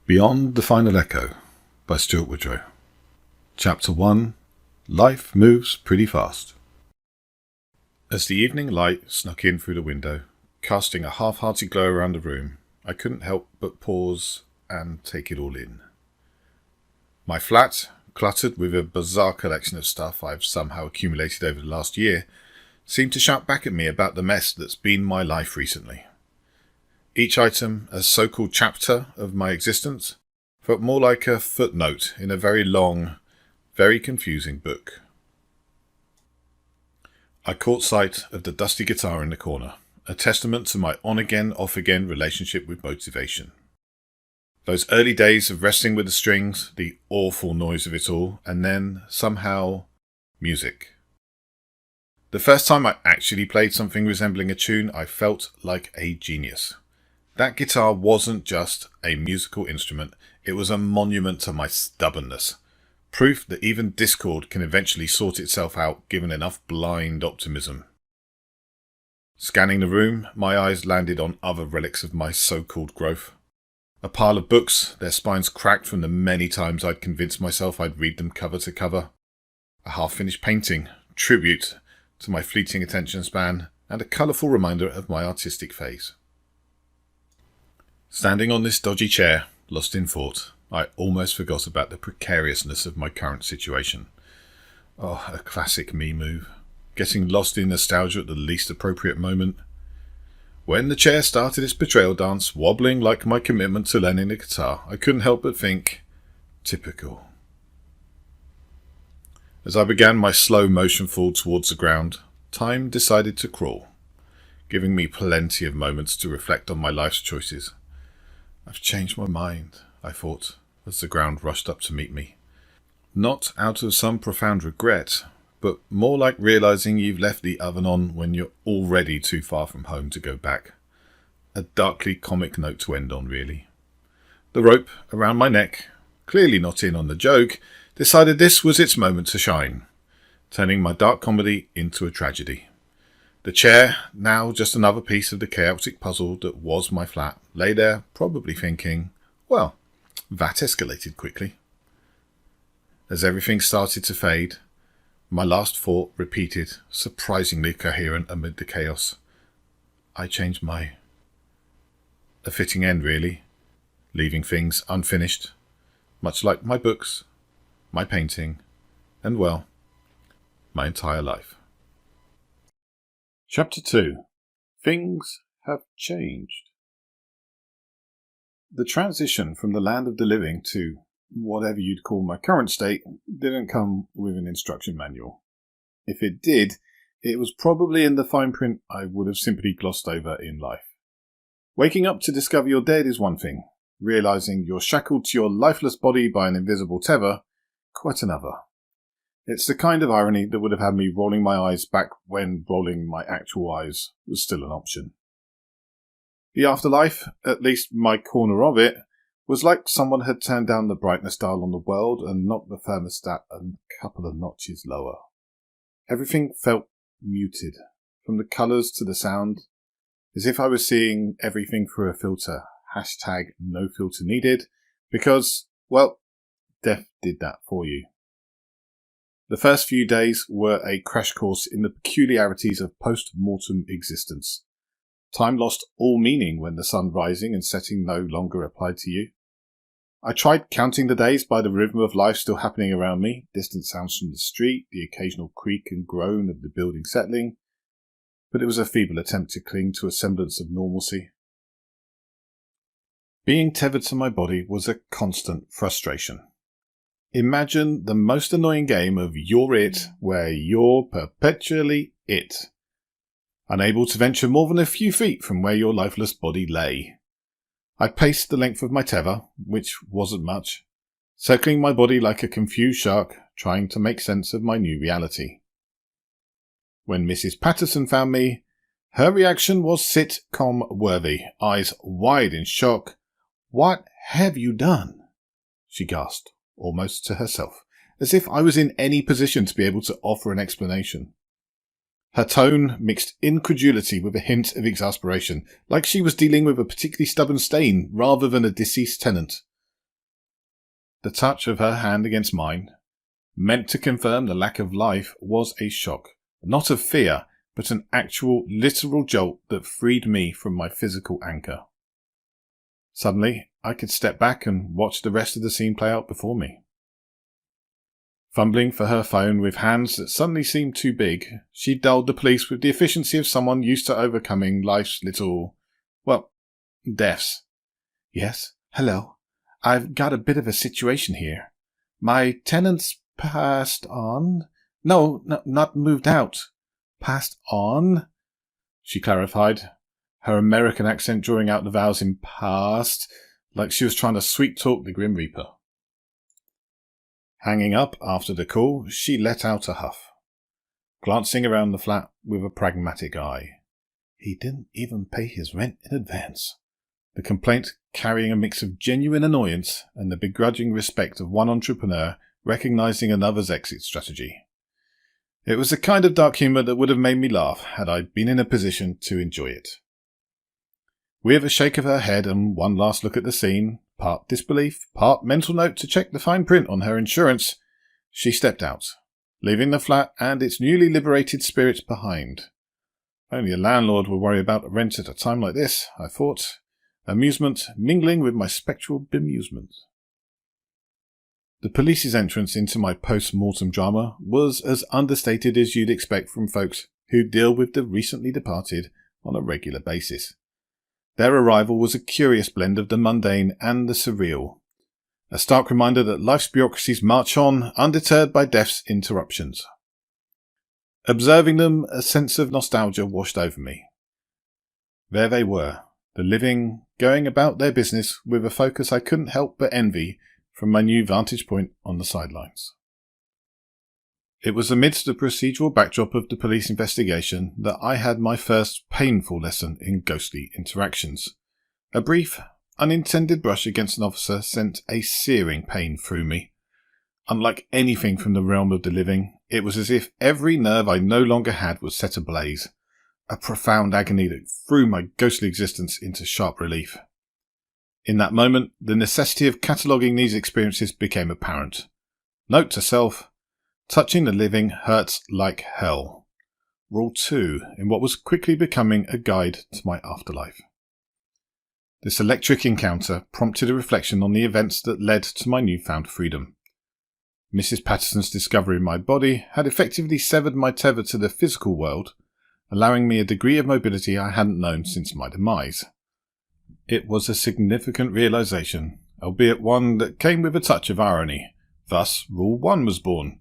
Beyond the Final Echo by Stuart Woodrow. Chapter 1. Life Moves Pretty Fast. As the evening light snuck in through the window, casting a half-hearted glow around the room, I couldn't help but pause and take it all in. My flat, cluttered with a bizarre collection of stuff I've somehow accumulated over the last year, seemed to shout back at me about the mess that's been my life recently. Each item, a so-called chapter of my existence, felt more like a footnote in a very long, very confusing book. I caught sight of the dusty guitar in the corner, a testament to my on-again, off-again relationship with motivation. Those early days of wrestling with the strings, the awful noise of it all, and then, somehow, music. The first time I actually played something resembling a tune, I felt like a genius. That guitar wasn't just a musical instrument, it was a monument to my stubbornness. Proof that even discord can eventually sort itself out given enough blind optimism. Scanning the room, my eyes landed on other relics of my so-called growth. A pile of books, their spines cracked from the many times I'd convinced myself I'd read them cover to cover. A half-finished painting, tribute to my fleeting attention span, and a colourful reminder of my artistic phase. Standing on this dodgy chair, lost in thought, I almost forgot about the precariousness of my current situation. Oh, a classic me move. Getting lost in nostalgia at the least appropriate moment. When the chair started its betrayal dance, wobbling like my commitment to learning the guitar, I couldn't help but think, typical. As I began my slow motion fall towards the ground, time decided to crawl, giving me plenty of moments to reflect on my life's choices. I've changed my mind, I thought, as the ground rushed up to meet me. Not out of some profound regret, but more like realizing you've left the oven on when you're already too far from home to go back. A darkly comic note to end on, really. The rope around my neck, clearly not in on the joke, decided this was its moment to shine, turning my dark comedy into a tragedy. The chair, now just another piece of the chaotic puzzle that was my flat, lay there, probably thinking, well, that escalated quickly. As everything started to fade, my last thought repeated, surprisingly coherent amid the chaos. I changed my... A fitting end, really, leaving things unfinished, much like my books, my painting, and, well, my entire life. Chapter 2. Things have changed. The transition from the land of the living to whatever you'd call my current state didn't come with an instruction manual. If it did, it was probably in the fine print I would have simply glossed over in life. Waking up to discover you're dead is one thing. Realizing you're shackled to your lifeless body by an invisible tether, quite another. It's the kind of irony that would have had me rolling my eyes back when rolling my actual eyes was still an option. The afterlife, at least my corner of it, was like someone had turned down the brightness dial on the world and knocked the thermostat a couple of notches lower. Everything felt muted, from the colours to the sound, as if I was seeing everything through a filter. Hashtag no filter needed, because, well, death did that for you. The first few days were a crash course in the peculiarities of post-mortem existence. Time lost all meaning when the sun rising and setting no longer applied to you. I tried counting the days by the rhythm of life still happening around me, distant sounds from the street, the occasional creak and groan of the building settling, but it was a feeble attempt to cling to a semblance of normalcy. Being tethered to my body was a constant frustration. Imagine the most annoying game of You're It, where you're perpetually it, unable to venture more than a few feet from where your lifeless body lay. I paced the length of my tether, which wasn't much, circling my body like a confused shark, trying to make sense of my new reality. When Mrs. Patterson found me, her reaction was sitcom-worthy, eyes wide in shock. "What have you done?" she gasped, almost to herself, as if I was in any position to be able to offer an explanation. Her tone mixed incredulity with a hint of exasperation, like she was dealing with a particularly stubborn stain rather than a deceased tenant. the touch of her hand against mine, meant to confirm the lack of life, was a shock. Not of fear, but an actual, literal jolt that freed me from my physical anchor. Suddenly, I could step back and watch the rest of the scene play out before me. Fumbling for her phone with hands that suddenly seemed too big, she dialed the police with the efficiency of someone used to overcoming life's little, deaths. Yes, hello. I've got a bit of a situation here. My tenant's passed on. No, not moved out. Passed on, she clarified, her American accent drawing out the vowels in past, like she was trying to sweet-talk the Grim Reaper. Hanging up after the call, she let out a huff, glancing around the flat with a pragmatic eye. He didn't even pay his rent in advance. The complaint carrying a mix of genuine annoyance and the begrudging respect of one entrepreneur recognizing another's exit strategy. It was the kind of dark humour that would have made me laugh had I been in a position to enjoy it. With a shake of her head and one last look at the scene, part disbelief, part mental note to check the fine print on her insurance, she stepped out, leaving the flat and its newly liberated spirits behind. Only a landlord would worry about rent at a time like this, I thought, amusement mingling with my spectral bemusement. The police's entrance into my post-mortem drama was as understated as you'd expect from folks who deal with the recently departed on a regular basis. Their arrival was a curious blend of the mundane and the surreal, a stark reminder that life's bureaucracies march on undeterred by death's interruptions. Observing them, a sense of nostalgia washed over me. There they were, the living, going about their business with a focus I couldn't help but envy from my new vantage point on the sidelines. It was amidst the procedural backdrop of the police investigation that I had my first painful lesson in ghostly interactions. A brief, unintended brush against an officer sent a searing pain through me. Unlike anything from the realm of the living, it was as if every nerve I no longer had was set ablaze, a profound agony that threw my ghostly existence into sharp relief. In that moment, the necessity of cataloguing these experiences became apparent. Note to self, touching the living hurts like hell. Rule 2 in what was quickly becoming a guide to my afterlife. This electric encounter prompted a reflection on the events that led to my newfound freedom. Mrs. Patterson's discovery in my body had effectively severed my tether to the physical world, allowing me a degree of mobility I hadn't known since my demise. It was a significant realization, albeit one that came with a touch of irony. Thus, Rule 1 was born.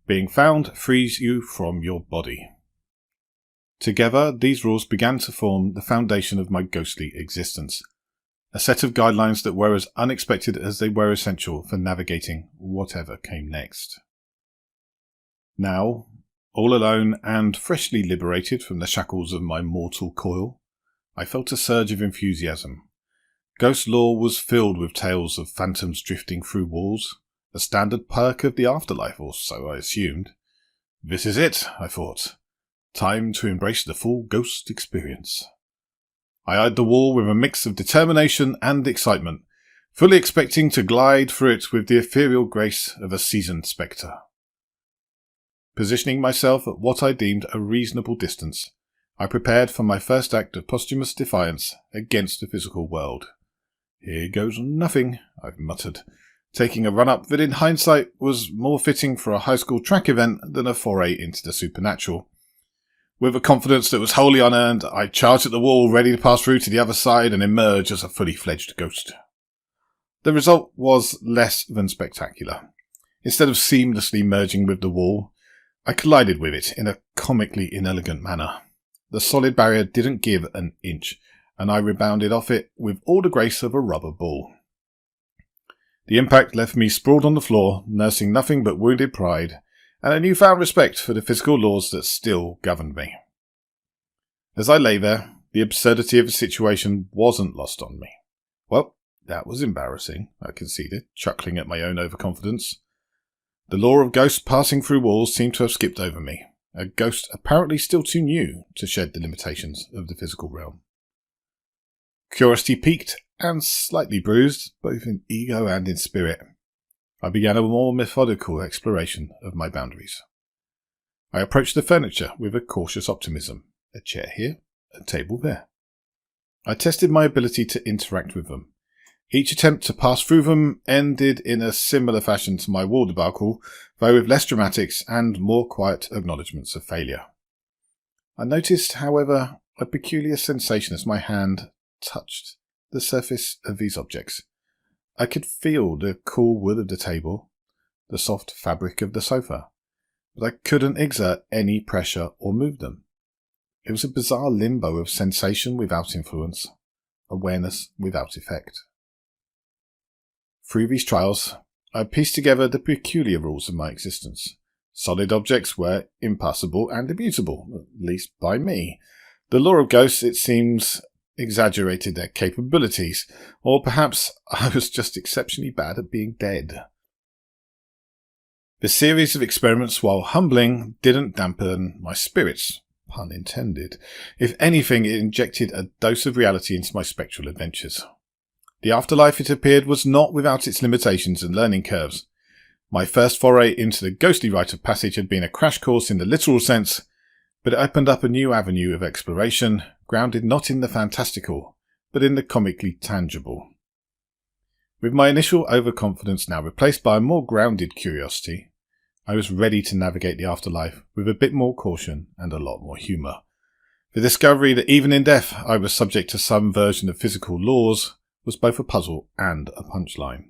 Being found frees you from your body. Together, these rules began to form the foundation of my ghostly existence. A set of guidelines that were as unexpected as they were essential for navigating whatever came next. Now, all alone and freshly liberated from the shackles of my mortal coil, I felt a surge of enthusiasm. Ghost lore was filled with tales of phantoms drifting through walls, a standard perk of the afterlife, or so I assumed. This is it, I thought. Time to embrace the full ghost experience. I eyed the wall with a mix of determination and excitement, fully expecting to glide through it with the ethereal grace of a seasoned spectre. Positioning myself at what I deemed a reasonable distance, I prepared for my first act of posthumous defiance against the physical world. Here goes nothing, I've muttered, taking a run-up that in hindsight was more fitting for a high school track event than a foray into the supernatural. With a confidence that was wholly unearned, I charged at the wall, ready to pass through to the other side and emerge as a fully fledged ghost. The result was less than spectacular. Instead of seamlessly merging with the wall, I collided with it in a comically inelegant manner. The solid barrier didn't give an inch, and I rebounded off it with all the grace of a rubber ball. The impact left me sprawled on the floor, nursing nothing but wounded pride, and a newfound respect for the physical laws that still governed me. As I lay there, the absurdity of the situation wasn't lost on me. Well, that was embarrassing, I conceded, chuckling at my own overconfidence. The law of ghosts passing through walls seemed to have skipped over me, a ghost apparently still too new to shed the limitations of the physical realm. Curiosity piqued and slightly bruised, both in ego and in spirit. I began a more methodical exploration of my boundaries. I approached the furniture with a cautious optimism. A chair here, a table there. I tested my ability to interact with them. Each attempt to pass through them ended in a similar fashion to my wall debacle, though with less dramatics and more quiet acknowledgements of failure. I noticed, however, a peculiar sensation as my hand touched the surface of these objects. I could feel the cool wood of the table, the soft fabric of the sofa, but I couldn't exert any pressure or move them. It was a bizarre limbo of sensation without influence, awareness without effect. Through these trials, I pieced together the peculiar rules of my existence. Solid objects were impassable and immutable, at least by me. The law of ghosts, it seems, exaggerated their capabilities, or perhaps I was just exceptionally bad at being dead. The series of experiments, while humbling, didn't dampen my spirits, pun intended. If anything, it injected a dose of reality into my spectral adventures. The afterlife, it appeared, was not without its limitations and learning curves. My first foray into the ghostly rite of passage had been a crash course in the literal sense, but it opened up a new avenue of exploration, grounded not in the fantastical, but in the comically tangible. With my initial overconfidence now replaced by a more grounded curiosity, I was ready to navigate the afterlife with a bit more caution and a lot more humour. The discovery that even in death I was subject to some version of physical laws was both a puzzle and a punchline.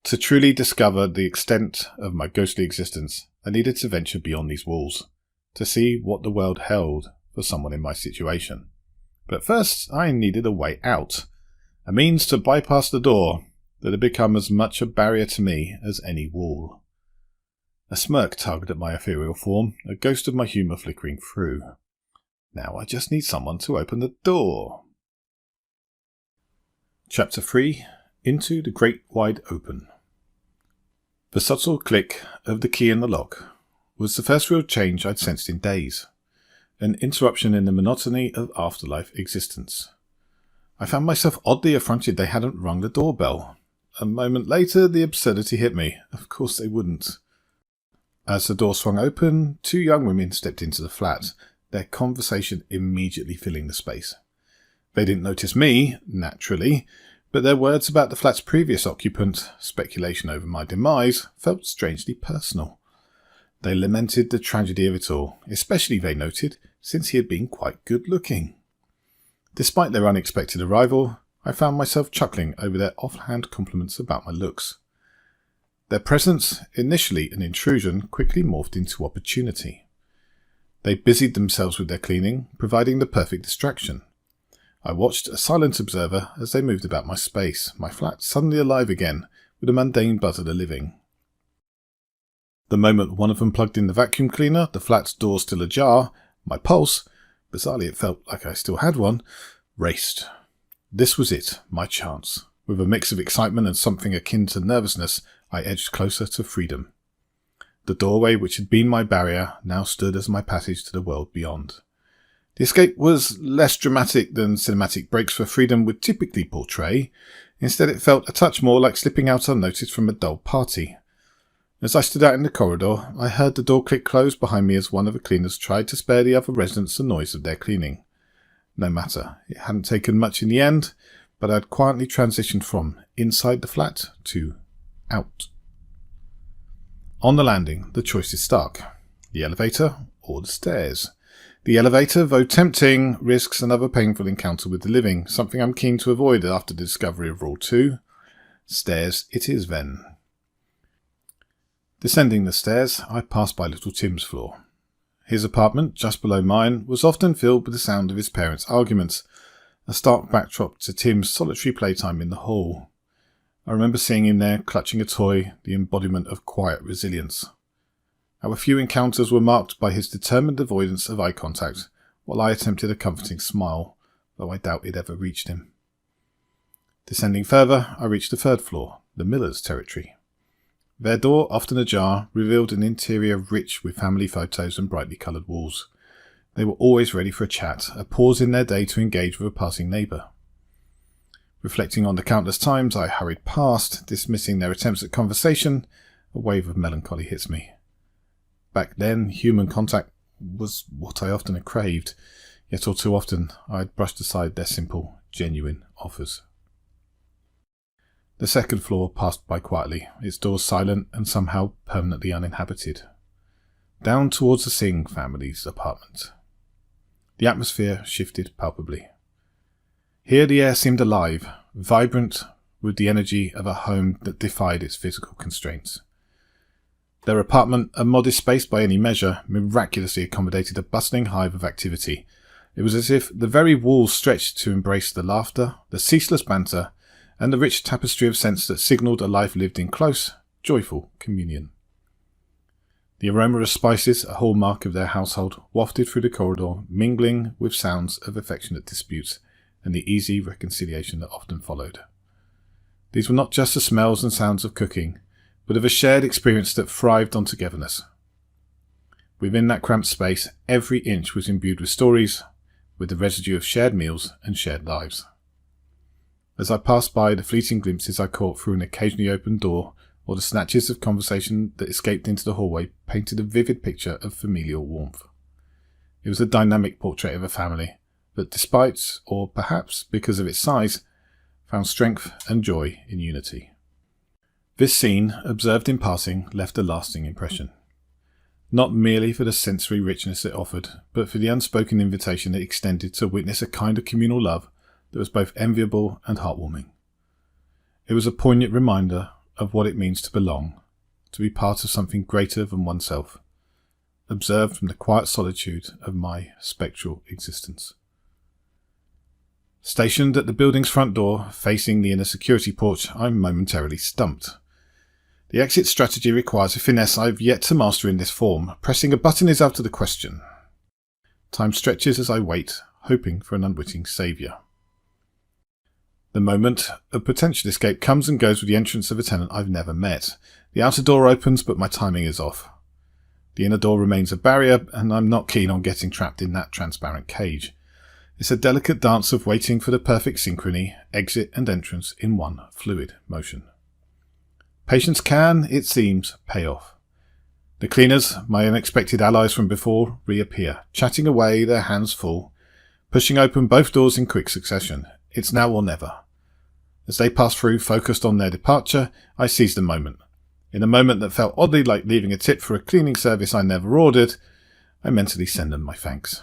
To truly discover the extent of my ghostly existence, I needed to venture beyond these walls, to see what the world held for someone in my situation. But first, I needed a way out, a means to bypass the door that had become as much a barrier to me as any wall. A smirk tugged at my ethereal form, a ghost of my humour flickering through. Now I just need someone to open the door. Chapter 3. Into the Great Wide Open. The subtle click of the key in the lock was the first real change I'd sensed in days, an interruption in the monotony of afterlife existence. I found myself oddly affronted they hadn't rung the doorbell. A moment later, the absurdity hit me. Of course they wouldn't. As the door swung open, two young women stepped into the flat, their conversation immediately filling the space. They didn't notice me, naturally, but their words about the flat's previous occupant, speculation over my demise, felt strangely personal. They lamented the tragedy of it all, especially, they noted, since he had been quite good-looking. Despite their unexpected arrival, I found myself chuckling over their offhand compliments about my looks. Their presence, initially an intrusion, quickly morphed into opportunity. They busied themselves with their cleaning, providing the perfect distraction. I watched, a silent observer, as they moved about my space, my flat suddenly alive again, with a mundane buzz of the living. The moment one of them plugged in the vacuum cleaner, the flat's door still ajar, my pulse, bizarrely it felt like I still had one, raced. This was it, my chance. With a mix of excitement and something akin to nervousness, I edged closer to freedom. The doorway which had been my barrier now stood as my passage to the world beyond. The escape was less dramatic than cinematic breaks for freedom would typically portray. Instead, it felt a touch more like slipping out unnoticed from a dull party. As I stood out in the corridor, I heard the door click close behind me as one of the cleaners tried to spare the other residents the noise of their cleaning. No matter, it hadn't taken much in the end, but I'd quietly transitioned from inside the flat to out. On the landing, the choice is stark. The elevator or the stairs. The elevator, though tempting, risks another painful encounter with the living, something I'm keen to avoid after the discovery of Rule 2. Stairs it is then. Descending the stairs, I passed by little Tim's floor. His apartment, just below mine, was often filled with the sound of his parents' arguments, a stark backdrop to Tim's solitary playtime in the hall. I remember seeing him there, clutching a toy, the embodiment of quiet resilience. Our few encounters were marked by his determined avoidance of eye contact, while I attempted a comforting smile, though I doubt it ever reached him. Descending further, I reached the third floor, the Millers' territory. Their door, often ajar, revealed an interior rich with family photos and brightly coloured walls. They were always ready for a chat, a pause in their day to engage with a passing neighbour. Reflecting on the countless times I hurried past, dismissing their attempts at conversation, a wave of melancholy hits me. Back then, human contact was what I often had craved, yet all too often I had brushed aside their simple, genuine offers. The second floor passed by quietly, its doors silent and somehow permanently uninhabited. Down towards the Singh family's apartment. The atmosphere shifted palpably. Here the air seemed alive, vibrant with the energy of a home that defied its physical constraints. Their apartment, a modest space by any measure, miraculously accommodated a bustling hive of activity. It was as if the very walls stretched to embrace the laughter, the ceaseless banter, and the rich tapestry of sense that signalled a life lived in close, joyful communion. The aroma of spices, a hallmark of their household, wafted through the corridor, mingling with sounds of affectionate disputes and the easy reconciliation that often followed. These were not just the smells and sounds of cooking, but of a shared experience that thrived on togetherness. Within that cramped space, every inch was imbued with stories, with the residue of shared meals and shared lives. As I passed by, the fleeting glimpses I caught through an occasionally opened door, or the snatches of conversation that escaped into the hallway, painted a vivid picture of familial warmth. It was a dynamic portrait of a family that, despite, or perhaps because of its size, found strength and joy in unity. This scene, observed in passing, left a lasting impression. Not merely for the sensory richness it offered, but for the unspoken invitation it extended to witness a kind of communal love that was both enviable and heartwarming. It was a poignant reminder of what it means to belong, to be part of something greater than oneself, observed from the quiet solitude of my spectral existence. Stationed at the building's front door, facing the inner security porch, I'm momentarily stumped. The exit strategy requires a finesse I've yet to master in this form. Pressing a button is out of the question. Time stretches as I wait, hoping for an unwitting saviour. The moment of potential escape comes and goes with the entrance of a tenant I've never met. The outer door opens, but my timing is off. The inner door remains a barrier, and I'm not keen on getting trapped in that transparent cage. It's a delicate dance of waiting for the perfect synchrony, exit and entrance in one fluid motion. Patience can, it seems, pay off. The cleaners, my unexpected allies from before, reappear, chatting away, their hands full, pushing open both doors in quick succession. It's now or never. As they pass through, focused on their departure, I seize the moment. In a moment that felt oddly like leaving a tip for a cleaning service I never ordered, I mentally send them my thanks.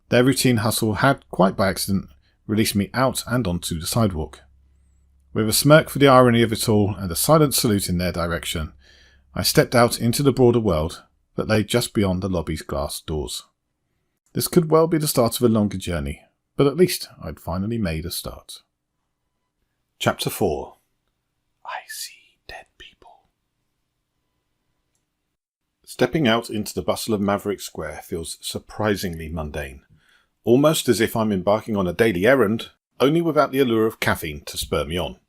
Their routine hustle had, quite by accident, released me out and onto the sidewalk. With a smirk for the irony of it all and a silent salute in their direction, I stepped out into the broader world that lay just beyond the lobby's glass doors. This could well be the start of a longer journey, but at least I'd finally made a start. Chapter 4. I see dead people. Stepping out into the bustle of Maverick Square feels surprisingly mundane, almost as if I'm embarking on a daily errand, only without the allure of caffeine to spur me on.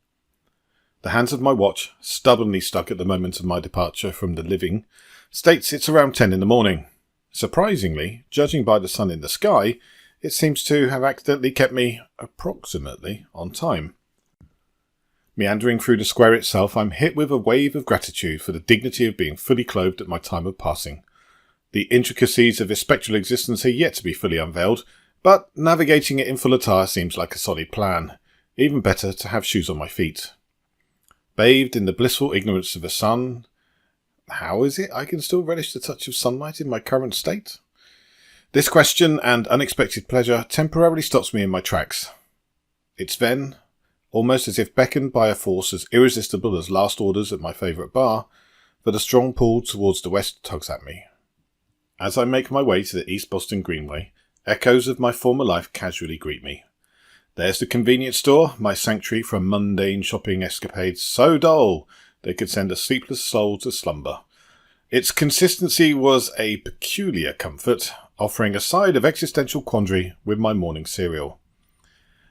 The hands of my watch, stubbornly stuck at the moment of my departure from the living, states it's around 10 in the morning. Surprisingly, judging by the sun in the sky, it seems to have accidentally kept me approximately on time. Meandering through the square itself, I'm hit with a wave of gratitude for the dignity of being fully clothed at my time of passing. The intricacies of this spectral existence are yet to be fully unveiled, but navigating it in full attire seems like a solid plan. Even better to have shoes on my feet. Bathed in the blissful ignorance of the sun, how is it I can still relish the touch of sunlight in my current state? This question and unexpected pleasure temporarily stops me in my tracks. It's then, almost as if beckoned by a force as irresistible as last orders at my favourite bar, that a strong pull towards the west tugs at me. As I make my way to the East Boston Greenway, echoes of my former life casually greet me. There's the convenience store, my sanctuary from mundane shopping escapades so dull they could send a sleepless soul to slumber. Its consistency was a peculiar comfort, offering a side of existential quandary with my morning cereal.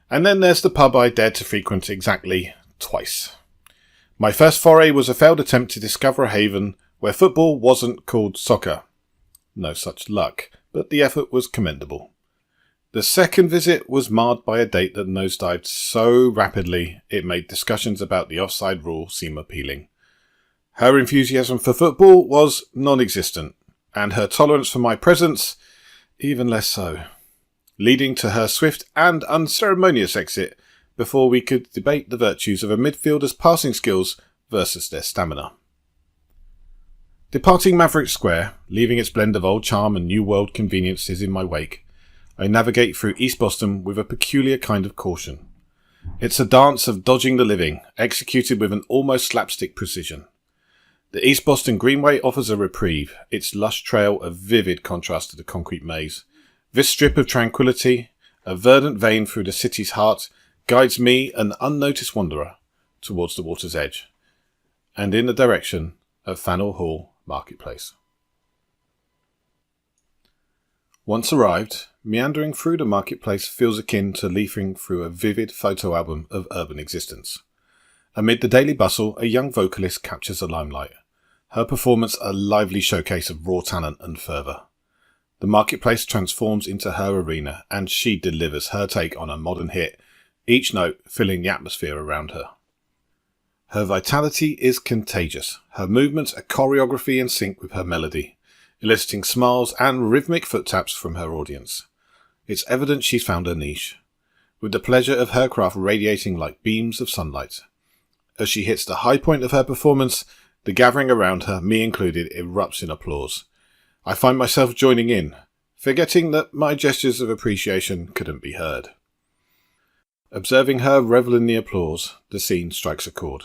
And then there's the pub I dared to frequent exactly twice. My first foray was a failed attempt to discover a haven where football wasn't called soccer. No such luck, but the effort was commendable. The second visit was marred by a date that nosedived so rapidly it made discussions about the offside rule seem appealing. Her enthusiasm for football was non-existent, and her tolerance for my presence even less so, leading to her swift and unceremonious exit before we could debate the virtues of a midfielder's passing skills versus their stamina. Departing Maverick Square, leaving its blend of old charm and new world conveniences in my wake, I navigate through East Boston with a peculiar kind of caution. It's a dance of dodging the living, executed with an almost slapstick precision. The East Boston Greenway offers a reprieve, its lush trail a vivid contrast to the concrete maze. This strip of tranquility, a verdant vein through the city's heart, guides me, an unnoticed wanderer, towards the water's edge, and in the direction of Faneuil Hall Marketplace. Once arrived, meandering through the marketplace feels akin to leafing through a vivid photo album of urban existence. Amid the daily bustle, a young vocalist captures the limelight, her performance a lively showcase of raw talent and fervour. The marketplace transforms into her arena, and she delivers her take on a modern hit, each note filling the atmosphere around her. Her vitality is contagious, her movements a choreography in sync with her melody, eliciting smiles and rhythmic foot taps from her audience. It's evident she's found her niche, with the pleasure of her craft radiating like beams of sunlight. As she hits the high point of her performance, the gathering around her, me included, erupts in applause. I find myself joining in, forgetting that my gestures of appreciation couldn't be heard. Observing her revel in the applause, the scene strikes a chord.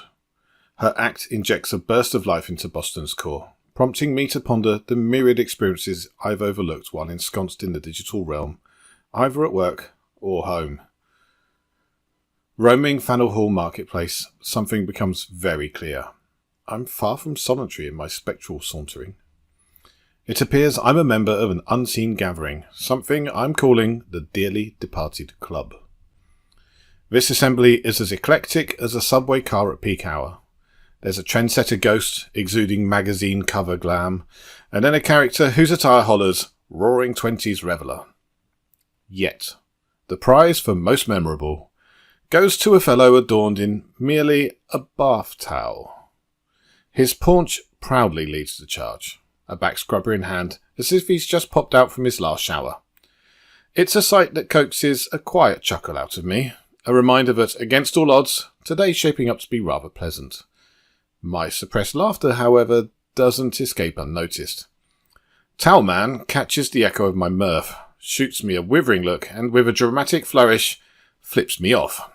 Her act injects a burst of life into Boston's core, prompting me to ponder the myriad experiences I've overlooked while ensconced in the digital realm, either at work or home. Roaming Faneuil Hall Marketplace, something becomes very clear. I'm far from solitary in my spectral sauntering. It appears I'm a member of an unseen gathering, something I'm calling the Dearly Departed Club. This assembly is as eclectic as a subway car at peak hour. There's a trendsetter ghost exuding magazine cover glam, and then a character whose attire hollers Roaring Twenties Reveller. Yet, the prize for most memorable goes to a fellow adorned in merely a bath towel. His paunch proudly leads the charge, a back scrubber in hand, as if he's just popped out from his last shower. It's a sight that coaxes a quiet chuckle out of me, a reminder that, against all odds, today's shaping up to be rather pleasant. My suppressed laughter, however, doesn't escape unnoticed. Towel Man catches the echo of my mirth, shoots me a withering look, and with a dramatic flourish, flips me off.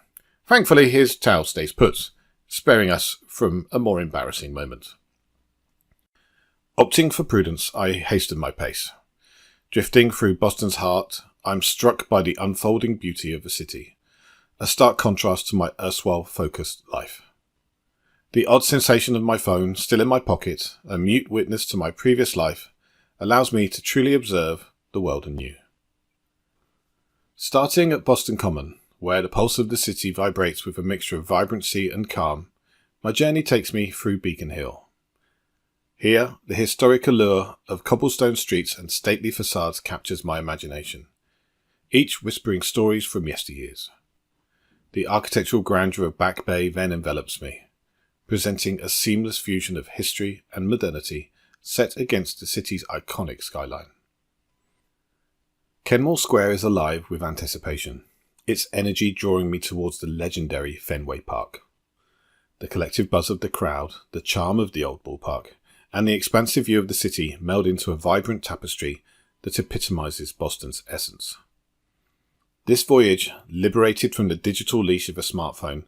Thankfully, his towel stays put, sparing us from a more embarrassing moment. Opting for prudence, I hasten my pace. Drifting through Boston's heart, I'm struck by the unfolding beauty of the city, a stark contrast to my erstwhile focused life. The odd sensation of my phone, still in my pocket, a mute witness to my previous life, allows me to truly observe the world anew. Starting at Boston Common, where the pulse of the city vibrates with a mixture of vibrancy and calm, my journey takes me through Beacon Hill. Here, the historic allure of cobblestone streets and stately facades captures my imagination, each whispering stories from yesteryears. The architectural grandeur of Back Bay then envelops me, presenting a seamless fusion of history and modernity set against the city's iconic skyline. Kenmore Square is alive with anticipation, its energy drawing me towards the legendary Fenway Park. The collective buzz of the crowd, the charm of the old ballpark, and the expansive view of the city meld into a vibrant tapestry that epitomizes Boston's essence. This voyage, liberated from the digital leash of a smartphone,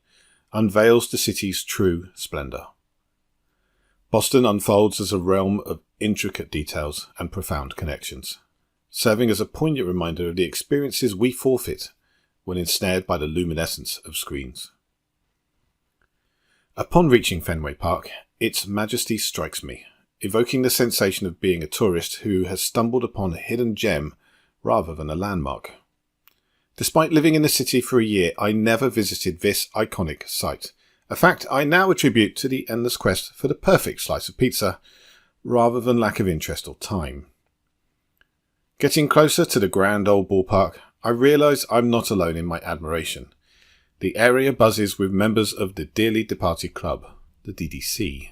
unveils the city's true splendour. Boston unfolds as a realm of intricate details and profound connections, serving as a poignant reminder of the experiences we forfeit when ensnared by the luminescence of screens. Upon reaching Fenway Park, its majesty strikes me, evoking the sensation of being a tourist who has stumbled upon a hidden gem rather than a landmark. Despite living in the city for a year, I never visited this iconic site, a fact I now attribute to the endless quest for the perfect slice of pizza, rather than lack of interest or time. Getting closer to the grand old ballpark, I realise I'm not alone in my admiration. The area buzzes with members of the dearly departed club, the DDC.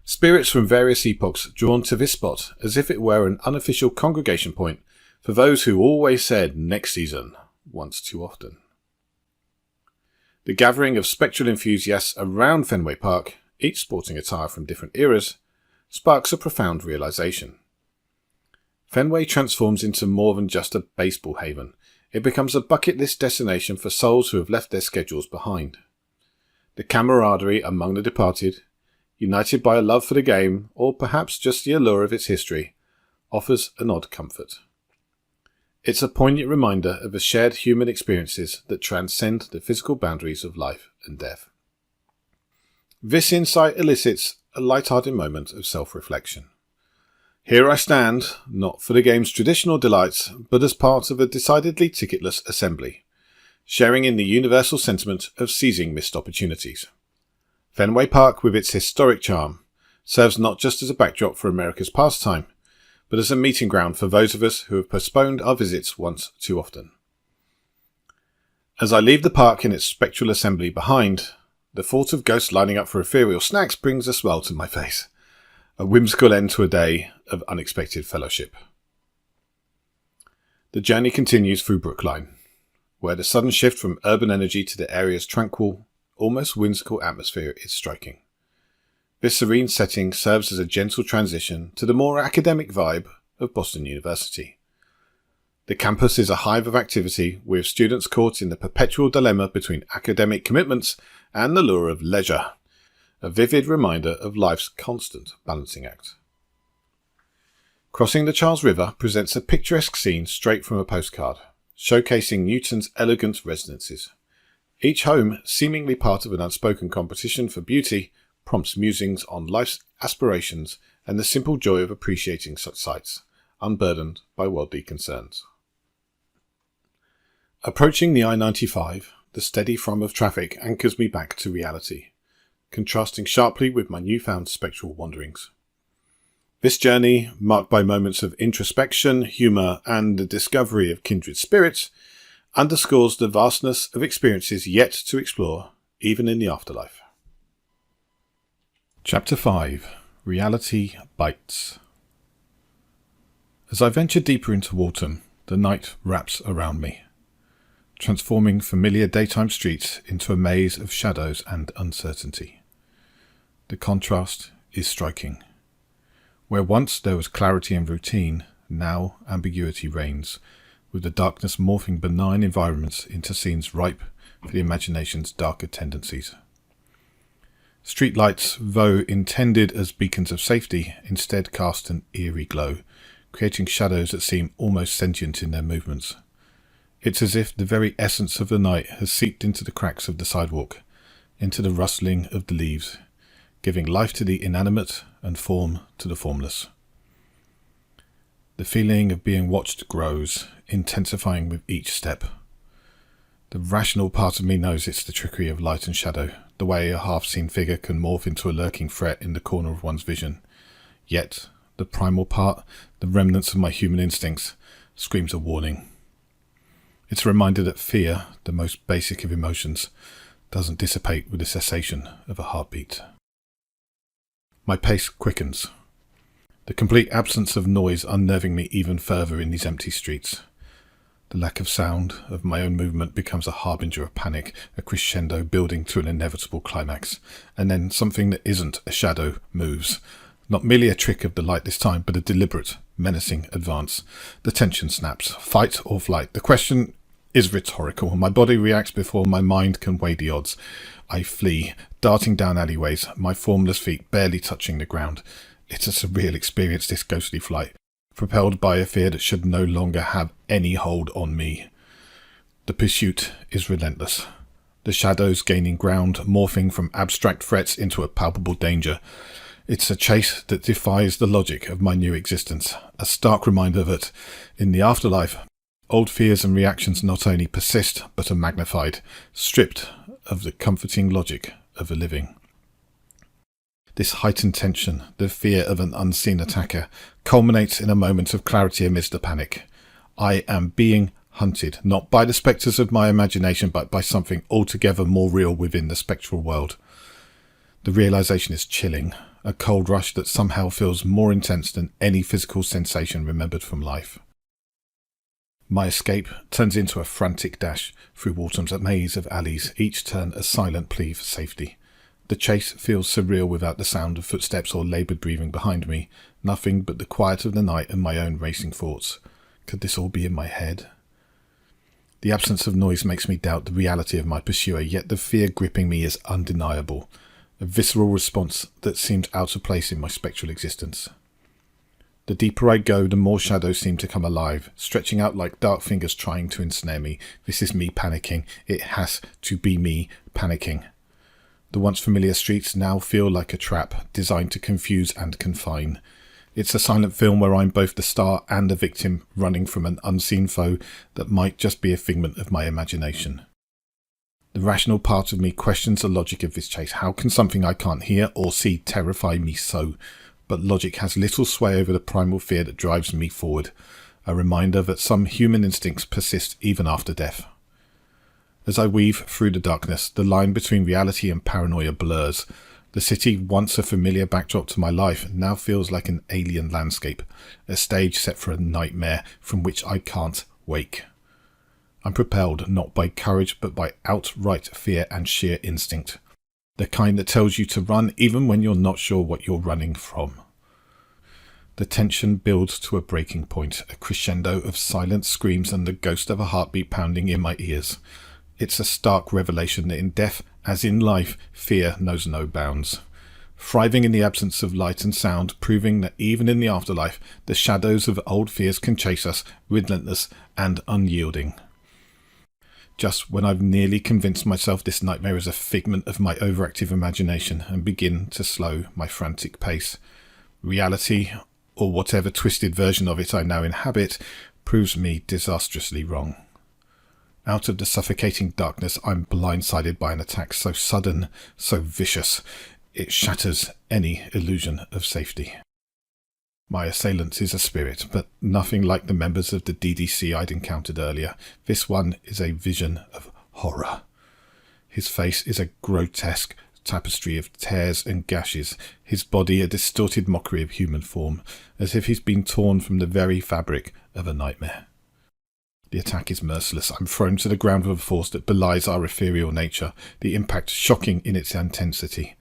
Spirits from various epochs drawn to this spot as if it were an unofficial congregation point for those who always said next season, once too often. The gathering of spectral enthusiasts around Fenway Park, each sporting attire from different eras, sparks a profound realisation. Fenway transforms into more than just a baseball haven. It becomes a bucket list destination for souls who have left their schedules behind. The camaraderie among the departed, united by a love for the game, or perhaps just the allure of its history, offers an odd comfort. It's a poignant reminder of the shared human experiences that transcend the physical boundaries of life and death. This insight elicits a light-hearted moment of self-reflection. Here I stand, not for the game's traditional delights, but as part of a decidedly ticketless assembly, sharing in the universal sentiment of seizing missed opportunities. Fenway Park, with its historic charm, serves not just as a backdrop for America's pastime, but as a meeting ground for those of us who have postponed our visits once too often. As I leave the park and its spectral assembly behind, the thought of ghosts lining up for ethereal snacks brings a smile to my face. A whimsical end to a day of unexpected fellowship. The journey continues through Brookline, where the sudden shift from urban energy to the area's tranquil, almost whimsical atmosphere is striking. This serene setting serves as a gentle transition to the more academic vibe of Boston University. The campus is a hive of activity, with students caught in the perpetual dilemma between academic commitments and the lure of leisure, a vivid reminder of life's constant balancing act. Crossing the Charles River presents a picturesque scene straight from a postcard, showcasing Newton's elegant residences. Each home, seemingly part of an unspoken competition for beauty, prompts musings on life's aspirations and the simple joy of appreciating such sights, unburdened by worldly concerns. Approaching the I-95, the steady thrum of traffic anchors me back to reality, contrasting sharply with my newfound spectral wanderings. This journey, marked by moments of introspection, humour, and the discovery of kindred spirits, underscores the vastness of experiences yet to explore, even in the afterlife. Chapter 5. Reality Bites. As I venture deeper into autumn, the night wraps around me, transforming familiar daytime streets into a maze of shadows and uncertainty. The contrast is striking. Where once there was clarity and routine, now ambiguity reigns, with the darkness morphing benign environments into scenes ripe for the imagination's darker tendencies. Streetlights, though intended as beacons of safety, instead cast an eerie glow, creating shadows that seem almost sentient in their movements. It's as if the very essence of the night has seeped into the cracks of the sidewalk, into the rustling of the leaves, giving life to the inanimate and form to the formless. The feeling of being watched grows, intensifying with each step. The rational part of me knows it's the trickery of light and shadow, the way a half-seen figure can morph into a lurking threat in the corner of one's vision. Yet, the primal part, the remnants of my human instincts, screams a warning. It's a reminder that fear, the most basic of emotions, doesn't dissipate with the cessation of a heartbeat. My pace quickens, the complete absence of noise unnerving me even further in these empty streets. The lack of sound of my own movement becomes a harbinger of panic, a crescendo building to an inevitable climax, and then something that isn't a shadow moves. Not merely a trick of the light this time, but a deliberate, menacing advance. The tension snaps. Fight or flight? The question is rhetorical. My body reacts before my mind can weigh the odds. I flee, darting down alleyways, my formless feet barely touching the ground. It's a surreal experience, this ghostly flight, propelled by a fear that should no longer have any hold on me. The pursuit is relentless. The shadows gaining ground, morphing from abstract threats into a palpable danger. It's a chase that defies the logic of my new existence, a stark reminder that, in the afterlife, old fears and reactions not only persist, but are magnified, stripped of the comforting logic of the living. This heightened tension, the fear of an unseen attacker, culminates in a moment of clarity amidst the panic. I am being hunted, not by the spectres of my imagination, but by something altogether more real within the spectral world. The realization is chilling, a cold rush that somehow feels more intense than any physical sensation remembered from life. My escape turns into a frantic dash through Waltham's maze of alleys, each turn a silent plea for safety. The chase feels surreal without the sound of footsteps or laboured breathing behind me, nothing but the quiet of the night and my own racing thoughts. Could this all be in my head? The absence of noise makes me doubt the reality of my pursuer, yet the fear gripping me is undeniable. A visceral response that seems out of place in my spectral existence. The deeper I go, the more shadows seem to come alive, stretching out like dark fingers trying to ensnare me. This is me panicking. It has to be me panicking. The once familiar streets now feel like a trap, designed to confuse and confine. It's a silent film where I'm both the star and the victim, running from an unseen foe that might just be a figment of my imagination. The rational part of me questions the logic of this chase. How can something I can't hear or see terrify me so? But logic has little sway over the primal fear that drives me forward, a reminder that some human instincts persist even after death. As I weave through the darkness, the line between reality and paranoia blurs. The city, once a familiar backdrop to my life, now feels like an alien landscape, a stage set for a nightmare from which I can't wake. I'm propelled not by courage but by outright fear and sheer instinct. The kind that tells you to run even when you're not sure what you're running from. The tension builds to a breaking point, a crescendo of silent screams and the ghost of a heartbeat pounding in my ears. It's a stark revelation that in death, as in life, fear knows no bounds. Thriving in the absence of light and sound, proving that even in the afterlife, the shadows of old fears can chase us, relentless and unyielding. Just when I've nearly convinced myself this nightmare is a figment of my overactive imagination and begin to slow my frantic pace, reality, or whatever twisted version of it I now inhabit, proves me disastrously wrong. Out of the suffocating darkness, I'm blindsided by an attack so sudden, so vicious, it shatters any illusion of safety. My assailant is a spirit, but nothing like the members of the DDC I'd encountered earlier. This one is a vision of horror. His face is a grotesque tapestry of tears and gashes, his body a distorted mockery of human form, as if he's been torn from the very fabric of a nightmare. The attack is merciless. I'm thrown to the ground with a force that belies our ethereal nature, the impact shocking in its intensity.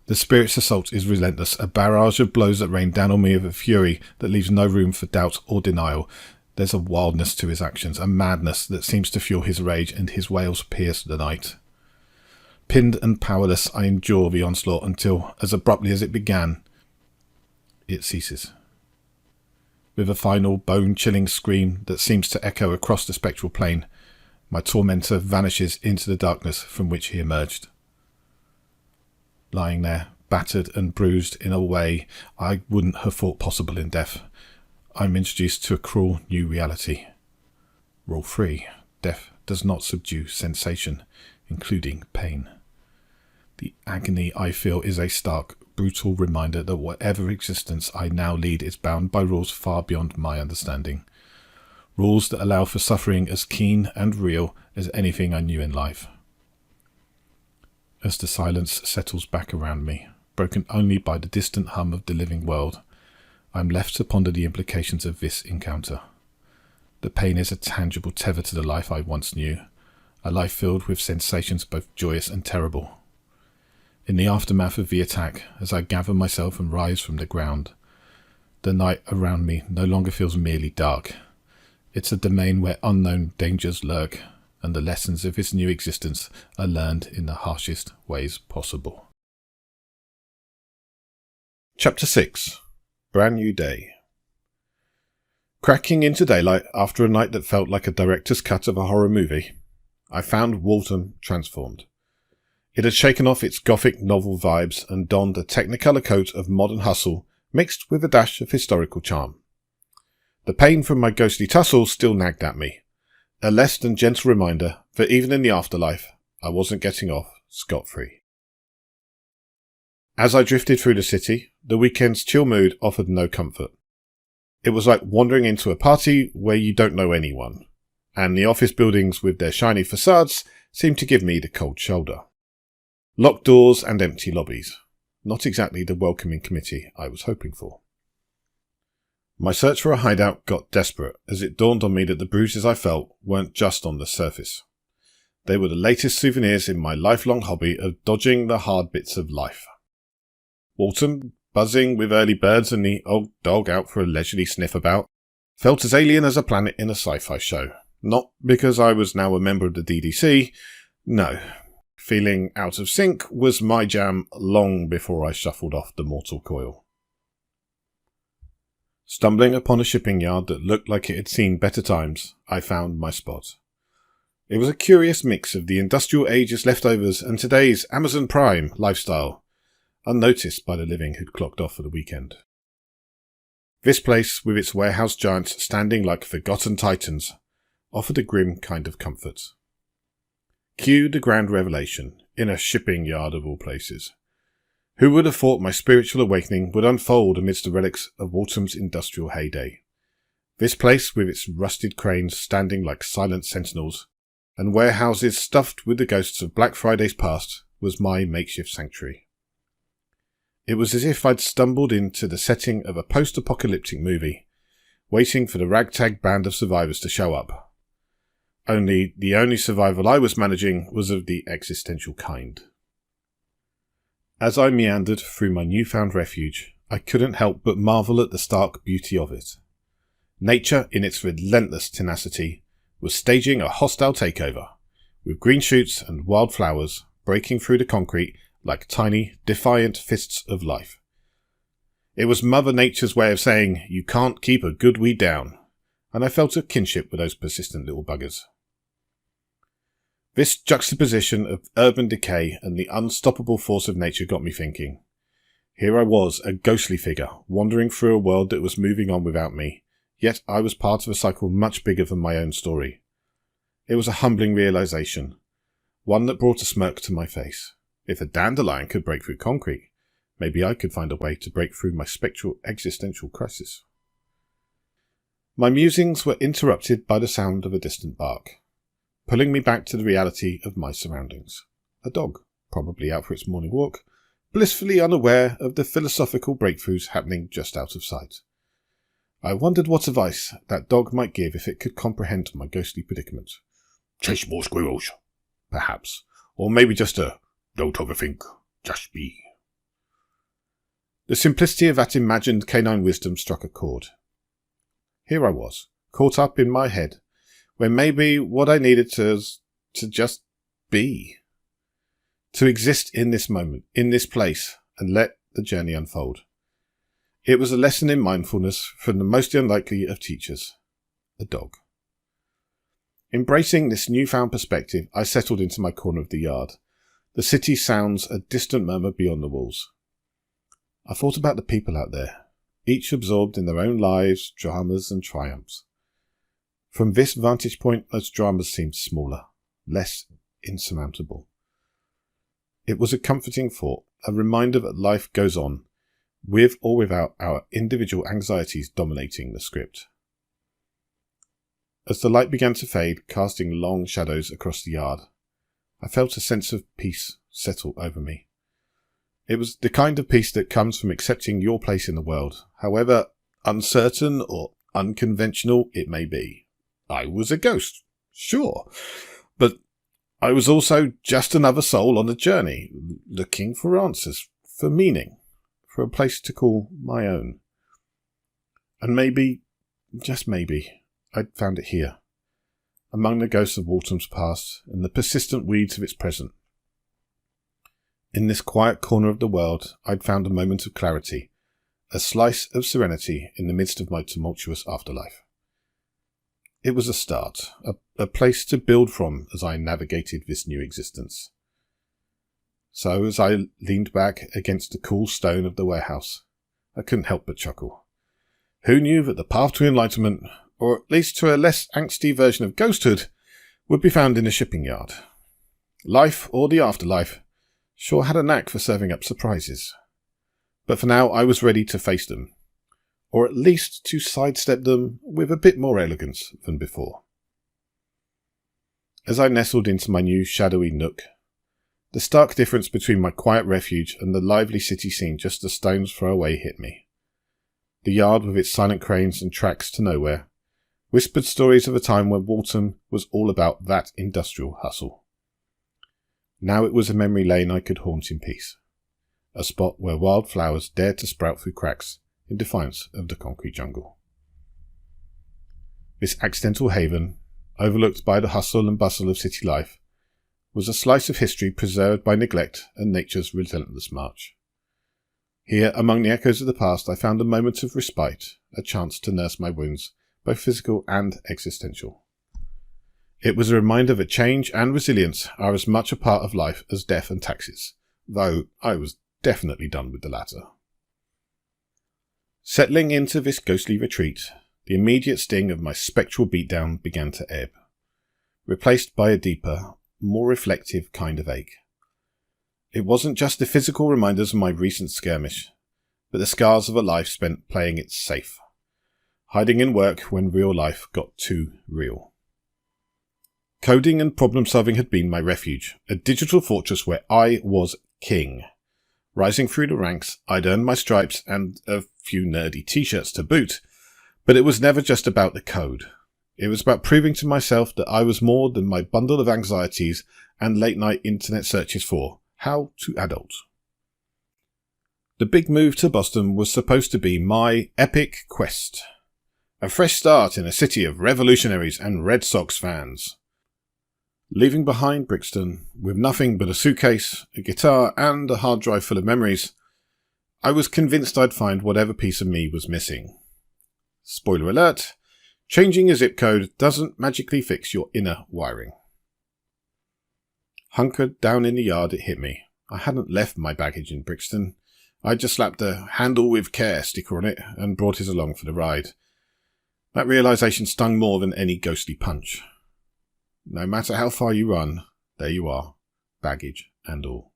The spirit's assault is relentless, a barrage of blows that rain down on me with a fury that leaves no room for doubt or denial. There's a wildness to his actions, a madness that seems to fuel his rage, and his wails pierce the night. Pinned and powerless, I endure the onslaught until, as abruptly as it began, it ceases. With a final bone-chilling scream that seems to echo across the spectral plane, my tormentor vanishes into the darkness from which he emerged. Lying there, battered and bruised in a way I wouldn't have thought possible in death, I'm introduced to a cruel new reality. Rule 3. Death does not subdue sensation, including pain. The agony I feel is a stark, brutal reminder that whatever existence I now lead is bound by rules far beyond my understanding. Rules that allow for suffering as keen and real as anything I knew in life. As the silence settles back around me, broken only by the distant hum of the living world, I'm left to ponder the implications of this encounter. The pain is a tangible tether to the life I once knew, a life filled with sensations both joyous and terrible. In the aftermath of the attack, as I gather myself and rise from the ground, the night around me no longer feels merely dark. It's a domain where unknown dangers lurk, and the lessons of its new existence are learned in the harshest ways possible. Chapter 6. Brand New Day. Cracking into daylight after a night that felt like a director's cut of a horror movie, I found Waltham transformed. It had shaken off its gothic novel vibes and donned a technicolor coat of modern hustle mixed with a dash of historical charm. The pain from my ghostly tussle still nagged at me, a less than gentle reminder that even in the afterlife, I wasn't getting off scot-free. As I drifted through the city, the weekend's chill mood offered no comfort. It was like wandering into a party where you don't know anyone, and the office buildings with their shiny facades seemed to give me the cold shoulder. Locked doors and empty lobbies. Not exactly the welcoming committee I was hoping for. My search for a hideout got desperate as it dawned on me that the bruises I felt weren't just on the surface. They were the latest souvenirs in my lifelong hobby of dodging the hard bits of life. Autumn, buzzing with early birds and the old dog out for a leisurely sniff about, felt as alien as a planet in a sci-fi show. Not because I was now a member of the DDC, no. Feeling out of sync was my jam long before I shuffled off the mortal coil. Stumbling upon a shipping yard that looked like it had seen better times, I found my spot. It was a curious mix of the industrial age's leftovers and today's Amazon Prime lifestyle, unnoticed by the living who'd clocked off for the weekend. This place, with its warehouse giants standing like forgotten titans, offered a grim kind of comfort. Cue the grand revelation, in a shipping yard of all places. Who would have thought my spiritual awakening would unfold amidst the relics of autumn's industrial heyday? This place, with its rusted cranes standing like silent sentinels, and warehouses stuffed with the ghosts of Black Friday's past, was my makeshift sanctuary. It was as if I'd stumbled into the setting of a post-apocalyptic movie, waiting for the ragtag band of survivors to show up. Only the only survival I was managing was of the existential kind. As I meandered through my newfound refuge, I couldn't help but marvel at the stark beauty of it. Nature, in its relentless tenacity, was staging a hostile takeover, with green shoots and wild flowers breaking through the concrete like tiny, defiant fists of life. It was Mother Nature's way of saying, "You can't keep a good weed down," and I felt a kinship with those persistent little buggers. This juxtaposition of urban decay and the unstoppable force of nature got me thinking. Here I was, a ghostly figure, wandering through a world that was moving on without me, yet I was part of a cycle much bigger than my own story. It was a humbling realization, one that brought a smirk to my face. If a dandelion could break through concrete, maybe I could find a way to break through my spectral existential crisis. My musings were interrupted by the sound of a distant bark, pulling me back to the reality of my surroundings. A dog, probably out for its morning walk, blissfully unaware of the philosophical breakthroughs happening just out of sight. I wondered what advice that dog might give if it could comprehend my ghostly predicament. "Chase more squirrels," perhaps. Or maybe just a "don't overthink, just be." The simplicity of that imagined canine wisdom struck a chord. Here I was, caught up in my head, when maybe what I needed to just be. To exist in this moment, in this place, and let the journey unfold. It was a lesson in mindfulness from the most unlikely of teachers, a dog. Embracing this newfound perspective, I settled into my corner of the yard. The city sounds a distant murmur beyond the walls. I thought about the people out there, each absorbed in their own lives, dramas and triumphs. From this vantage point, those dramas seemed smaller, less insurmountable. It was a comforting thought, a reminder that life goes on, with or without our individual anxieties dominating the script. As the light began to fade, casting long shadows across the yard, I felt a sense of peace settle over me. It was the kind of peace that comes from accepting your place in the world, however uncertain or unconventional it may be. I was a ghost, sure, but I was also just another soul on a journey, looking for answers, for meaning, for a place to call my own. And maybe, just maybe, I'd found it here, among the ghosts of autumn's past and the persistent weeds of its present. In this quiet corner of the world, I'd found a moment of clarity, a slice of serenity in the midst of my tumultuous afterlife. It was a start, a place to build from as I navigated this new existence. So as I leaned back against the cool stone of the warehouse, I couldn't help but chuckle. Who knew that the path to enlightenment, or at least to a less angsty version of ghosthood, would be found in a shipping yard? Life, or the afterlife, sure had a knack for serving up surprises. But for now I was ready to face them, or at least to sidestep them with a bit more elegance than before. As I nestled into my new shadowy nook, the stark difference between my quiet refuge and the lively city scene just a stone's throw away hit me. The yard with its silent cranes and tracks to nowhere whispered stories of a time when Waltham was all about that industrial hustle. Now it was a memory lane I could haunt in peace, a spot where wild flowers dared to sprout through cracks in defiance of the concrete jungle. This accidental haven, overlooked by the hustle and bustle of city life, was a slice of history preserved by neglect and nature's relentless march. Here, among the echoes of the past, I found a moment of respite, a chance to nurse my wounds, both physical and existential. It was a reminder that change and resilience are as much a part of life as death and taxes, though I was definitely done with the latter. Settling into this ghostly retreat, the immediate sting of my spectral beatdown began to ebb, replaced by a deeper, more reflective kind of ache. It wasn't just the physical reminders of my recent skirmish, but the scars of a life spent playing it safe, hiding in work when real life got too real. Coding and problem solving had been my refuge, a digital fortress where I was king. Rising through the ranks, I'd earned my stripes and a few nerdy t-shirts to boot, but it was never just about the code. It was about proving to myself that I was more than my bundle of anxieties and late-night internet searches for how to adult. The big move to Boston was supposed to be my epic quest. A fresh start in a city of revolutionaries and Red Sox fans. Leaving behind Brixton with nothing but a suitcase, a guitar, and a hard drive full of memories, I was convinced I'd find whatever piece of me was missing. Spoiler alert, changing a zip code doesn't magically fix your inner wiring. Hunkered down in the yard, it hit me. I hadn't left my baggage in Brixton. I'd just slapped a "handle with care" sticker on it and brought it along for the ride. That realization stung more than any ghostly punch. No matter how far you run, there you are, baggage and all.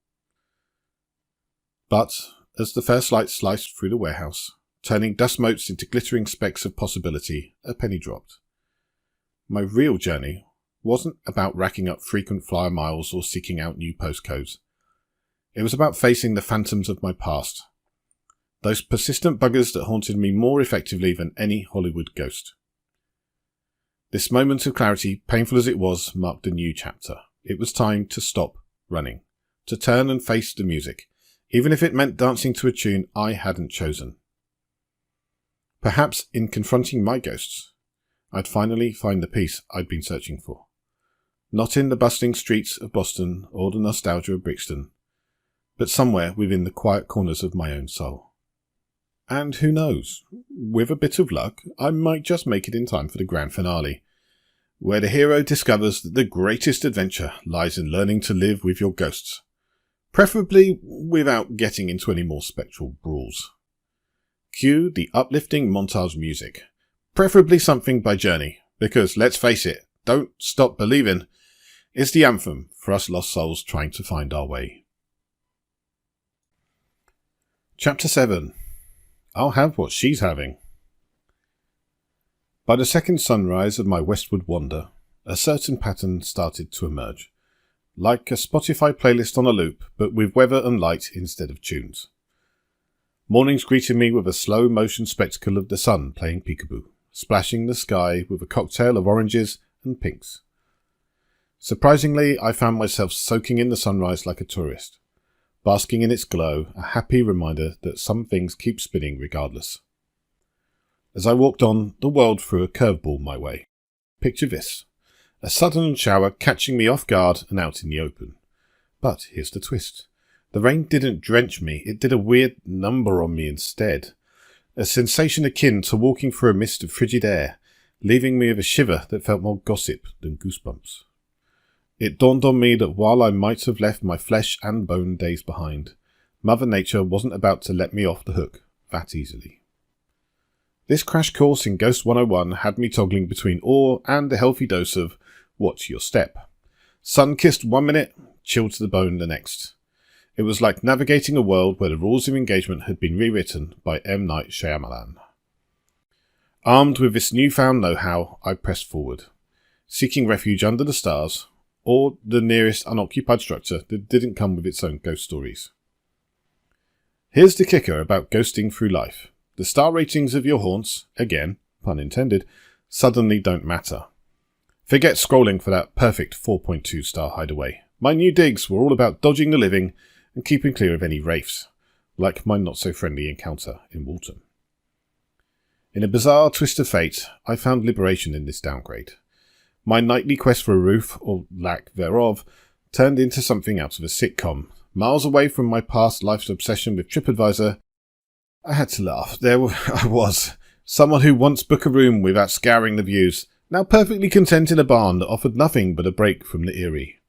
But, as the first light sliced through the warehouse, turning dust motes into glittering specks of possibility, a penny dropped. My real journey wasn't about racking up frequent flyer miles or seeking out new postcodes. It was about facing the phantoms of my past. Those persistent buggers that haunted me more effectively than any Hollywood ghost. This moment of clarity, painful as it was, marked a new chapter. It was time to stop running, to turn and face the music, even if it meant dancing to a tune I hadn't chosen. Perhaps in confronting my ghosts, I'd finally find the peace I'd been searching for. Not in the bustling streets of Boston or the nostalgia of Brixton, but somewhere within the quiet corners of my own soul. And who knows, with a bit of luck, I might just make it in time for the grand finale, where the hero discovers that the greatest adventure lies in learning to live with your ghosts, preferably without getting into any more spectral brawls. Cue the uplifting montage music, preferably something by Journey, because let's face it, Don't Stop Believin' is the anthem for us lost souls trying to find our way. Chapter 7. I'll have what she's having. By the second sunrise of my westward wander, a certain pattern started to emerge, like a Spotify playlist on a loop, but with weather and light instead of tunes. Mornings greeted me with a slow-motion spectacle of the sun playing peekaboo, splashing the sky with a cocktail of oranges and pinks. Surprisingly, I found myself soaking in the sunrise like a tourist, basking in its glow, a happy reminder that some things keep spinning regardless. As I walked on, the world threw a curveball my way. Picture this, a sudden shower catching me off guard and out in the open. But here's the twist. The rain didn't drench me, it did a weird number on me instead. A sensation akin to walking through a mist of frigid air, leaving me with a shiver that felt more gossip than goosebumps. It dawned on me that while I might have left my flesh and bone days behind, Mother Nature wasn't about to let me off the hook that easily. This crash course in Ghost 101 had me toggling between awe and a healthy dose of watch your step. Sun-kissed 1 minute, chilled to the bone the next. It was like navigating a world where the rules of engagement had been rewritten by M. Night Shyamalan. Armed with this newfound know-how, I pressed forward, seeking refuge under the stars, or the nearest unoccupied structure that didn't come with its own ghost stories. Here's the kicker about ghosting through life. The star ratings of your haunts, again, pun intended, suddenly don't matter. Forget scrolling for that perfect 4.2 star hideaway. My new digs were all about dodging the living and keeping clear of any wraiths, like my not-so-friendly encounter in Walton. In a bizarre twist of fate, I found liberation in this downgrade. My nightly quest for a roof, or lack thereof, turned into something out of a sitcom. Miles away from my past life's obsession with TripAdvisor, I had to laugh. I was, someone who once booked a room without scouring the views, now perfectly content in a barn that offered nothing but a break from the eerie.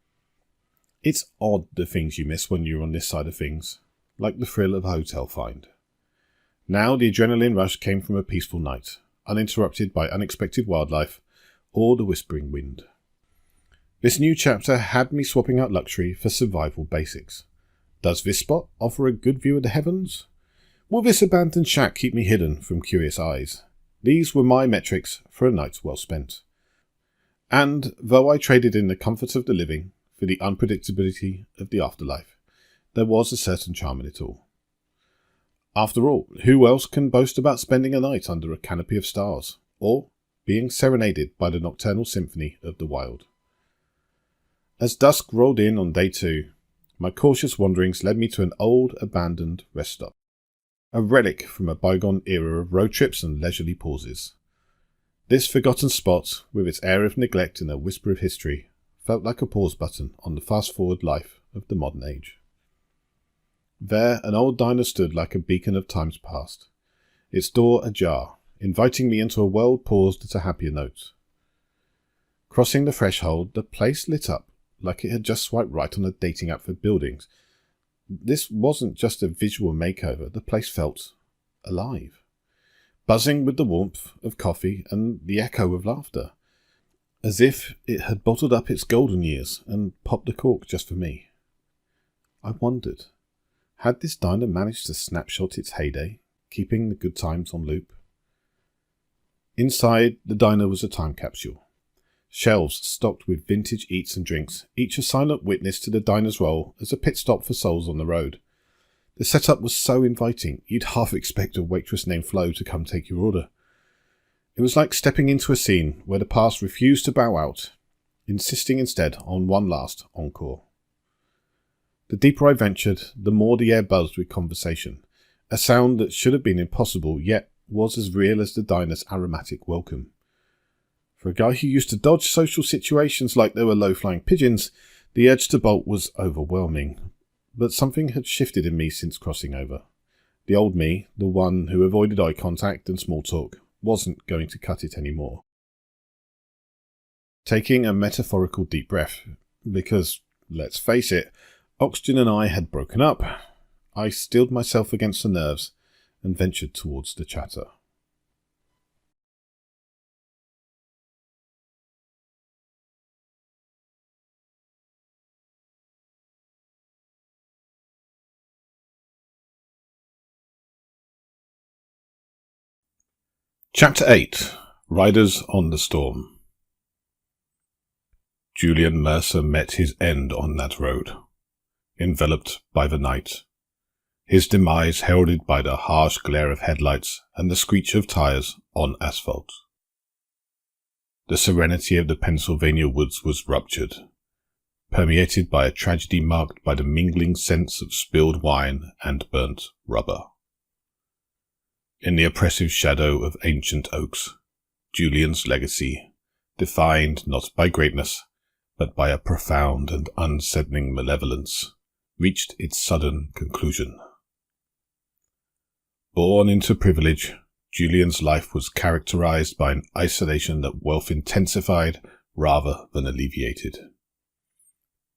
It's odd the things you miss when you're on this side of things, like the thrill of a hotel find. Now the adrenaline rush came from a peaceful night, uninterrupted by unexpected wildlife or the whispering wind. This new chapter had me swapping out luxury for survival basics. Does this spot offer a good view of the heavens? Will this abandoned shack keep me hidden from curious eyes? These were my metrics for a night well spent. And though I traded in the comfort of the living for the unpredictability of the afterlife, there was a certain charm in it all. After all, who else can boast about spending a night under a canopy of stars, or being serenaded by the nocturnal symphony of the wild? As dusk rolled in on day 2, my cautious wanderings led me to an old, abandoned rest stop, a relic from a bygone era of road trips and leisurely pauses. This forgotten spot, with its air of neglect and a whisper of history, felt like a pause button on the fast-forward life of the modern age. There, an old diner stood like a beacon of times past, its door ajar, inviting me into a world paused at a happier note. Crossing the threshold, the place lit up like it had just swiped right on a dating app for buildings. This wasn't just a visual makeover, the place felt alive, buzzing with the warmth of coffee and the echo of laughter, as if it had bottled up its golden years and popped the cork just for me. I wondered, had this diner managed to snapshot its heyday, keeping the good times on loop? Inside, the diner was a time capsule. Shelves stocked with vintage eats and drinks, each a silent witness to the diner's role as a pit stop for souls on the road. The setup was so inviting, you'd half expect a waitress named Flo to come take your order. It was like stepping into a scene where the past refused to bow out, insisting instead on one last encore. The deeper I ventured, the more the air buzzed with conversation, a sound that should have been impossible, yet was as real as the diner's aromatic welcome. For a guy who used to dodge social situations like they were low-flying pigeons, the urge to bolt was overwhelming. But something had shifted in me since crossing over. The old me, the one who avoided eye contact and small talk, wasn't going to cut it anymore. Taking a metaphorical deep breath, because, let's face it, Oxygen and I had broken up, I steeled myself against the nerves and ventured towards the chatter. Chapter 8. Riders on the Storm. Julian Mercer met his end on that road, enveloped by the night, his demise heralded by the harsh glare of headlights and the screech of tires on asphalt. The serenity of the Pennsylvania woods was ruptured, permeated by a tragedy marked by the mingling scents of spilled wine and burnt rubber. In the oppressive shadow of ancient oaks, Julian's legacy, defined not by greatness, but by a profound and unsettling malevolence, reached its sudden conclusion. Born into privilege, Julian's life was characterized by an isolation that wealth intensified rather than alleviated.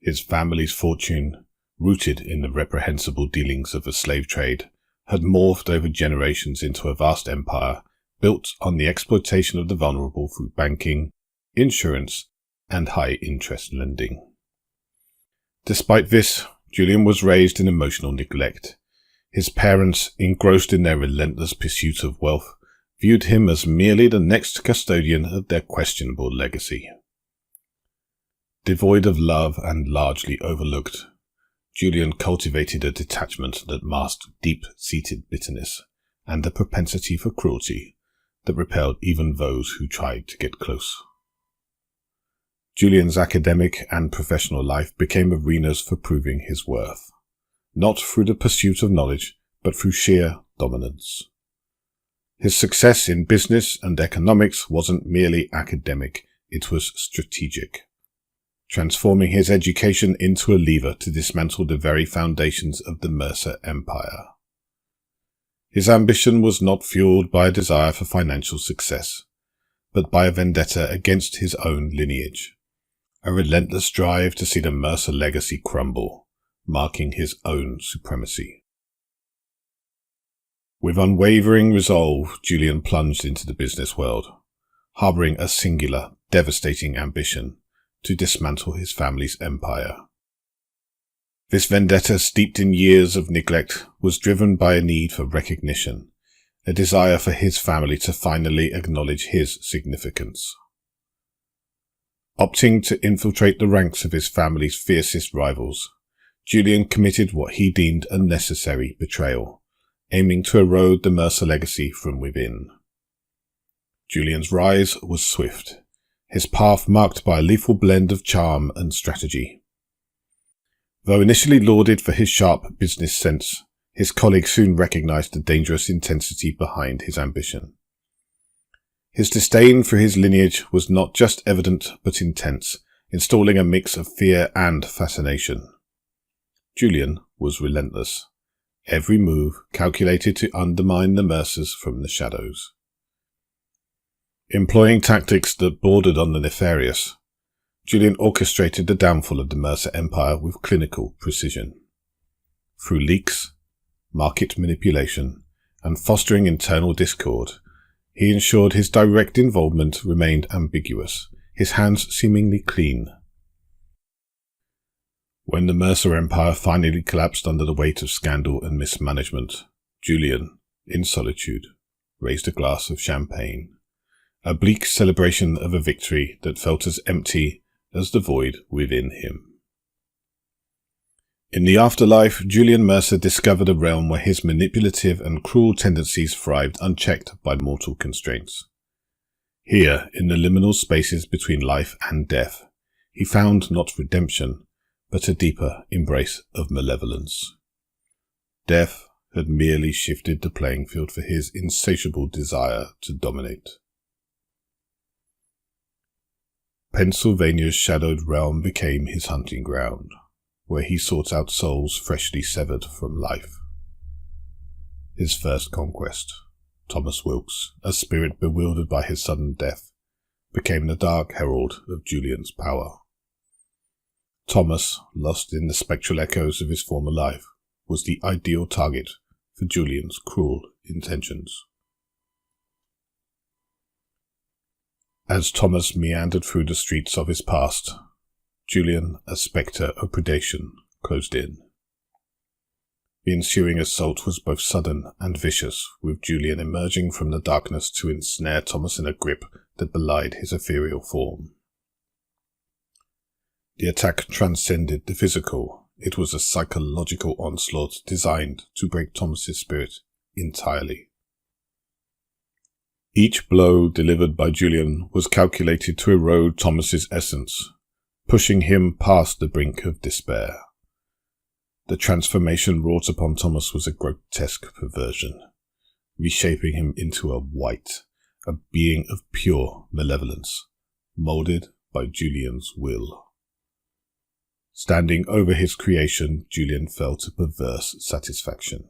His family's fortune, rooted in the reprehensible dealings of the slave trade, had morphed over generations into a vast empire built on the exploitation of the vulnerable through banking, insurance, and high-interest lending. Despite this, Julian was raised in emotional neglect. His parents, engrossed in their relentless pursuit of wealth, viewed him as merely the next custodian of their questionable legacy. Devoid of love and largely overlooked, Julian cultivated a detachment that masked deep-seated bitterness and a propensity for cruelty that repelled even those who tried to get close. Julian's academic and professional life became arenas for proving his worth, not through the pursuit of knowledge, but through sheer dominance. His success in business and economics wasn't merely academic, it was strategic, transforming his education into a lever to dismantle the very foundations of the Mercer Empire. His ambition was not fueled by a desire for financial success, but by a vendetta against his own lineage, a relentless drive to see the Mercer legacy crumble, marking his own supremacy. With unwavering resolve, Julian plunged into the business world, harboring a singular, devastating ambition to dismantle his family's empire. This vendetta, steeped in years of neglect, was driven by a need for recognition, a desire for his family to finally acknowledge his significance. Opting to infiltrate the ranks of his family's fiercest rivals, Julian committed what he deemed a necessary betrayal, aiming to erode the Mercer legacy from within. Julian's rise was swift, his path marked by a lethal blend of charm and strategy. Though initially lauded for his sharp business sense, his colleagues soon recognized the dangerous intensity behind his ambition. His disdain for his lineage was not just evident but intense, installing a mix of fear and fascination. Julian was relentless, every move calculated to undermine the Mercers from the shadows. Employing tactics that bordered on the nefarious, Julian orchestrated the downfall of the Mercer Empire with clinical precision. Through leaks, market manipulation, and fostering internal discord, he ensured his direct involvement remained ambiguous, his hands seemingly clean. When the Mercer Empire finally collapsed under the weight of scandal and mismanagement, Julian, in solitude, raised a glass of champagne, a bleak celebration of a victory that felt as empty as the void within him. In the afterlife, Julian Mercer discovered a realm where his manipulative and cruel tendencies thrived unchecked by mortal constraints. Here, in the liminal spaces between life and death, he found not redemption, but a deeper embrace of malevolence. Death had merely shifted the playing field for his insatiable desire to dominate. Pennsylvania's shadowed realm became his hunting ground, where he sought out souls freshly severed from life. His first conquest, Thomas Wilkes, a spirit bewildered by his sudden death, became the dark herald of Julian's power. Thomas, lost in the spectral echoes of his former life, was the ideal target for Julian's cruel intentions. As Thomas meandered through the streets of his past, Julian, a spectre of predation, closed in. The ensuing assault was both sudden and vicious, with Julian emerging from the darkness to ensnare Thomas in a grip that belied his ethereal form. The attack transcended the physical. It was a psychological onslaught designed to break Thomas's spirit entirely. Each blow delivered by Julian was calculated to erode Thomas's essence, pushing him past the brink of despair. The transformation wrought upon Thomas was a grotesque perversion, reshaping him into a wight, a being of pure malevolence, moulded by Julian's will. Standing over his creation, Julian felt a perverse satisfaction.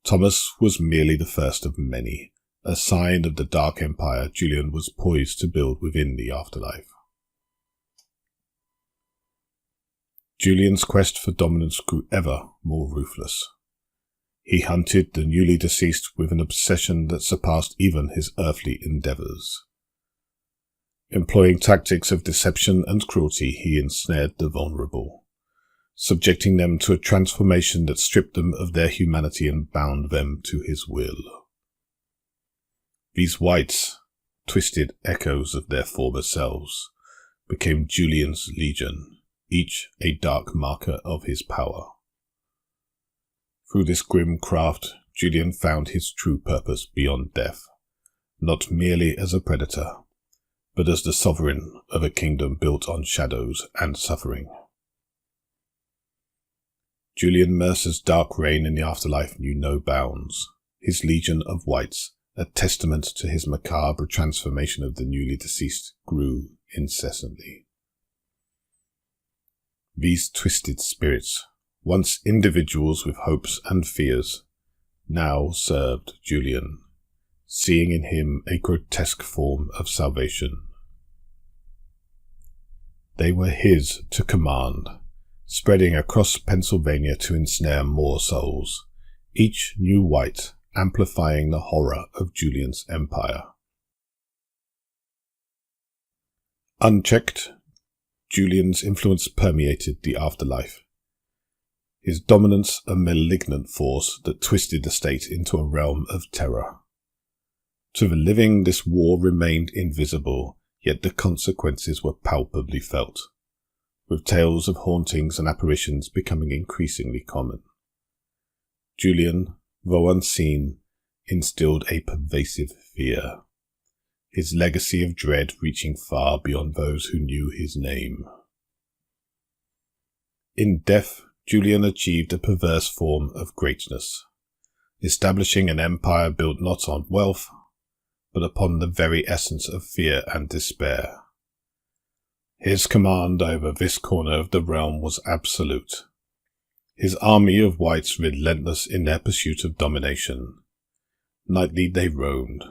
Thomas was merely the first of many, a sign of the dark empire Julian was poised to build within the afterlife. Julian's quest for dominance grew ever more ruthless. He hunted the newly deceased with an obsession that surpassed even his earthly endeavours. Employing tactics of deception and cruelty, he ensnared the vulnerable, subjecting them to a transformation that stripped them of their humanity and bound them to his will. These wights, twisted echoes of their former selves, became Julian's legion, each a dark marker of his power. Through this grim craft, Julian found his true purpose beyond death, not merely as a predator, but as the sovereign of a kingdom built on shadows and suffering. Julian Mercer's dark reign in the afterlife knew no bounds. His legion of whites, a testament to his macabre transformation of the newly deceased, grew incessantly. These twisted spirits, once individuals with hopes and fears, now served Julian, seeing in him a grotesque form of salvation. They were his to command, spreading across Pennsylvania to ensnare more souls, each new white amplifying the horror of Julian's empire. Unchecked, Julian's influence permeated the afterlife, his dominance a malignant force that twisted the state into a realm of terror. To the living, this war remained invisible, yet the consequences were palpably felt, with tales of hauntings and apparitions becoming increasingly common. Julian, though unseen, instilled a pervasive fear, his legacy of dread reaching far beyond those who knew his name. In death, Julian achieved a perverse form of greatness, establishing an empire built not on wealth, but upon the very essence of fear and despair. His command over this corner of the realm was absolute, his army of whites relentless in their pursuit of domination. Nightly they roamed,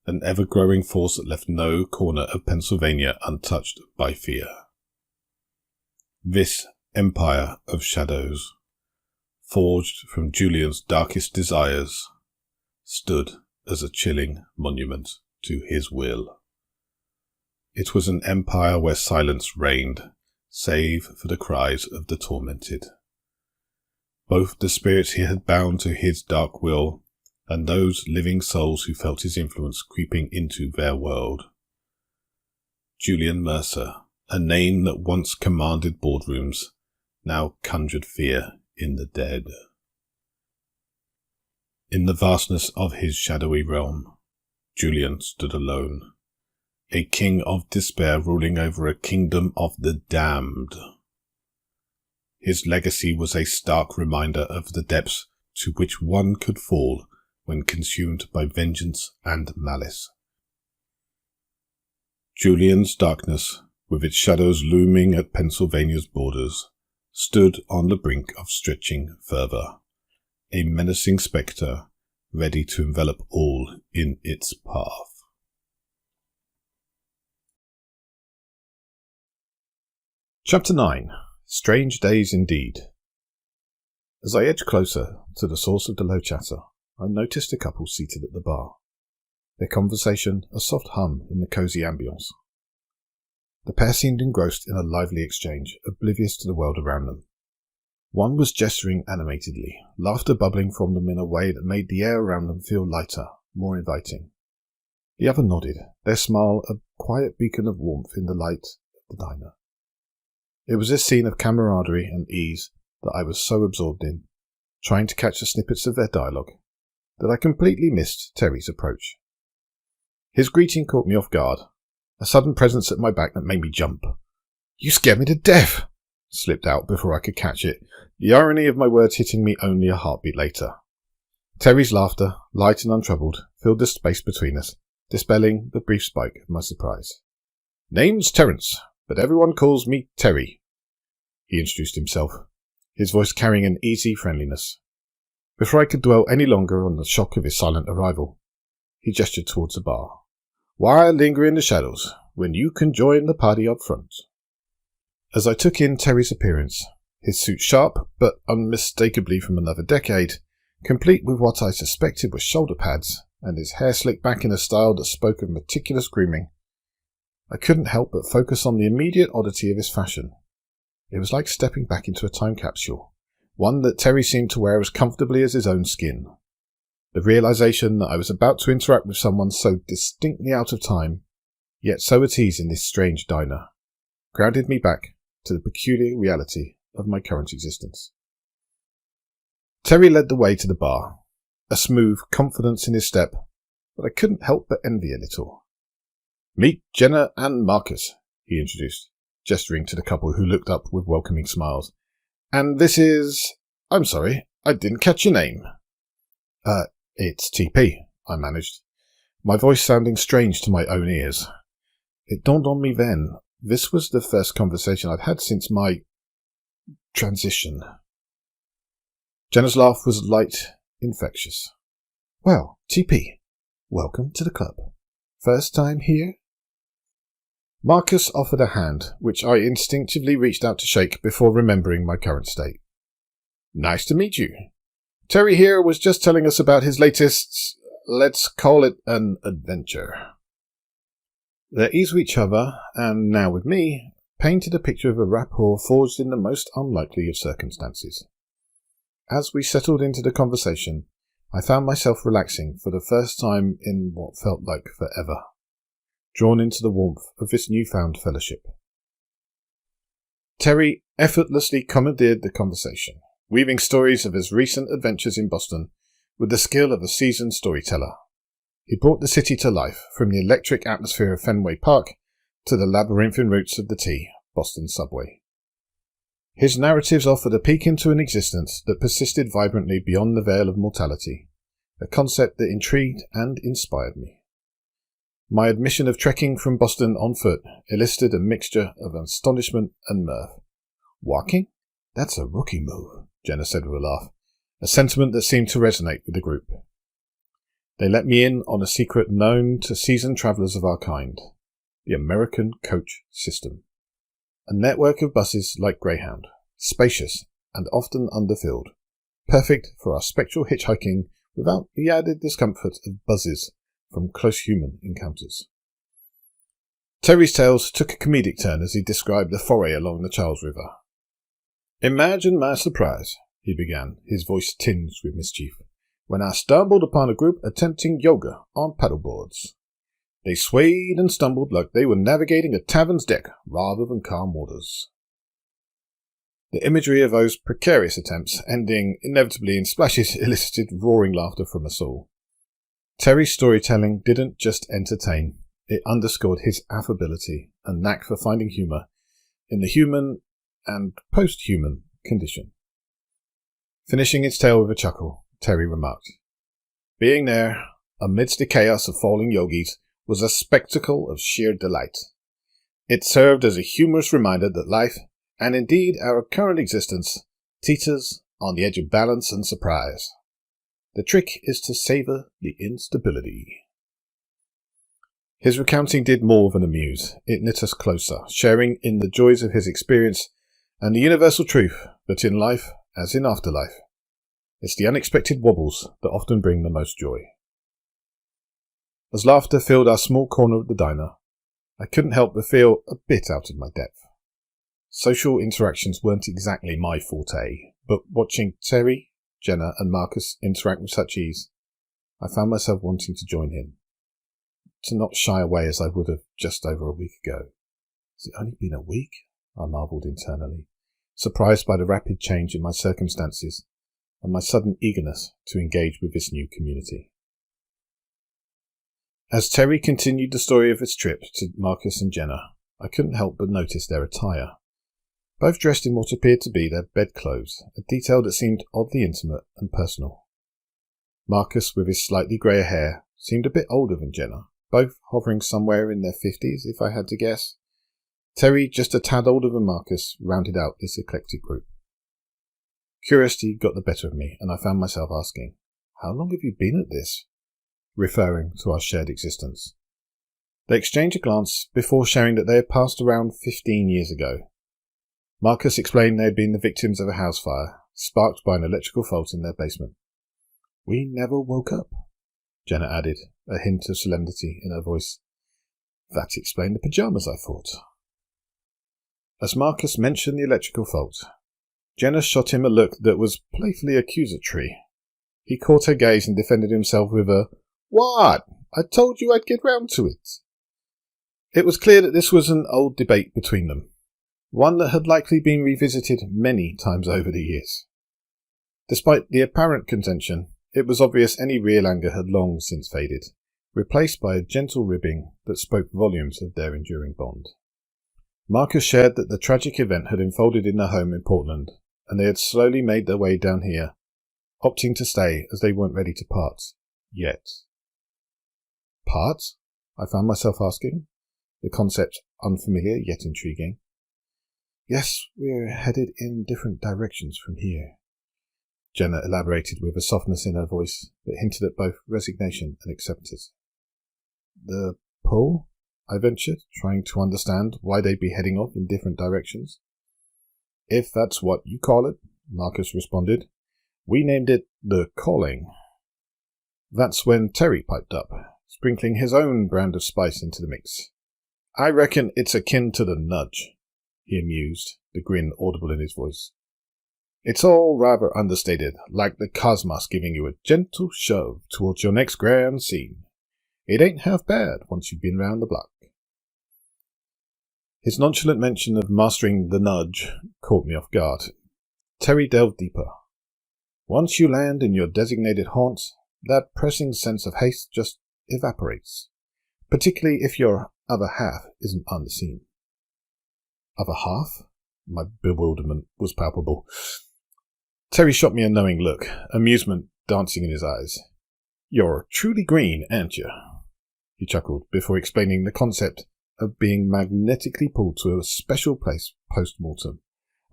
an ever-growing force that left no corner of Pennsylvania untouched by fear. This empire of shadows, forged from Julian's darkest desires, stood as a chilling monument to his will. It was an empire where silence reigned, save for the cries of the tormented. Both the spirits he had bound to his dark will, and those living souls who felt his influence creeping into their world. Julian Mercer, a name that once commanded boardrooms, now conjured fear in the dead. In the vastness of his shadowy realm, Julian stood alone, a king of despair ruling over a kingdom of the damned. His legacy was a stark reminder of the depths to which one could fall when consumed by vengeance and malice. Julian's darkness, with its shadows looming at Pennsylvania's borders, stood on the brink of stretching further, a menacing spectre ready to envelop all in its path. Chapter 9. Strange Days Indeed. As I edged closer to the source of the low chatter, I noticed a couple seated at the bar, their conversation a soft hum in the cosy ambience. The pair seemed engrossed in a lively exchange, oblivious to the world around them. One was gesturing animatedly, laughter bubbling from them in a way that made the air around them feel lighter, more inviting. The other nodded, their smile a quiet beacon of warmth in the light of the diner. It was this scene of camaraderie and ease that I was so absorbed in, trying to catch the snippets of their dialogue, that I completely missed Terry's approach. His greeting caught me off guard, a sudden presence at my back that made me jump. "You scared me to death!" slipped out before I could catch it, the irony of my words hitting me only a heartbeat later. Terry's laughter, light and untroubled, filled the space between us, dispelling the brief spike of my surprise. "Name's Terence, but everyone calls me Terry," he introduced himself, his voice carrying an easy friendliness. Before I could dwell any longer on the shock of his silent arrival, he gestured towards the bar. "Why linger in the shadows, when you can join the party up front?" As I took in Terry's appearance, his suit sharp, but unmistakably from another decade, complete with what I suspected were shoulder pads, and his hair slicked back in a style that spoke of meticulous grooming, I couldn't help but focus on the immediate oddity of his fashion. It was like stepping back into a time capsule, one that Terry seemed to wear as comfortably as his own skin. The realization that I was about to interact with someone so distinctly out of time, yet so at ease in this strange diner, grounded me back to the peculiar reality of my current existence. Terry led the way to the bar, a smooth confidence in his step that I couldn't help but envy a little. "Meet Jenna and Marcus," he introduced, gesturing to the couple who looked up with welcoming smiles. "And this is... I'm sorry, I didn't catch your name." It's TP, I managed, my voice sounding strange to my own ears. It dawned on me then, this was the first conversation I'd had since my... transition. Jenna's laugh was light, infectious. "Well, TP, welcome to the club. First time here?" Marcus offered a hand, which I instinctively reached out to shake before remembering my current state. "Nice to meet you. Terry here was just telling us about his latest, let's call it an adventure." Their ease with each other, and now with me, painted a picture of a rapport forged in the most unlikely of circumstances. As we settled into the conversation, I found myself relaxing for the first time in what felt like forever, drawn into the warmth of this newfound fellowship. Terry effortlessly commandeered the conversation, weaving stories of his recent adventures in Boston with the skill of a seasoned storyteller. He brought the city to life, from the electric atmosphere of Fenway Park to the labyrinthine routes of the T, Boston subway. His narratives offered a peek into an existence that persisted vibrantly beyond the veil of mortality, a concept that intrigued and inspired me. My admission of trekking from Boston on foot elicited a mixture of astonishment and mirth. "Walking? That's a rookie move," Jenna said with a laugh, a sentiment that seemed to resonate with the group. They let me in on a secret known to seasoned travellers of our kind, the American coach system. A network of buses like Greyhound, spacious and often underfilled, perfect for our spectral hitchhiking without the added discomfort of buzzes from close human encounters. Terry's tales took a comedic turn as he described the foray along the Charles River. "Imagine my surprise," he began, his voice tinged with mischief, "when I stumbled upon a group attempting yoga on paddleboards. They swayed and stumbled like they were navigating a tavern's deck rather than calm waters." The imagery of those precarious attempts, ending inevitably in splashes, elicited roaring laughter from us all. Terry's storytelling didn't just entertain, it underscored his affability and knack for finding humour in the human and post-human condition. Finishing its tale with a chuckle, Terry remarked, "Being there, amidst the chaos of falling yogis, was a spectacle of sheer delight. It served as a humorous reminder that life, and indeed our current existence, teeters on the edge of balance and surprise. The trick is to savour the instability." His recounting did more than amuse. It knit us closer, sharing in the joys of his experience and the universal truth that in life, as in afterlife, it's the unexpected wobbles that often bring the most joy. As laughter filled our small corner of the diner, I couldn't help but feel a bit out of my depth. Social interactions weren't exactly my forte, but watching Terry, Jenna and Marcus interact with such ease, I found myself wanting to join in. To not shy away as I would have just over a week ago. Has it only been a week? I marvelled internally, surprised by the rapid change in my circumstances and my sudden eagerness to engage with this new community. As Terry continued the story of his trip to Marcus and Jenna, I couldn't help but notice their attire. Both dressed in what appeared to be their bedclothes, a detail that seemed oddly intimate and personal. Marcus, with his slightly greyer hair, seemed a bit older than Jenna, both hovering somewhere in their 50s, if I had to guess. Terry, just a tad older than Marcus, rounded out this eclectic group. Curiosity got the better of me, and I found myself asking, "How long have you been at this?" referring to our shared existence. They exchanged a glance before sharing that they had passed around 15 years ago. Marcus explained they had been the victims of a house fire, sparked by an electrical fault in their basement. "We never woke up," Jenna added, a hint of solemnity in her voice. That explained the pyjamas, I thought. As Marcus mentioned the electrical fault, Jenna shot him a look that was playfully accusatory. He caught her gaze and defended himself with a, "What? I told you I'd get round to it." It was clear that this was an old debate between them, one that had likely been revisited many times over the years. Despite the apparent contention, it was obvious any real anger had long since faded, replaced by a gentle ribbing that spoke volumes of their enduring bond. Marcus shared that the tragic event had unfolded in their home in Portland, and they had slowly made their way down here, opting to stay as they weren't ready to part. Yet. Part? I found myself asking, the concept unfamiliar yet intriguing. Yes, we're headed in different directions from here, Jenna elaborated with a softness in her voice that hinted at both resignation and acceptance. The pull? I ventured, trying to understand why they'd be heading off in different directions. If that's what you call it, Marcus responded. We named it the calling. That's when Terry piped up, sprinkling his own brand of spice into the mix. I reckon it's akin to the nudge, he amused, the grin audible in his voice. It's all rather understated, like the cosmos giving you a gentle shove towards your next grand scene. It ain't half bad once you've been round the block. His nonchalant mention of mastering the nudge caught me off guard. Terry delved deeper. Once you land in your designated haunt, that pressing sense of haste just evaporates, particularly if your other half isn't on the scene. Other half? My bewilderment was palpable. Terry shot me a knowing look, amusement dancing in his eyes. You're truly green, aren't you? He chuckled before explaining the concept of being magnetically pulled to a special place post-mortem,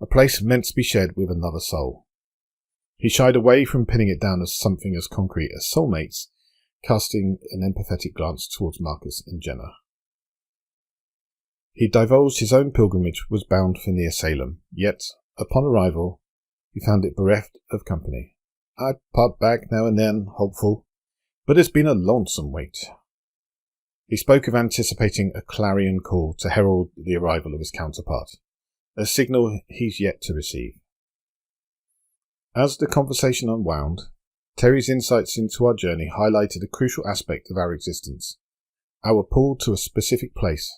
a place meant to be shared with another soul. He shied away from pinning it down as something as concrete as soulmates, casting an empathetic glance towards Marcus and Jenna. He divulged his own pilgrimage was bound for near Salem, yet, upon arrival, he found it bereft of company. I pop back now and then, hopeful, but it's been a lonesome wait. He spoke of anticipating a clarion call to herald the arrival of his counterpart, a signal he's yet to receive. As the conversation unwound, Terry's insights into our journey highlighted a crucial aspect of our existence, our pull to a specific place,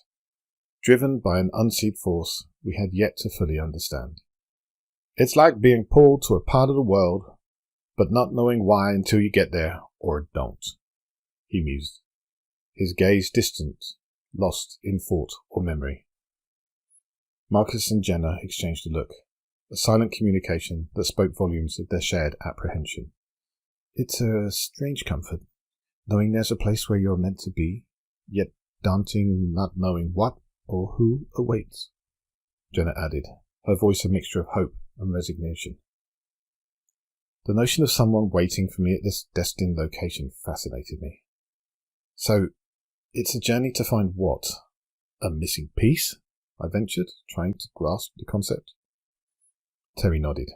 driven by an unseen force we had yet to fully understand. It's like being pulled to a part of the world, but not knowing why until you get there, or don't, he mused, his gaze distant, lost in thought or memory. Marcus and Jenna exchanged a look, a silent communication that spoke volumes of their shared apprehension. It's a strange comfort, knowing there's a place where you're meant to be, yet daunting not knowing what or who awaits, Jenna added, her voice a mixture of hope and resignation. The notion of someone waiting for me at this destined location fascinated me. So, it's a journey to find what? A missing piece? I ventured, trying to grasp the concept. Terry nodded.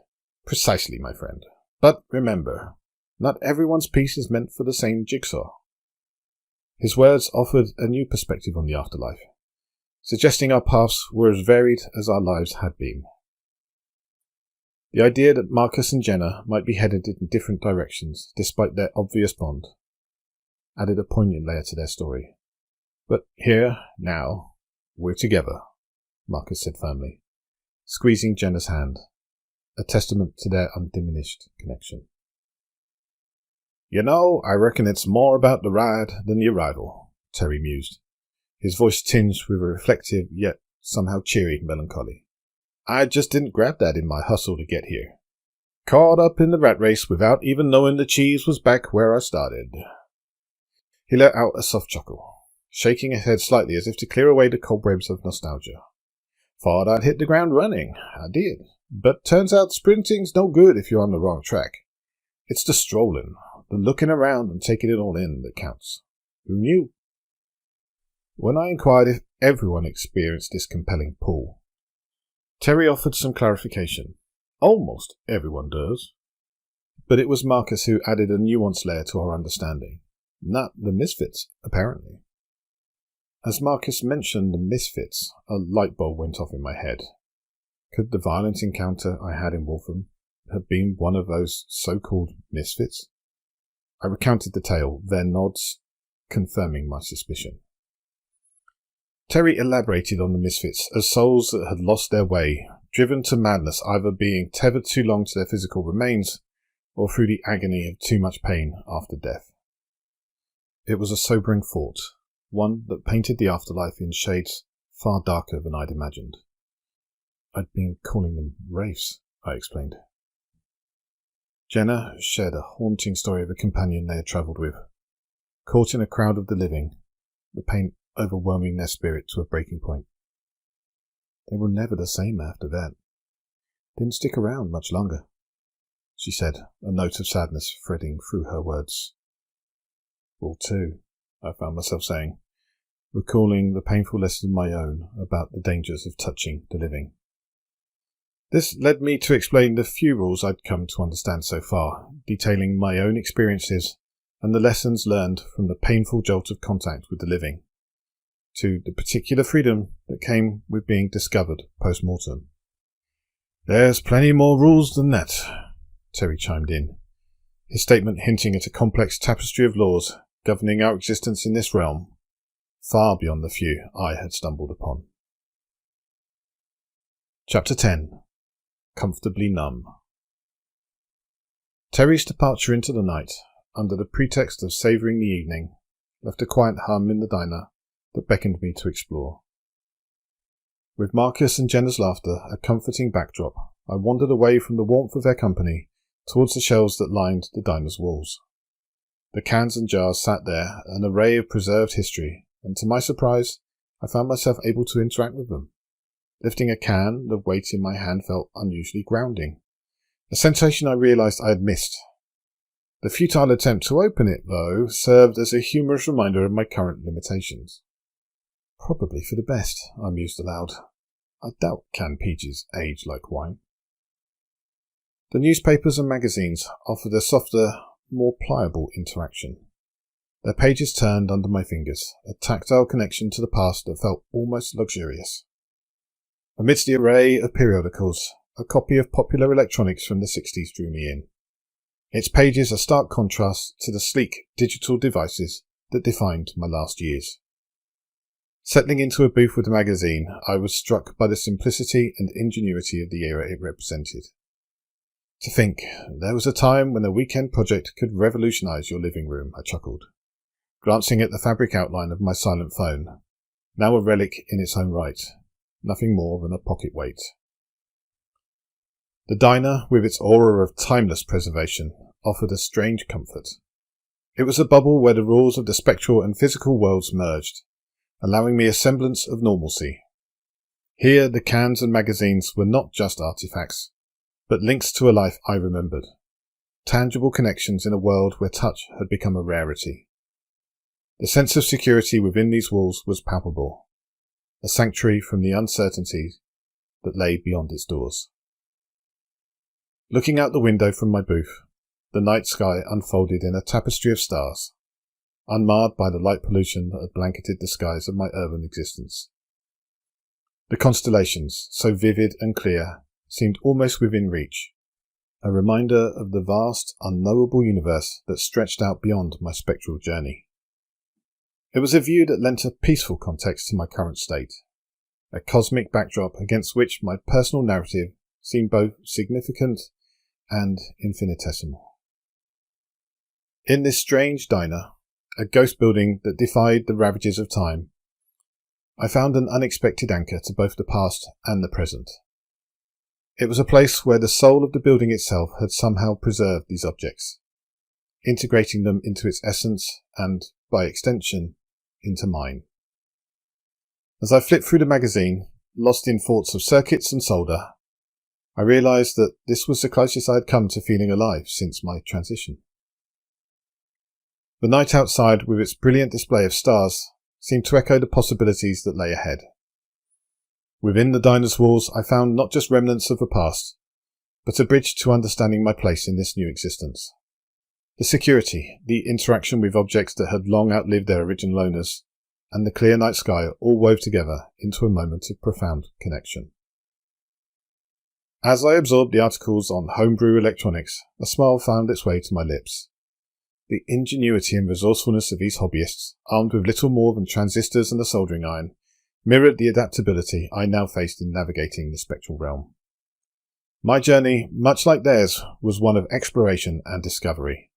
Precisely, my friend. But remember, not everyone's piece is meant for the same jigsaw. His words offered a new perspective on the afterlife, suggesting our paths were as varied as our lives had been. The idea that Marcus and Jenna might be headed in different directions, despite their obvious bond, added a poignant layer to their story. But here, now, we're together, Marcus said firmly, squeezing Jenna's hand, a testament to their undiminished connection. You know, I reckon it's more about the ride than the arrival, Terry mused, his voice tinged with a reflective yet somehow cheery melancholy. I just didn't grab that in my hustle to get here. Caught up in the rat race without even knowing the cheese was back where I started. He let out a soft chuckle, shaking his head slightly as if to clear away the cobwebs of nostalgia. Thought I'd hit the ground running. I did. But turns out sprinting's no good if you're on the wrong track. It's the strolling, the looking around and taking it all in that counts. Who knew? When I inquired if everyone experienced this compelling pull, Terry offered some clarification. Almost everyone does. But it was Marcus who added a nuanced layer to our understanding. Not the misfits, apparently. As Marcus mentioned the misfits, a light bulb went off in my head. Could the violent encounter I had in Waltham have been one of those so-called misfits? I recounted the tale, their nods confirming my suspicion. Terry elaborated on the misfits as souls that had lost their way, driven to madness either being tethered too long to their physical remains or through the agony of too much pain after death. It was a sobering thought, one that painted the afterlife in shades far darker than I'd imagined. I'd been calling them wraiths, I explained. Jenna shared a haunting story of a companion they had travelled with. Caught in a crowd of the living, the pain overwhelming their spirit to a breaking point. They were never the same after that. Didn't stick around much longer, she said, a note of sadness threading through her words. All too, I found myself saying, recalling the painful lesson of my own about the dangers of touching the living. This led me to explain the few rules I'd come to understand so far, detailing my own experiences and the lessons learned from the painful jolt of contact with the living, to the particular freedom that came with being discovered post-mortem. There's plenty more rules than that, Terry chimed in, his statement hinting at a complex tapestry of laws governing our existence in this realm, far beyond the few I had stumbled upon. Chapter 10. Comfortably Numb. Terry's departure into the night, under the pretext of savouring the evening, left a quiet hum in the diner that beckoned me to explore. With Marcus and Jenna's laughter a comforting backdrop, I wandered away from the warmth of their company towards the shelves that lined the diner's walls. The cans and jars sat there, an array of preserved history, and to my surprise, I found myself able to interact with them. Lifting a can, the weight in my hand felt unusually grounding, a sensation I realised I had missed. The futile attempt to open it, though, served as a humorous reminder of my current limitations. Probably for the best, I mused aloud. I doubt canned peaches age like wine. The newspapers and magazines offered a softer, more pliable interaction. Their pages turned under my fingers, a tactile connection to the past that felt almost luxurious. Amidst the array of periodicals, a copy of Popular Electronics from the 60s drew me in. Its pages a stark contrast to the sleek digital devices that defined my last years. Settling into a booth with the magazine, I was struck by the simplicity and ingenuity of the era it represented. To think, there was a time when a weekend project could revolutionise your living room, I chuckled, glancing at the fabric outline of my silent phone, now a relic in its own right, nothing more than a pocket weight. The diner, with its aura of timeless preservation, offered a strange comfort. It was a bubble where the rules of the spectral and physical worlds merged, allowing me a semblance of normalcy. Here the cans and magazines were not just artifacts, but links to a life I remembered, tangible connections in a world where touch had become a rarity. The sense of security within these walls was palpable, a sanctuary from the uncertainty that lay beyond its doors. Looking out the window from my booth, the night sky unfolded in a tapestry of stars, unmarred by the light pollution that had blanketed the skies of my urban existence. The constellations, so vivid and clear, seemed almost within reach, a reminder of the vast, unknowable universe that stretched out beyond my spectral journey. It was a view that lent a peaceful context to my current state, a cosmic backdrop against which my personal narrative seemed both significant and infinitesimal. In this strange diner, a ghost building that defied the ravages of time, I found an unexpected anchor to both the past and the present. It was a place where the soul of the building itself had somehow preserved these objects, integrating them into its essence and, by extension, into mine. As I flipped through the magazine, lost in thoughts of circuits and solder, I realised that this was the closest I had come to feeling alive since my transition. The night outside, with its brilliant display of stars, seemed to echo the possibilities that lay ahead. Within the diner's walls, I found not just remnants of the past, but a bridge to understanding my place in this new existence. The security, the interaction with objects that had long outlived their original owners, and the clear night sky all wove together into a moment of profound connection. As I absorbed the articles on homebrew electronics, a smile found its way to my lips. The ingenuity and resourcefulness of these hobbyists, armed with little more than transistors and a soldering iron, mirrored the adaptability I now faced in navigating the spectral realm. My journey, much like theirs, was one of exploration and discovery,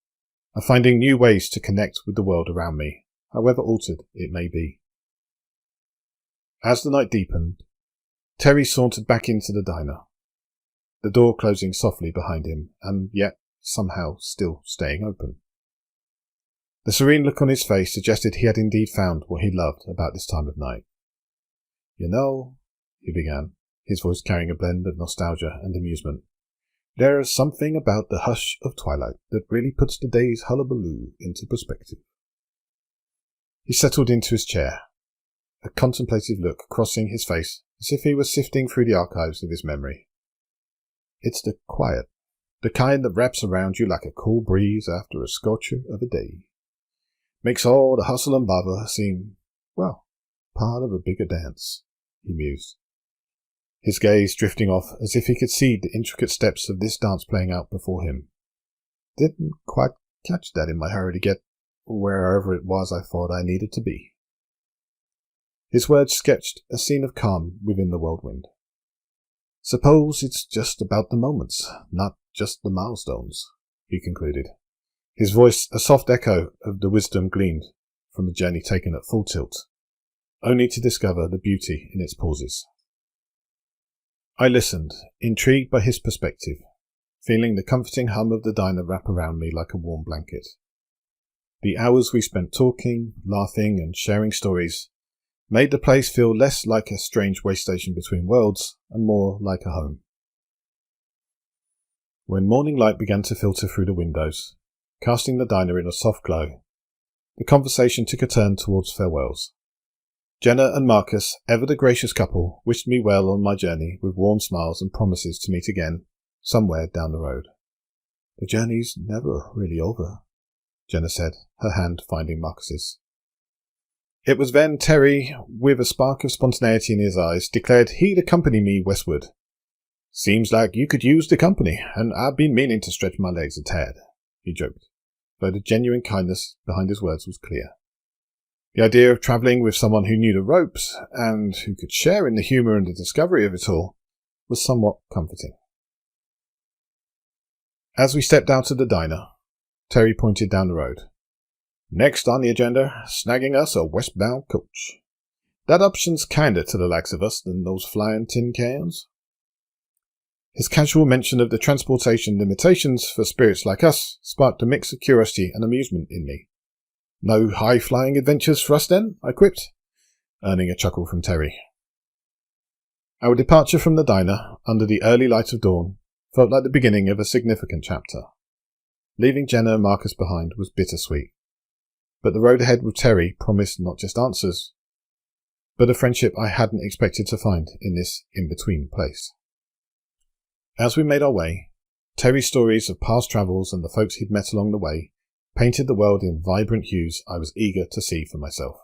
of finding new ways to connect with the world around me, however altered it may be. As the night deepened, Terry sauntered back into the diner, the door closing softly behind him, and yet somehow still staying open. The serene look on his face suggested he had indeed found what he loved about this time of night. "You know," he began, his voice carrying a blend of nostalgia and amusement, "there's something about the hush of twilight that really puts the day's hullabaloo into perspective." He settled into his chair, a contemplative look crossing his face as if he were sifting through the archives of his memory. "It's the quiet, the kind that wraps around you like a cool breeze after a scorcher of a day. Makes all the hustle and bother seem, well, part of a bigger dance," he mused, his gaze drifting off as if he could see the intricate steps of this dance playing out before him. "Didn't quite catch that in my hurry to get wherever it was I thought I needed to be." His words sketched a scene of calm within the whirlwind. "Suppose it's just about the moments, not just the milestones," he concluded, his voice a soft echo of the wisdom gleaned from a journey taken at full tilt, only to discover the beauty in its pauses. I listened, intrigued by his perspective, feeling the comforting hum of the diner wrap around me like a warm blanket. The hours we spent talking, laughing, and sharing stories made the place feel less like a strange way station between worlds and more like a home. When morning light began to filter through the windows, casting the diner in a soft glow, the conversation took a turn towards farewells. Jenna and Marcus, ever the gracious couple, wished me well on my journey with warm smiles and promises to meet again, somewhere down the road. "The journey's never really over," Jenna said, her hand finding Marcus's. It was then Terry, with a spark of spontaneity in his eyes, declared he'd accompany me westward. "Seems like you could use the company, and I've been meaning to stretch my legs a tad," he joked, though the genuine kindness behind his words was clear. The idea of travelling with someone who knew the ropes, and who could share in the humour and the discovery of it all, was somewhat comforting. As we stepped out of the diner, Terry pointed down the road. "Next on the agenda, snagging us a westbound coach. That option's kinder to the likes of us than those flying tin cans." His casual mention of the transportation limitations for spirits like us sparked a mix of curiosity and amusement in me. "No high-flying adventures for us then?" I quipped, earning a chuckle from Terry. Our departure from the diner, under the early light of dawn, felt like the beginning of a significant chapter. Leaving Jenna and Marcus behind was bittersweet, but the road ahead with Terry promised not just answers, but a friendship I hadn't expected to find in this in-between place. As we made our way, Terry's stories of past travels and the folks he'd met along the way painted the world in vibrant hues I was eager to see for myself.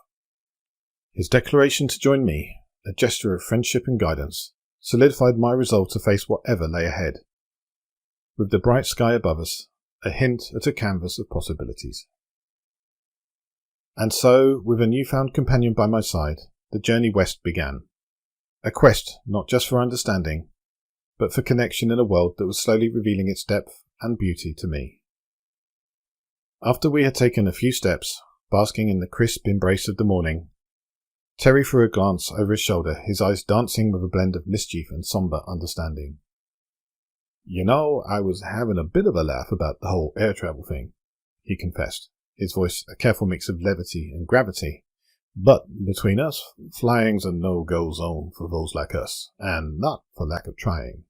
His declaration to join me, a gesture of friendship and guidance, solidified my resolve to face whatever lay ahead, with the bright sky above us a hint at a canvas of possibilities. And so, with a newfound companion by my side, the journey west began. A quest not just for understanding, but for connection in a world that was slowly revealing its depth and beauty to me. After we had taken a few steps, basking in the crisp embrace of the morning, Terry threw a glance over his shoulder, his eyes dancing with a blend of mischief and sombre understanding. "You know, I was having a bit of a laugh about the whole air travel thing," he confessed, his voice a careful mix of levity and gravity. "But between us, flying's a no-go zone for those like us, and not for lack of trying."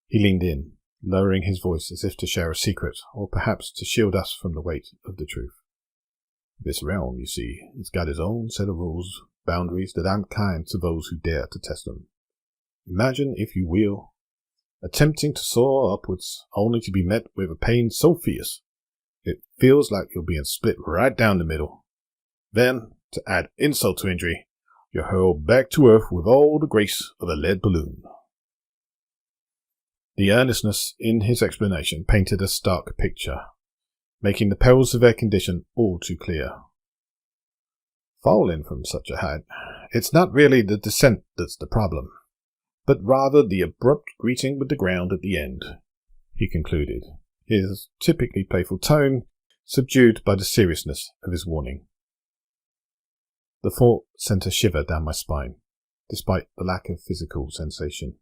He leaned in, lowering his voice as if to share a secret, or perhaps to shield us from the weight of the truth. "This realm, you see, has got its own set of rules, boundaries that aren't kind to those who dare to test them. Imagine, if you will, attempting to soar upwards, only to be met with a pain so fierce, it feels like you're being split right down the middle. Then, to add insult to injury, you're hurled back to earth with all the grace of a lead balloon." The earnestness in his explanation painted a stark picture, making the perils of their condition all too clear. "Falling from such a height, It's not really the descent that's the problem, but rather the abrupt greeting with the ground at the end, he concluded, his typically playful tone subdued by the seriousness of his warning. The thought sent a shiver down my spine, despite the lack of physical sensation.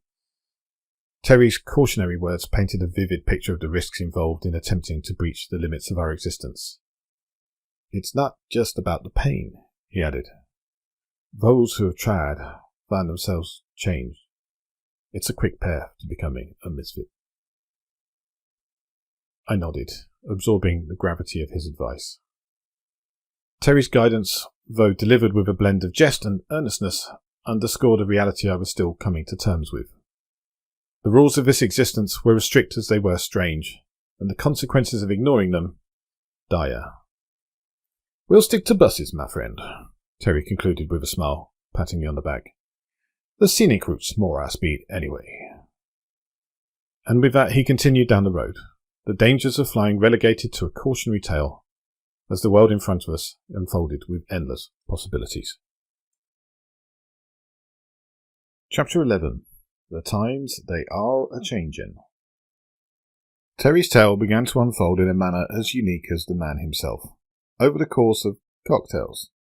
Terry's cautionary words painted a vivid picture of the risks involved in attempting to breach the limits of our existence. It's not just about the pain, he added. Those who have tried find themselves changed. It's a quick path to becoming a misfit. I nodded, absorbing the gravity of his advice. Terry's guidance, though delivered with a blend of jest and earnestness, underscored a reality I was still coming to terms with. The rules of this existence were as strict as they were strange, and the consequences of ignoring them dire. We'll stick to buses, my friend, Terry concluded with a smile, patting me on the back. The scenic route's more our speed anyway. And with that he continued down the road, the dangers of flying relegated to a cautionary tale, as the world in front of us unfolded with endless possibilities. Chapter 11. The Times They Are A-Changin. Terry's tale began to unfold in a manner as unique as the man himself, over the course of cocktails.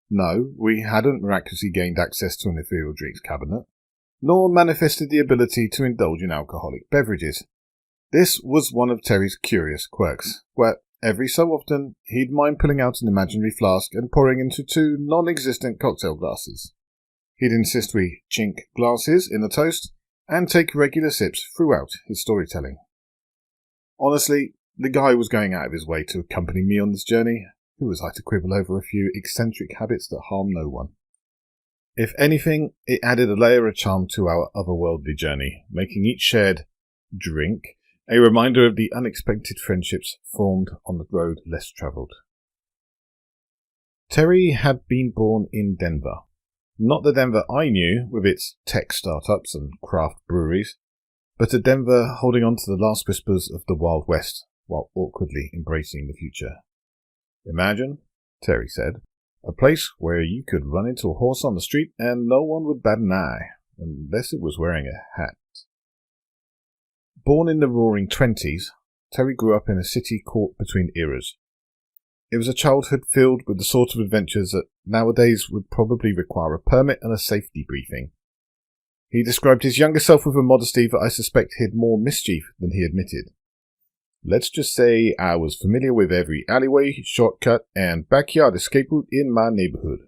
No, we hadn't miraculously gained access to an ethereal drinks cabinet, nor manifested the ability to indulge in alcoholic beverages. This was one of Terry's curious quirks, where every so often he'd mind pulling out an imaginary flask and pouring into 2 non-existent cocktail glasses. He'd insist we chink glasses in a toast and take regular sips throughout his storytelling. Honestly, the guy was going out of his way to accompany me on this journey. Who was I to quibble over a few eccentric habits that harm no one? If anything, it added a layer of charm to our otherworldly journey, making each shared drink a reminder of the unexpected friendships formed on the road less travelled. Terry had been born in Denver. Not the Denver I knew, with its tech startups and craft breweries, but a Denver holding on to the last whispers of the Wild West while awkwardly embracing the future. Imagine, Terry said, a place where you could run into a horse on the street and no one would bat an eye, unless it was wearing a hat. Born in the roaring 20s, Terry grew up in a city caught between eras. It was a childhood filled with the sort of adventures that nowadays would probably require a permit and a safety briefing. He described his younger self with a modesty that I suspect hid more mischief than he admitted. Let's just say I was familiar with every alleyway, shortcut, and backyard escape route in my neighborhood,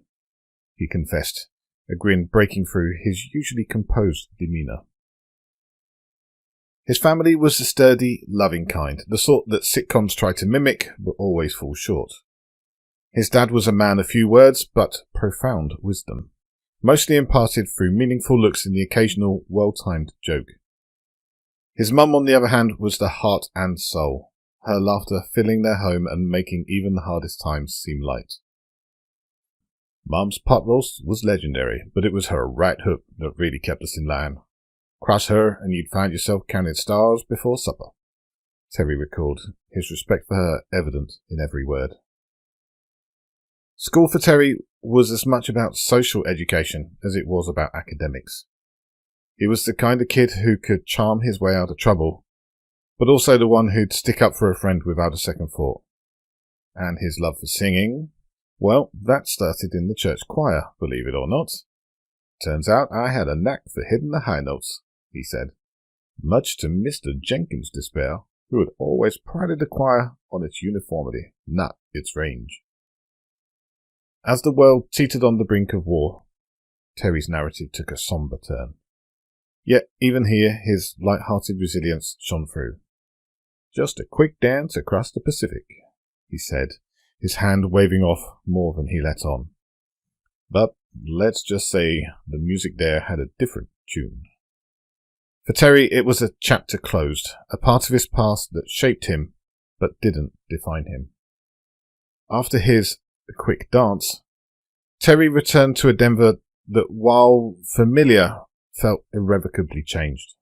he confessed, a grin breaking through his usually composed demeanor. His family was the sturdy, loving kind, the sort that sitcoms try to mimic but always fall short. His dad was a man of few words but profound wisdom, mostly imparted through meaningful looks and the occasional well-timed joke. His mum, on the other hand, was the heart and soul, her laughter filling their home and making even the hardest times seem light. Mum's pot roast was legendary, but it was her right hook that really kept us in line. Cross her and you'd find yourself counting stars before supper, Terry recalled, his respect for her evident in every word. School for Terry was as much about social education as it was about academics. He was the kind of kid who could charm his way out of trouble, but also the one who'd stick up for a friend without a second thought. And his love for singing, well, that started in the church choir, believe it or not. Turns out I had a knack for hitting the high notes, he said, much to Mr. Jenkins' despair, who had always prided the choir on its uniformity, not its range. As the world teetered on the brink of war, Terry's narrative took a sombre turn. Yet, even here, his light-hearted resilience shone through. Just a quick dance across the Pacific, he said, his hand waving off more than he let on. But let's just say the music there had a different tune. For Terry, it was a chapter closed, a part of his past that shaped him, but didn't define him. After his quick dance, Terry returned to a Denver that, while familiar, felt irrevocably changed.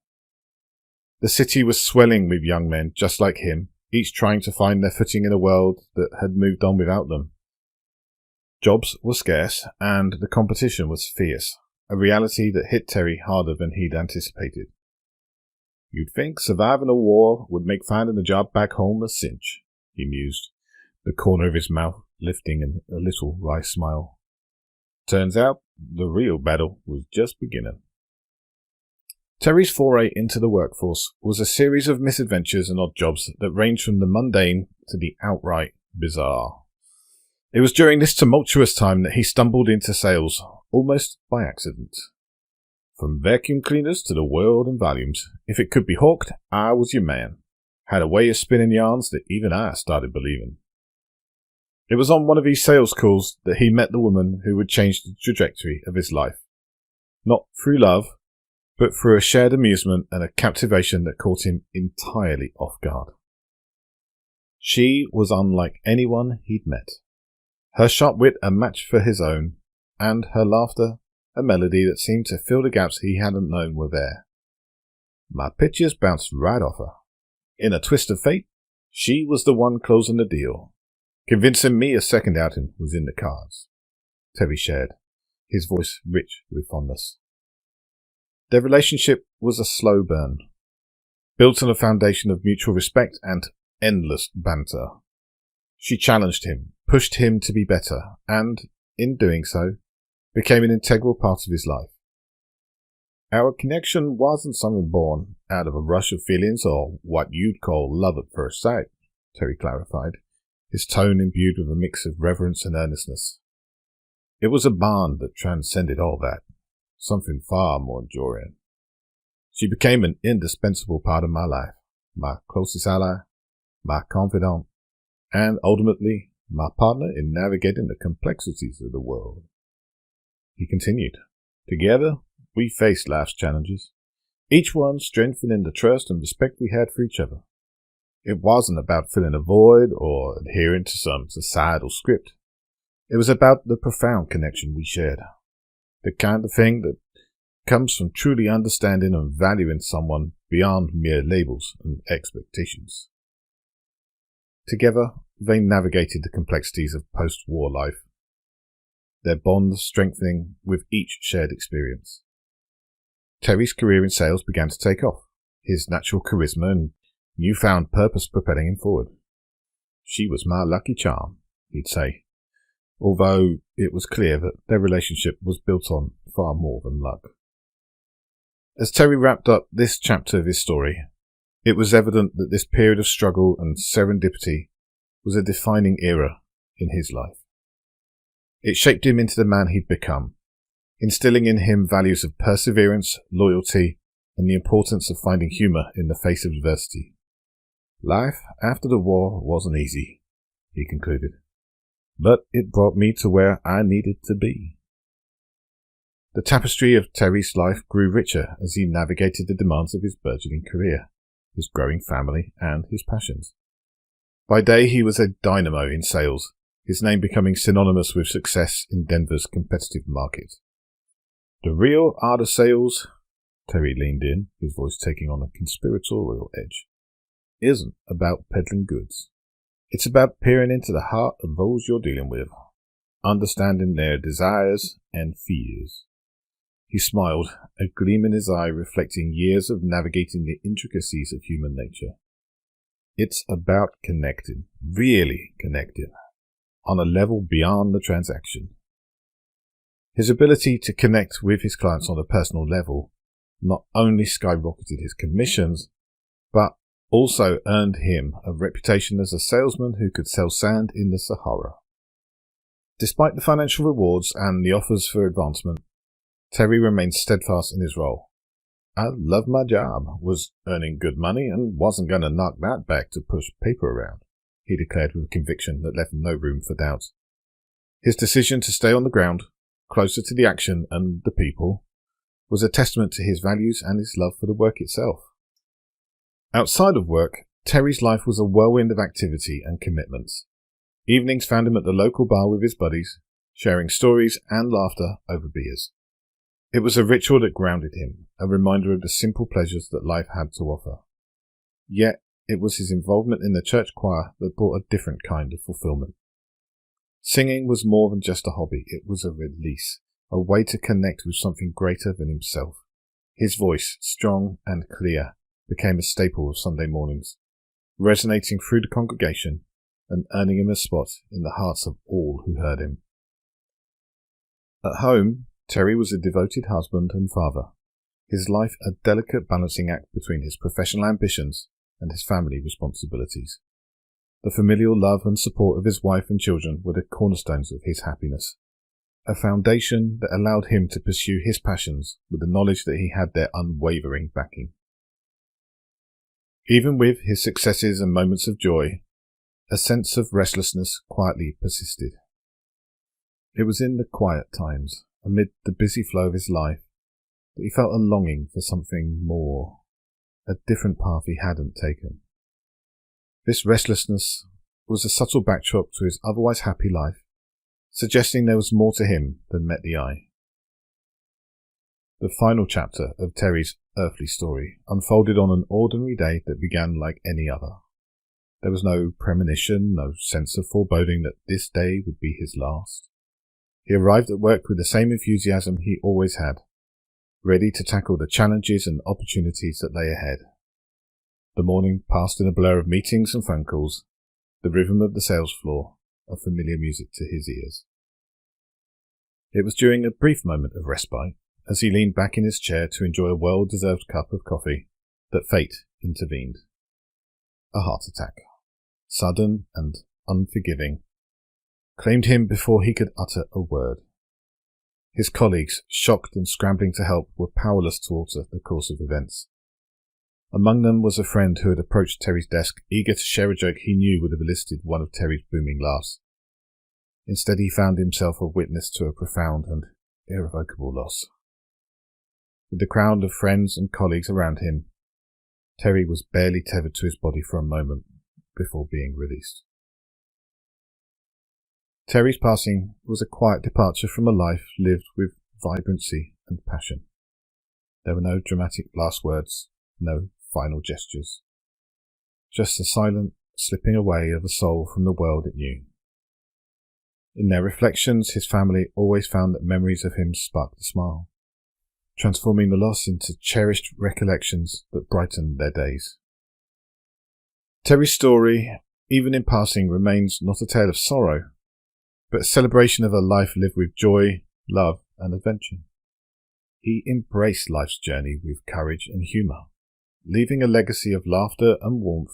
The city was swelling with young men just like him, each trying to find their footing in a world that had moved on without them. Jobs were scarce, and the competition was fierce, a reality that hit Terry harder than he'd anticipated. You'd think surviving a war would make finding a job back home a cinch, he mused, the corner of his mouth lifting in a little wry smile. Turns out, the real battle was just beginning. Terry's foray into the workforce was a series of misadventures and odd jobs that ranged from the mundane to the outright bizarre. It was during this tumultuous time that he stumbled into sales, almost by accident. From vacuum cleaners to the world in volumes, if it could be hawked, I was your man. Had a way of spinning yarns that even I started believing. It was on one of these sales calls that he met the woman who would change the trajectory of his life. Not through love, but through a shared amusement and a captivation that caught him entirely off guard. She was unlike anyone he'd met. Her sharp wit a match for his own, and her laughter a melody that seemed to fill the gaps he hadn't known were there. My pictures bounced right off her. In a twist of fate, she was the one closing the deal, convincing me a second outing was in the cards. Terry shared, his voice rich with fondness. Their relationship was a slow burn, built on a foundation of mutual respect and endless banter. She challenged him, pushed him to be better, and, in doing so, became an integral part of his life. Our connection wasn't something born out of a rush of feelings or what you'd call love at first sight, Terry clarified, his tone imbued with a mix of reverence and earnestness. It was a bond that transcended all that, something far more enduring. She became an indispensable part of my life, my closest ally, my confidant, and ultimately my partner in navigating the complexities of the world. He continued, Together, we faced life's challenges, each one strengthening the trust and respect we had for each other. It wasn't about filling a void or adhering to some societal script. It was about the profound connection we shared, the kind of thing that comes from truly understanding and valuing someone beyond mere labels and expectations. Together, they navigated the complexities of post-war life, their bond strengthening with each shared experience. Terry's career in sales began to take off, his natural charisma and newfound purpose propelling him forward. She was my lucky charm, he'd say, although it was clear that their relationship was built on far more than luck. As Terry wrapped up this chapter of his story, it was evident that this period of struggle and serendipity was a defining era in his life. It shaped him into the man he'd become, instilling in him values of perseverance, loyalty, and the importance of finding humour in the face of adversity. Life after the war wasn't easy, he concluded, but it brought me to where I needed to be. The tapestry of Terry's life grew richer as he navigated the demands of his burgeoning career, his growing family, and his passions. By day he was a dynamo in sales, his name becoming synonymous with success in Denver's competitive market. The real art of sales, Terry leaned in, his voice taking on a conspiratorial edge, isn't about peddling goods. It's about peering into the heart of those you're dealing with, understanding their desires and fears. He smiled, a gleam in his eye reflecting years of navigating the intricacies of human nature. It's about connecting, really connecting, on a level beyond the transaction. His ability to connect with his clients on a personal level not only skyrocketed his commissions, but also earned him a reputation as a salesman who could sell sand in the Sahara. Despite the financial rewards and the offers for advancement, Terry remained steadfast in his role. I loved my job, was earning good money, and wasn't going to knock that back to push paper around, he declared with a conviction that left no room for doubt. His decision to stay on the ground, closer to the action and the people, was a testament to his values and his love for the work itself. Outside of work, Terry's life was a whirlwind of activity and commitments. Evenings found him at the local bar with his buddies, sharing stories and laughter over beers. It was a ritual that grounded him, a reminder of the simple pleasures that life had to offer. Yet, it was his involvement in the church choir that brought a different kind of fulfillment. Singing was more than just a hobby. It was a release, a way to connect with something greater than himself. His voice, strong and clear, became a staple of Sunday mornings, resonating through the congregation and earning him a spot in the hearts of all who heard him. At home, Terry was a devoted husband and father, his life a delicate balancing act between his professional ambitions and his family responsibilities. The familial love and support of his wife and children were the cornerstones of his happiness, a foundation that allowed him to pursue his passions with the knowledge that he had their unwavering backing. Even with his successes and moments of joy, a sense of restlessness quietly persisted. It was in the quiet times, amid the busy flow of his life, that he felt a longing for something more, a different path he hadn't taken. This restlessness was a subtle backdrop to his otherwise happy life, suggesting there was more to him than met the eye. The final chapter of Terry's earthly story unfolded on an ordinary day that began like any other. There was no premonition, no sense of foreboding that this day would be his last. He arrived at work with the same enthusiasm he always had, ready to tackle the challenges and opportunities that lay ahead. The morning passed in a blur of meetings and phone calls, the rhythm of the sales floor, of familiar music to his ears. It was during a brief moment of respite, as he leaned back in his chair to enjoy a well-deserved cup of coffee, that fate intervened. A heart attack, sudden and unforgiving, claimed him before he could utter a word. His colleagues, shocked and scrambling to help, were powerless to alter the course of events. Among them was a friend who had approached Terry's desk, eager to share a joke he knew would have elicited one of Terry's booming laughs. Instead, he found himself a witness to a profound and irrevocable loss. With the crowd of friends and colleagues around him, Terry was barely tethered to his body for a moment before being released. Terry's passing was a quiet departure from a life lived with vibrancy and passion. There were no dramatic last words, no final gestures. Just the silent slipping away of a soul from the world it knew. In their reflections, his family always found that memories of him sparked a smile, transforming the loss into cherished recollections that brightened their days. Terry's story, even in passing, remains not a tale of sorrow, but a celebration of a life lived with joy, love, and adventure. He embraced life's journey with courage and humour, leaving a legacy of laughter and warmth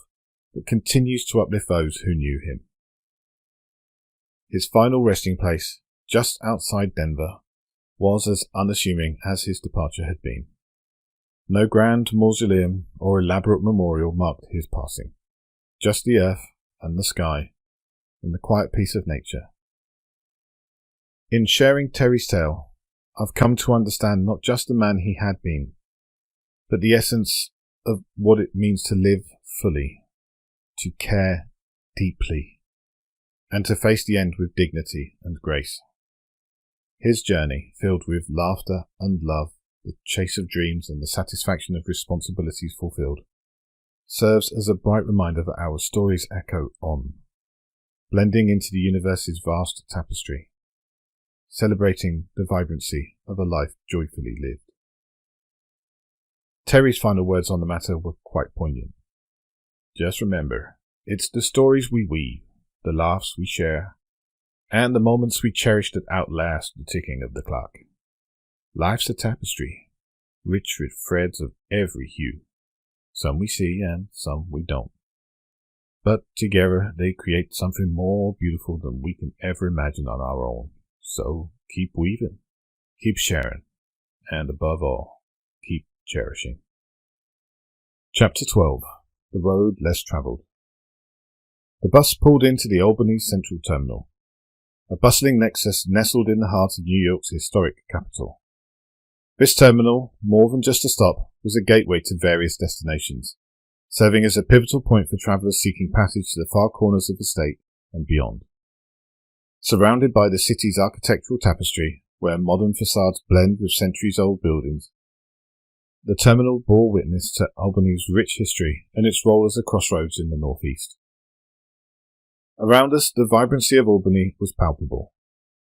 that continues to uplift those who knew him. His final resting place, just outside Denver, was as unassuming as his departure had been. No grand mausoleum or elaborate memorial marked his passing, just the earth and the sky and the quiet peace of nature. In sharing Terry's tale, I've come to understand not just the man he had been, but the essence of what it means to live fully, to care deeply, and to face the end with dignity and grace. His journey, filled with laughter and love, the chase of dreams and the satisfaction of responsibilities fulfilled, serves as a bright reminder that our stories echo on, blending into the universe's vast tapestry, celebrating the vibrancy of a life joyfully lived. Terry's final words on the matter were quite poignant. Just remember, it's the stories we weave, the laughs we share, and the moments we cherish that outlast the ticking of the clock. Life's a tapestry, rich with threads of every hue. Some we see and some we don't. But together they create something more beautiful than we can ever imagine on our own. So keep weaving, keep sharing, and above all, keep cherishing. Chapter 12. The Road Less Travelled. The bus pulled into the Albany Central Terminal, a bustling nexus nestled in the heart of New York's historic capital. This terminal, more than just a stop, was a gateway to various destinations, serving as a pivotal point for travellers seeking passage to the far corners of the state and beyond. Surrounded by the city's architectural tapestry, where modern facades blend with centuries-old buildings, the terminal bore witness to Albany's rich history and its role as a crossroads in the Northeast. Around us, the vibrancy of Albany was palpable.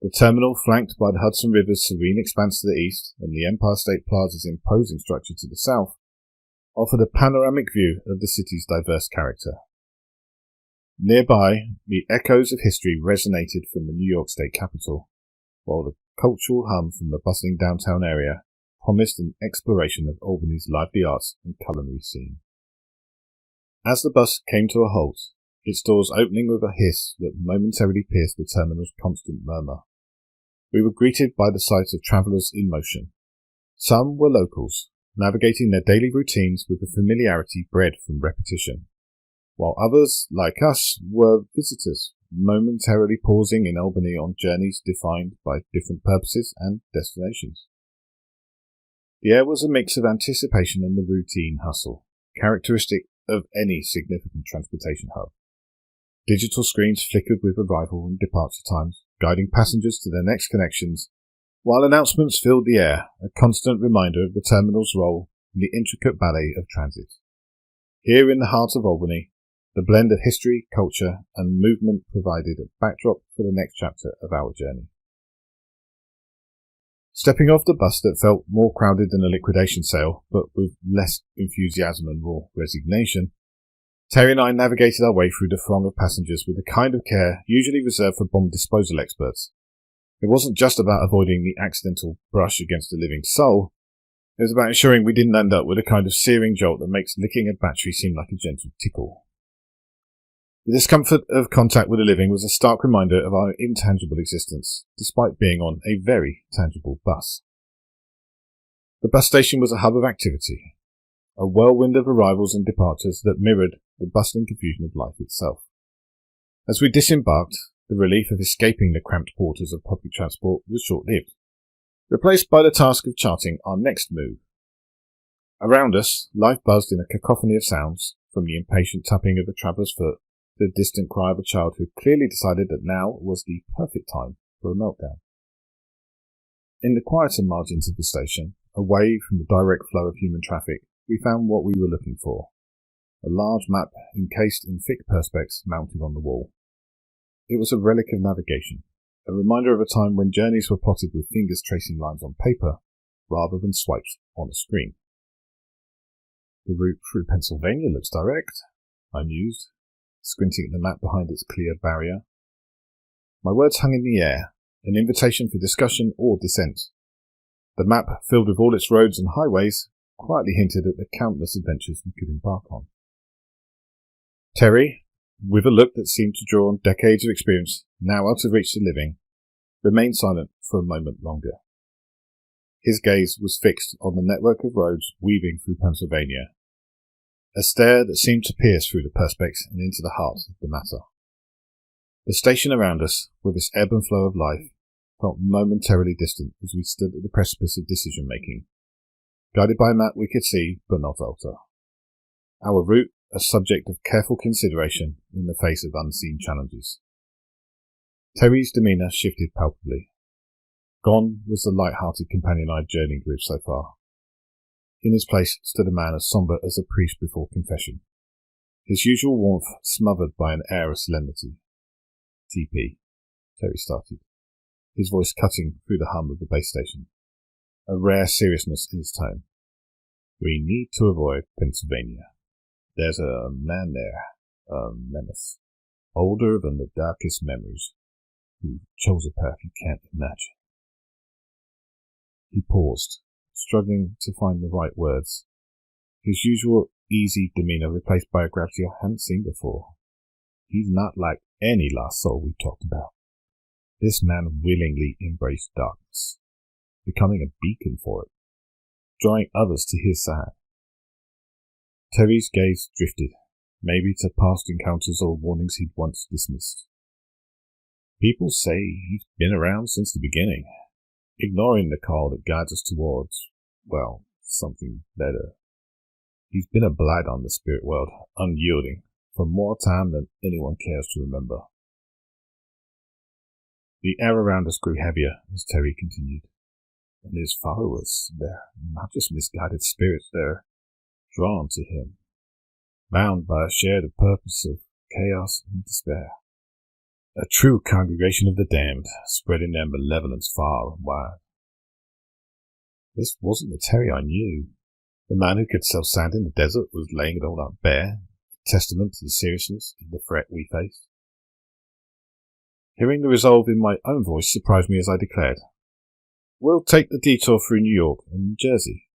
The terminal, flanked by the Hudson River's serene expanse to the east and the Empire State Plaza's imposing structure to the south, offered a panoramic view of the city's diverse character. Nearby, the echoes of history resonated from the New York State Capitol, while the cultural hum from the bustling downtown area promised an exploration of Albany's lively arts and culinary scene. As the bus came to a halt, its doors opening with a hiss that momentarily pierced the terminal's constant murmur, we were greeted by the sight of travellers in motion. Some were locals, navigating their daily routines with a familiarity bred from repetition, while others, like us, were visitors, momentarily pausing in Albany on journeys defined by different purposes and destinations. The air was a mix of anticipation and the routine hustle, characteristic of any significant transportation hub. Digital screens flickered with arrival and departure times, guiding passengers to their next connections, while announcements filled the air, a constant reminder of the terminal's role in the intricate ballet of transit. Here in the heart of Albany, the blend of history, culture, and movement provided a backdrop for the next chapter of our journey. Stepping off the bus that felt more crowded than a liquidation sale, but with less enthusiasm and raw resignation, Terry and I navigated our way through the throng of passengers with the kind of care usually reserved for bomb disposal experts. It wasn't just about avoiding the accidental brush against a living soul. It was about ensuring we didn't end up with a kind of searing jolt that makes licking a battery seem like a gentle tickle. The discomfort of contact with the living was a stark reminder of our intangible existence, despite being on a very tangible bus. The bus station was a hub of activity, a whirlwind of arrivals and departures that mirrored the bustling confusion of life itself. As we disembarked, the relief of escaping the cramped quarters of public transport was short-lived, replaced by the task of charting our next move. Around us, life buzzed in a cacophony of sounds, from the impatient tapping of a traveller's foot to the distant cry of a child who clearly decided that now was the perfect time for a meltdown. In the quieter margins of the station, away from the direct flow of human traffic, we found what we were looking for. A large map encased in thick perspex mounted on the wall. It was a relic of navigation, a reminder of a time when journeys were plotted with fingers tracing lines on paper, rather than swipes on a screen. The route through Pennsylvania looks direct, I mused, squinting at the map behind its clear barrier. My words hung in the air, an invitation for discussion or dissent. The map, filled with all its roads and highways, quietly hinted at the countless adventures we could embark on. Terry, with a look that seemed to draw on decades of experience, now out of reach to living, remained silent for a moment longer. His gaze was fixed on the network of roads weaving through Pennsylvania, a stare that seemed to pierce through the perspex and into the heart of the matter. The station around us, with its ebb and flow of life, felt momentarily distant as we stood at the precipice of decision-making, guided by a map we could see but not alter. Our route a subject of careful consideration in the face of unseen challenges. Terry's demeanour shifted palpably. Gone was the light-hearted companion I'd journeyed with so far. In his place stood a man as sombre as a priest before confession, his usual warmth smothered by an air of solemnity. TP, Terry started, his voice cutting through the hum of the base station, a rare seriousness in his tone. We need to avoid Pennsylvania. There's a man there, a menace, older than the darkest memories, who chose a path you can't imagine. He paused, struggling to find the right words, his usual easy demeanour replaced by a gravity I hadn't seen before. He's not like any lost soul we talked about. This man willingly embraced darkness, becoming a beacon for it, drawing others to his side. Terry's gaze drifted, maybe to past encounters or warnings he'd once dismissed. People say he's been around since the beginning, ignoring the call that guides us towards, well, something better. He's been a blight on the spirit world, unyielding, for more time than anyone cares to remember. The air around us grew heavier as Terry continued, and his followers, they're not just misguided spirits, they're drawn to him, bound by a shared purpose of chaos and despair. A true congregation of the damned, spreading their malevolence far and wide. This wasn't the Terry I knew. The man who could sell sand in the desert was laying it all out bare, a testament to the seriousness of the threat we faced. Hearing the resolve in my own voice surprised me as I declared, "We'll take the detour through New York and New Jersey."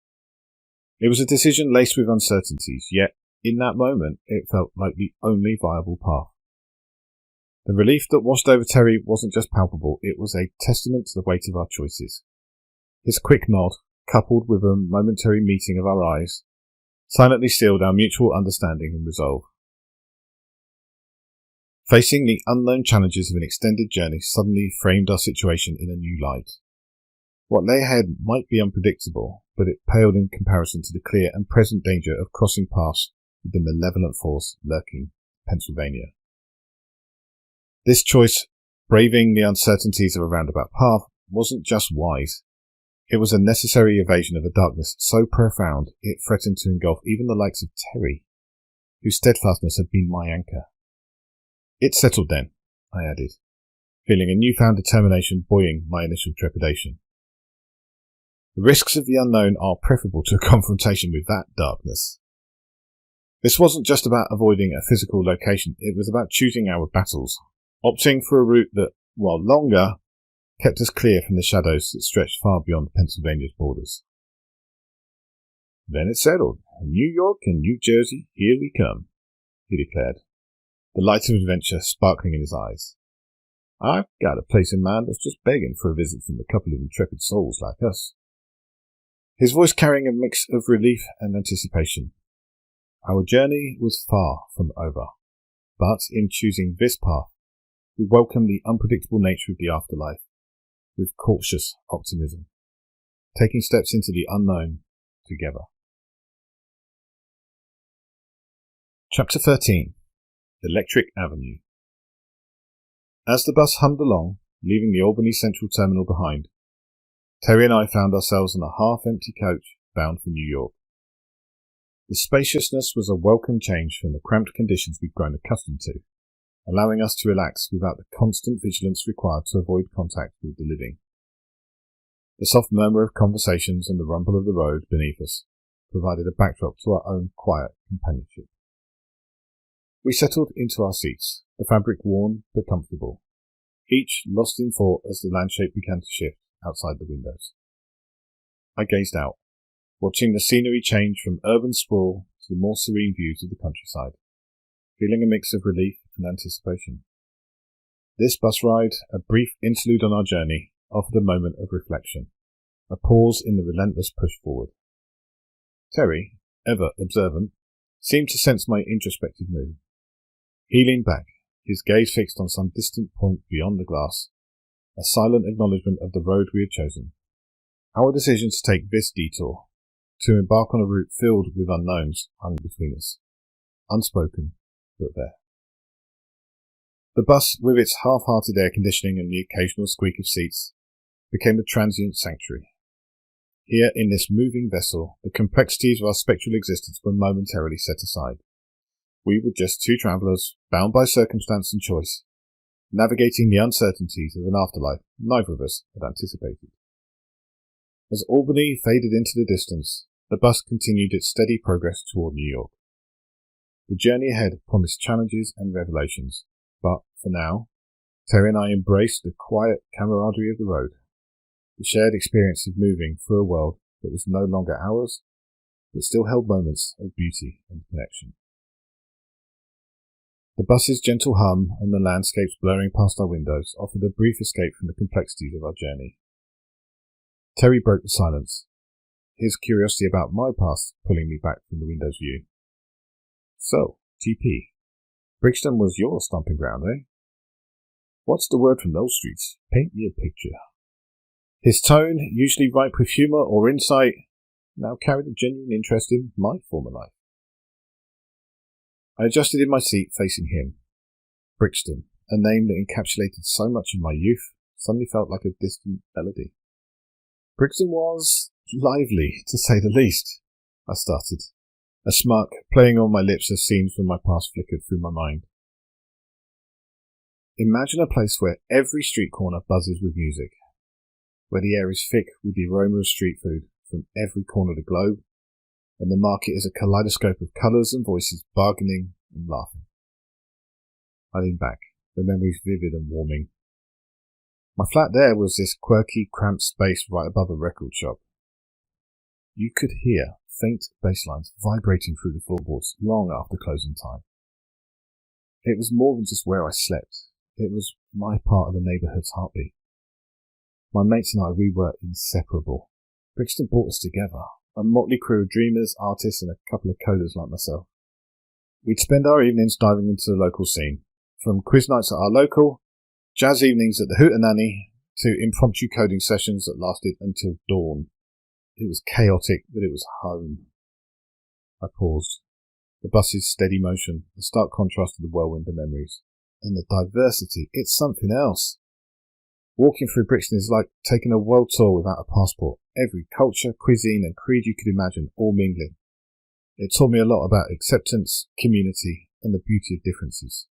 It was a decision laced with uncertainties, yet in that moment it felt like the only viable path. The relief that washed over Terry wasn't just palpable, it was a testament to the weight of our choices. His quick nod, coupled with a momentary meeting of our eyes, silently sealed our mutual understanding and resolve. Facing the unknown challenges of an extended journey suddenly framed our situation in a new light. What lay ahead might be unpredictable, but it paled in comparison to the clear and present danger of crossing paths with the malevolent force lurking in Pennsylvania. This choice, braving the uncertainties of a roundabout path, wasn't just wise. It was a necessary evasion of a darkness so profound it threatened to engulf even the likes of Terry, whose steadfastness had been my anchor. "It's settled then," I added, feeling a newfound determination buoying my initial trepidation. The risks of the unknown are preferable to a confrontation with that darkness. This wasn't just about avoiding a physical location, it was about choosing our battles, opting for a route that, while longer, kept us clear from the shadows that stretched far beyond Pennsylvania's borders. "Then it's settled. New York and New Jersey, here we come," he declared, the light of adventure sparkling in his eyes. "I've got a place in mind that's just begging for a visit from a couple of intrepid souls like us." His voice carrying a mix of relief and anticipation. Our journey was far from over, but in choosing this path, we welcomed the unpredictable nature of the afterlife with cautious optimism, taking steps into the unknown together. Chapter 13. Electric Avenue. As the bus hummed along, leaving the Albany Central Terminal behind, Terry and I found ourselves in a half-empty coach bound for New York. The spaciousness was a welcome change from the cramped conditions we'd grown accustomed to, allowing us to relax without the constant vigilance required to avoid contact with the living. The soft murmur of conversations and the rumble of the road beneath us provided a backdrop to our own quiet companionship. We settled into our seats, the fabric worn but comfortable, each lost in thought as the landscape began to shift outside the windows. I gazed out, watching the scenery change from urban sprawl to the more serene views of the countryside, feeling a mix of relief and anticipation. This bus ride, a brief interlude on our journey, offered a moment of reflection, a pause in the relentless push forward. Terry, ever observant, seemed to sense my introspective mood. He leaned back, his gaze fixed on some distant point beyond the glass, a silent acknowledgement of the road we had chosen. Our decision to take this detour, to embark on a route filled with unknowns, hung between us, unspoken, but there. The bus, with its half-hearted air conditioning and the occasional squeak of seats, became a transient sanctuary. Here, in this moving vessel, the complexities of our spectral existence were momentarily set aside. We were just two travellers, bound by circumstance and choice, navigating the uncertainties of an afterlife neither of us had anticipated. As Albany faded into the distance, the bus continued its steady progress toward New York. The journey ahead promised challenges and revelations, but, for now, Terry and I embraced the quiet camaraderie of the road, the shared experience of moving through a world that was no longer ours, but still held moments of beauty and connection. The bus's gentle hum and the landscapes blurring past our windows offered a brief escape from the complexities of our journey. Terry broke the silence, his curiosity about my past pulling me back from the window's view. "So, TP, Brixton was your stomping ground, eh? What's the word from those streets? Paint me a picture." His tone, usually ripe with humour or insight, now carried a genuine interest in my former life. I adjusted in my seat, facing him. Brixton, a name that encapsulated so much of my youth, suddenly felt like a distant melody. Brixton was lively, to say the least, I started, a smirk playing on my lips as scenes from my past flickered through my mind. Imagine a place where every street corner buzzes with music, where the air is thick with the aroma of street food from every corner of the globe, and the market is a kaleidoscope of colours and voices bargaining and laughing. I leaned back, the memories vivid and warming. My flat there was this quirky, cramped space right above a record shop. You could hear faint bass lines vibrating through the floorboards long after closing time. It was more than just where I slept. It was my part of the neighbourhood's heartbeat. My mates and I, we were inseparable. Brixton brought us together, a motley crew of dreamers, artists and a couple of coders like myself. We'd spend our evenings diving into the local scene, from quiz nights at our local, jazz evenings at the Hootenanny, to impromptu coding sessions that lasted until dawn. It was chaotic, but it was home. I paused. The bus's steady motion, the stark contrast to the whirlwind of memories. And the diversity, it's something else. Walking through Brixton is like taking a world tour without a passport. Every culture, cuisine and creed you could imagine, all mingling. It taught me a lot about acceptance, community, and the beauty of differences.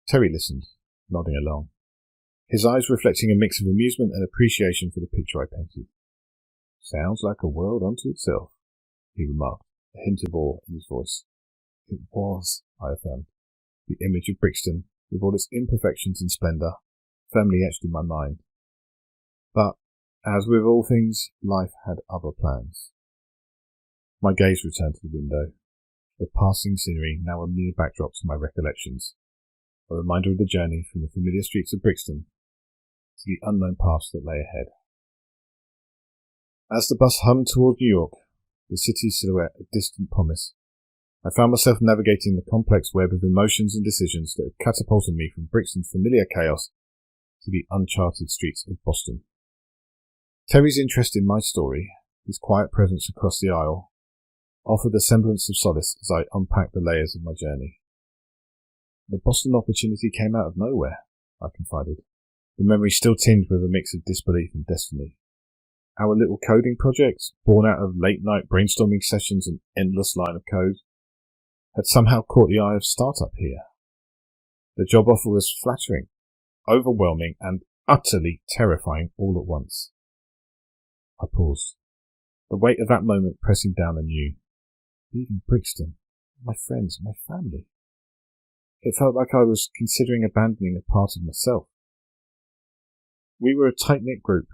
Terry listened, nodding along, his eyes reflecting a mix of amusement and appreciation for the picture I painted. Sounds like a world unto itself, he remarked, a hint of awe in his voice. It was, I affirmed. The image of Brixton, with all its imperfections and splendour, firmly etched in my mind. But, as with all things, life had other plans. My gaze returned to the window, the passing scenery now a mere backdrop to my recollections, a reminder of the journey from the familiar streets of Brixton to the unknown paths that lay ahead. As the bus hummed towards New York, the city's silhouette a distant promise, I found myself navigating the complex web of emotions and decisions that had catapulted me from Brixton's familiar chaos to the uncharted streets of Boston. Terry's interest in my story, his quiet presence across the aisle, offered a semblance of solace as I unpacked the layers of my journey. The Boston opportunity came out of nowhere, I confided, the memory still tinged with a mix of disbelief and destiny. Our little coding project, born out of late-night brainstorming sessions and endless line of code, had somehow caught the eye of startup here. The job offer was flattering, overwhelming, and utterly terrifying all at once. I paused, the weight of that moment pressing down anew. Leaving Brixton, my friends, my family. It felt like I was considering abandoning a part of myself. We were a tight-knit group,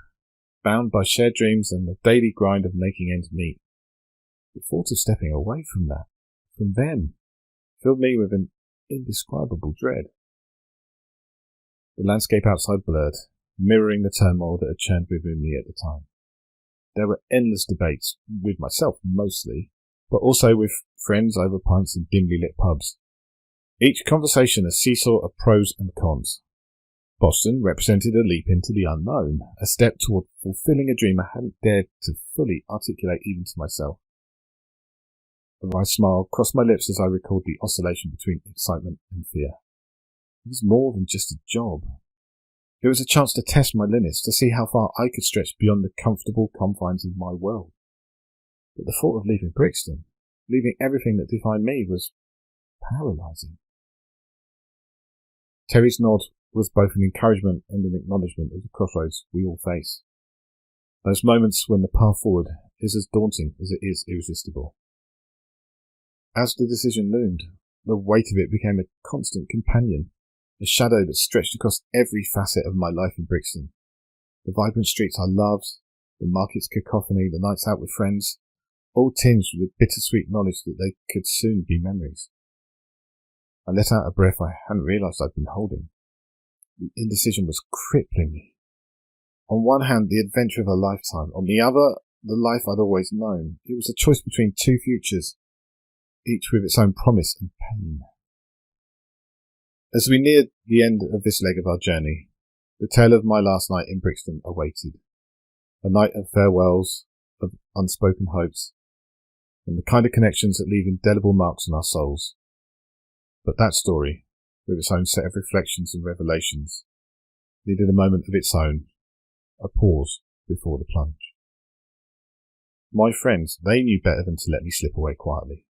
bound by shared dreams and the daily grind of making ends meet. The thought of stepping away from that, from them, filled me with an indescribable dread. The landscape outside blurred, mirroring the turmoil that had churned within me at the time. There were endless debates, with myself mostly, but also with friends over pints in dimly lit pubs. Each conversation a seesaw of pros and cons. Boston represented a leap into the unknown, a step toward fulfilling a dream I hadn't dared to fully articulate even to myself. A wry smile crossed my lips as I recalled the oscillation between excitement and fear. It was more than just a job. It was a chance to test my limits, to see how far I could stretch beyond the comfortable confines of my world. But the thought of leaving Brixton, leaving everything that defined me, was paralysing. Terry's nod was both an encouragement and an acknowledgement of the crossroads we all face. Those moments when the path forward is as daunting as it is irresistible. As the decision loomed, the weight of it became a constant companion, a shadow that stretched across every facet of my life in Brixton. The vibrant streets I loved, the market's cacophony, the nights out with friends, all tinged with the bittersweet knowledge that they could soon be memories. I let out a breath I hadn't realised I'd been holding. The indecision was crippling me. On one hand, the adventure of a lifetime. On the other, the life I'd always known. It was a choice between two futures, each with its own promise and pain. As we neared the end of this leg of our journey, the tale of my last night in Brixton awaited. A night of farewells, of unspoken hopes, and the kind of connections that leave indelible marks on our souls. But that story, with its own set of reflections and revelations, needed a moment of its own, a pause before the plunge. My friends, they knew better than to let me slip away quietly,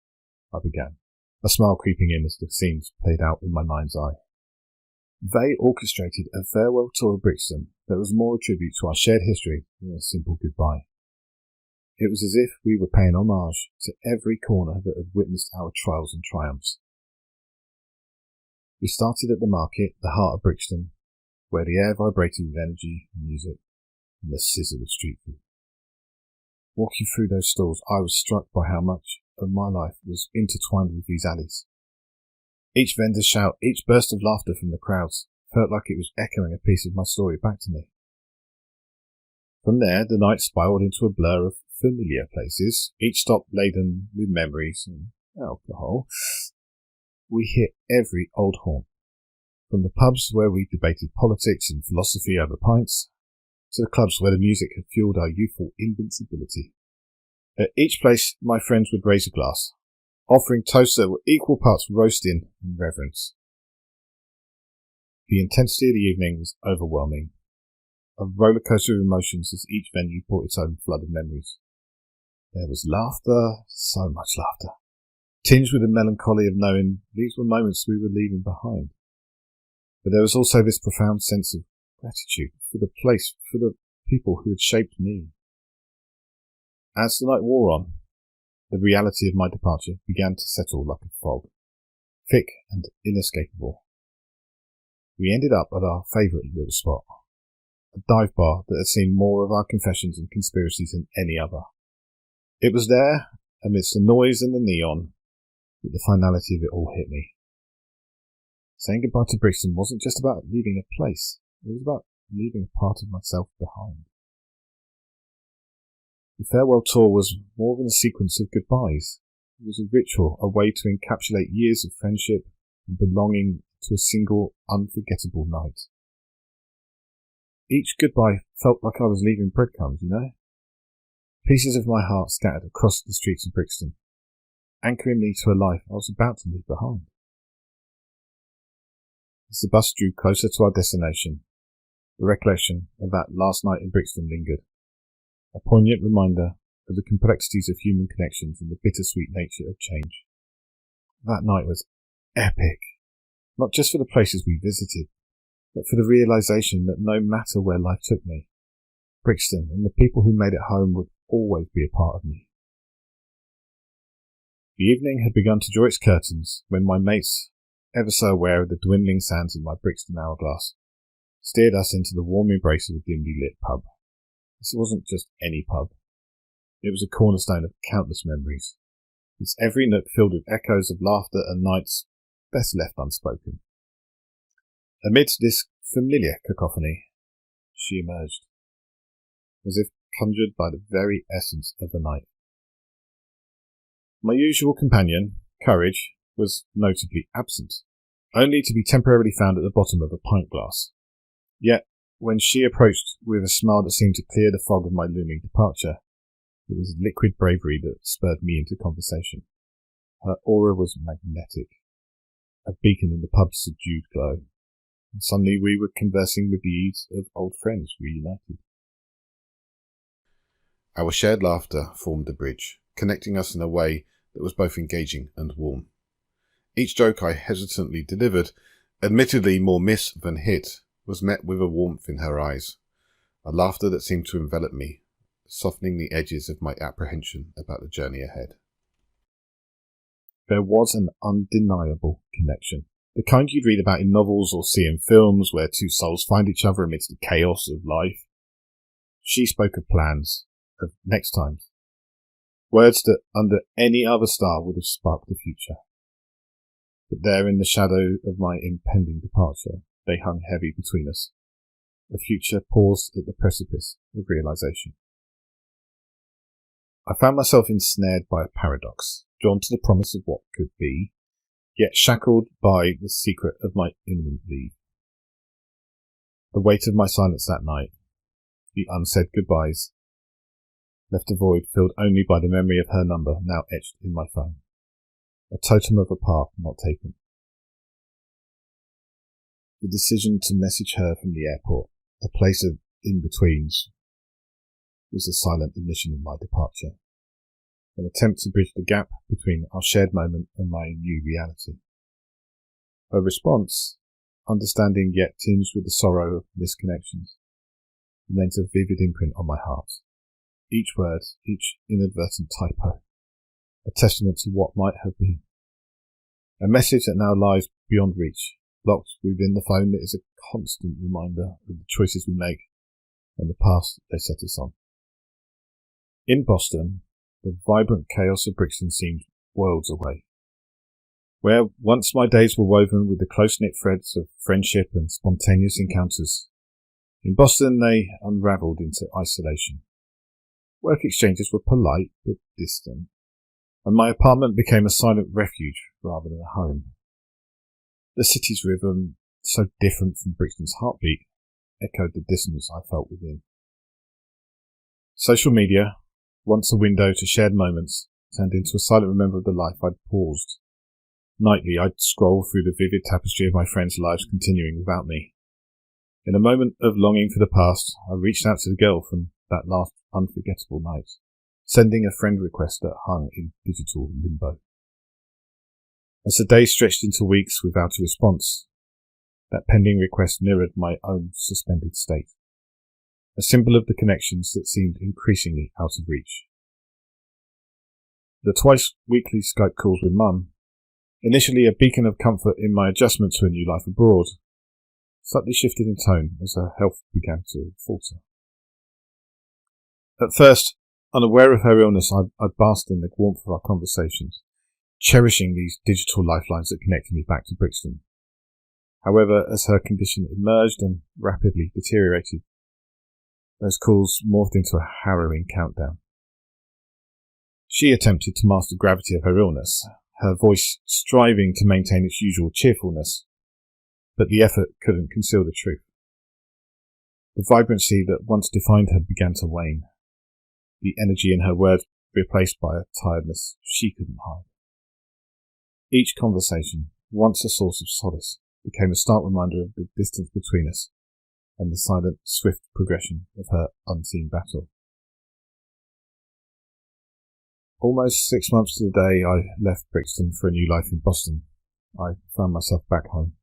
I began, a smile creeping in as the scenes played out in my mind's eye. They orchestrated a farewell tour of Brixton that was more a tribute to our shared history than a simple goodbye. It was as if we were paying homage to every corner that had witnessed our trials and triumphs. We started at the market, the heart of Brixton, where the air vibrated with energy and music and the sizzle of street food. Walking through those stalls, I was struck by how much of my life was intertwined with these alleys. Each vendor's shout, each burst of laughter from the crowds, felt like it was echoing a piece of my story back to me. From there, the night spiraled into a blur of familiar places, each stop laden with memories and alcohol. We hit every old haunt, from the pubs where we debated politics and philosophy over pints, to the clubs where the music had fueled our youthful invincibility. At each place, my friends would raise a glass, offering toasts that were equal parts roasting and reverence. The intensity of the evening was overwhelming, a rollercoaster of emotions as each venue brought its own flood of memories. There was laughter, so much laughter, tinged with the melancholy of knowing these were moments we were leaving behind. But there was also this profound sense of gratitude for the place, for the people who had shaped me. As the night wore on, the reality of my departure began to settle like a fog, thick and inescapable. We ended up at our favourite little spot, a dive bar that had seen more of our confessions and conspiracies than any other. It was there, amidst the noise and the neon, that the finality of it all hit me. Saying goodbye to Brixton wasn't just about leaving a place, it was about leaving a part of myself behind. The farewell tour was more than a sequence of goodbyes. It was a ritual, a way to encapsulate years of friendship and belonging to a single, unforgettable night. Each goodbye felt like I was leaving breadcrumbs, you know? Pieces of my heart scattered across the streets of Brixton, anchoring me to a life I was about to leave behind. As the bus drew closer to our destination, the recollection of that last night in Brixton lingered, a poignant reminder of the complexities of human connections and the bittersweet nature of change. That night was epic, not just for the places we visited, but for the realization that no matter where life took me, Brixton and the people who made it home would always be a part of me. The evening had begun to draw its curtains when my mates, ever so aware of the dwindling sands of my Brixton hourglass, steered us into the warm embrace of a dimly lit pub. This wasn't just any pub. It was a cornerstone of countless memories, its every nook filled with echoes of laughter and nights best left unspoken. Amidst this familiar cacophony, she emerged, as if conjured by the very essence of the night. My usual companion, Courage, was notably absent, only to be temporarily found at the bottom of a pint glass. Yet, when she approached with a smile that seemed to clear the fog of my looming departure, it was liquid bravery that spurred me into conversation. Her aura was magnetic, a beacon in the pub's subdued glow, and suddenly we were conversing with the ease of old friends reunited. Our shared laughter formed a bridge, connecting us in a way that was both engaging and warm. Each joke I hesitantly delivered, admittedly more miss than hit, was met with a warmth in her eyes, a laughter that seemed to envelop me, softening the edges of my apprehension about the journey ahead. There was an undeniable connection, the kind you'd read about in novels or see in films where two souls find each other amidst the chaos of life. She spoke of plans, of next times, words that under any other star would have sparked the future. But there in the shadow of my impending departure, they hung heavy between us, a future paused at the precipice of realization. I found myself ensnared by a paradox, drawn to the promise of what could be, yet shackled by the secret of my imminent leave. The weight of my silence that night, the unsaid goodbyes, left a void filled only by the memory of her number now etched in my phone, a totem of a path not taken. The decision to message her from the airport, a place of in-betweens, was a silent admission of my departure, an attempt to bridge the gap between our shared moment and my new reality. Her response, understanding yet tinged with the sorrow of misconnections, remains a vivid imprint on my heart. Each word, each inadvertent typo, a testament to what might have been. A message that now lies beyond reach, locked within the phone that is a constant reminder of the choices we make and the path they set us on. In Boston, the vibrant chaos of Brixton seemed worlds away. Where once my days were woven with the close-knit threads of friendship and spontaneous encounters, in Boston they unravelled into isolation. Work exchanges were polite but distant, and my apartment became a silent refuge rather than a home. The city's rhythm, so different from Brixton's heartbeat, echoed the dissonance I felt within. Social media, once a window to shared moments, turned into a silent remember of the life I'd paused. Nightly I'd scroll through the vivid tapestry of my friends' lives continuing without me. In a moment of longing for the past, I reached out to the girl from that last unforgettable night, sending a friend request that hung in digital limbo. As the days stretched into weeks without a response, that pending request mirrored my own suspended state, a symbol of the connections that seemed increasingly out of reach. The twice-weekly Skype calls with Mum, initially a beacon of comfort in my adjustment to a new life abroad, slightly shifted in tone as her health began to falter. At first, unaware of her illness, I basked in the warmth of our conversations, cherishing these digital lifelines that connected me back to Brixton. However, as her condition emerged and rapidly deteriorated, those calls morphed into a harrowing countdown. She attempted to master the gravity of her illness, her voice striving to maintain its usual cheerfulness, but the effort couldn't conceal the truth. The vibrancy that once defined her began to wane, the energy in her words replaced by a tiredness she couldn't hide. Each conversation, once a source of solace, became a stark reminder of the distance between us and the silent, swift progression of her unseen battle. Almost 6 months to the day I left Brixton for a new life in Boston, I found myself back home,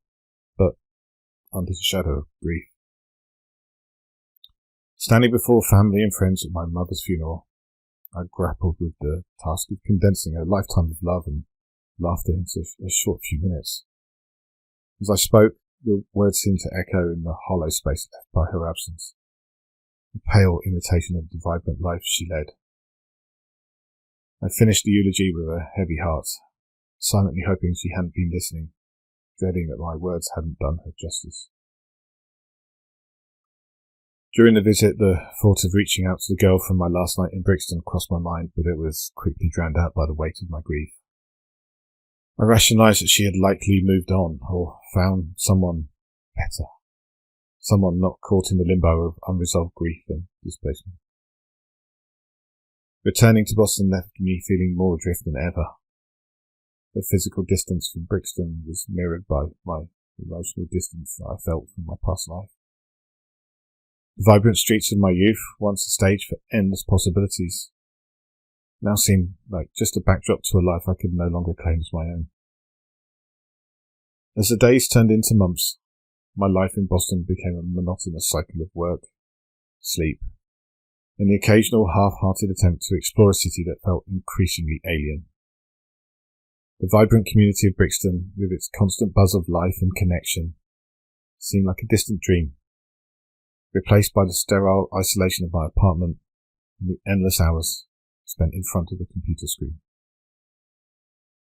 but under the shadow of grief. Standing before family and friends at my mother's funeral, I grappled with the task of condensing a lifetime of love and laughter into a short few minutes. As I spoke, the words seemed to echo in the hollow space left by her absence, a pale imitation of the vibrant life she led. I finished the eulogy with a heavy heart, silently hoping she hadn't been listening, dreading that my words hadn't done her justice. During the visit, the thought of reaching out to the girl from my last night in Brixton crossed my mind, but it was quickly drowned out by the weight of my grief. I rationalised that she had likely moved on, or found someone better, someone not caught in the limbo of unresolved grief and displacement. Returning to Boston left me feeling more adrift than ever. The physical distance from Brixton was mirrored by my emotional distance that I felt from my past life. The vibrant streets of my youth, once a stage for endless possibilities, now seemed like just a backdrop to a life I could no longer claim as my own. As the days turned into months, my life in Boston became a monotonous cycle of work, sleep, and the occasional half-hearted attempt to explore a city that felt increasingly alien. The vibrant community of Brixton, with its constant buzz of life and connection, seemed like a distant dream, replaced by the sterile isolation of my apartment and the endless hours spent in front of the computer screen.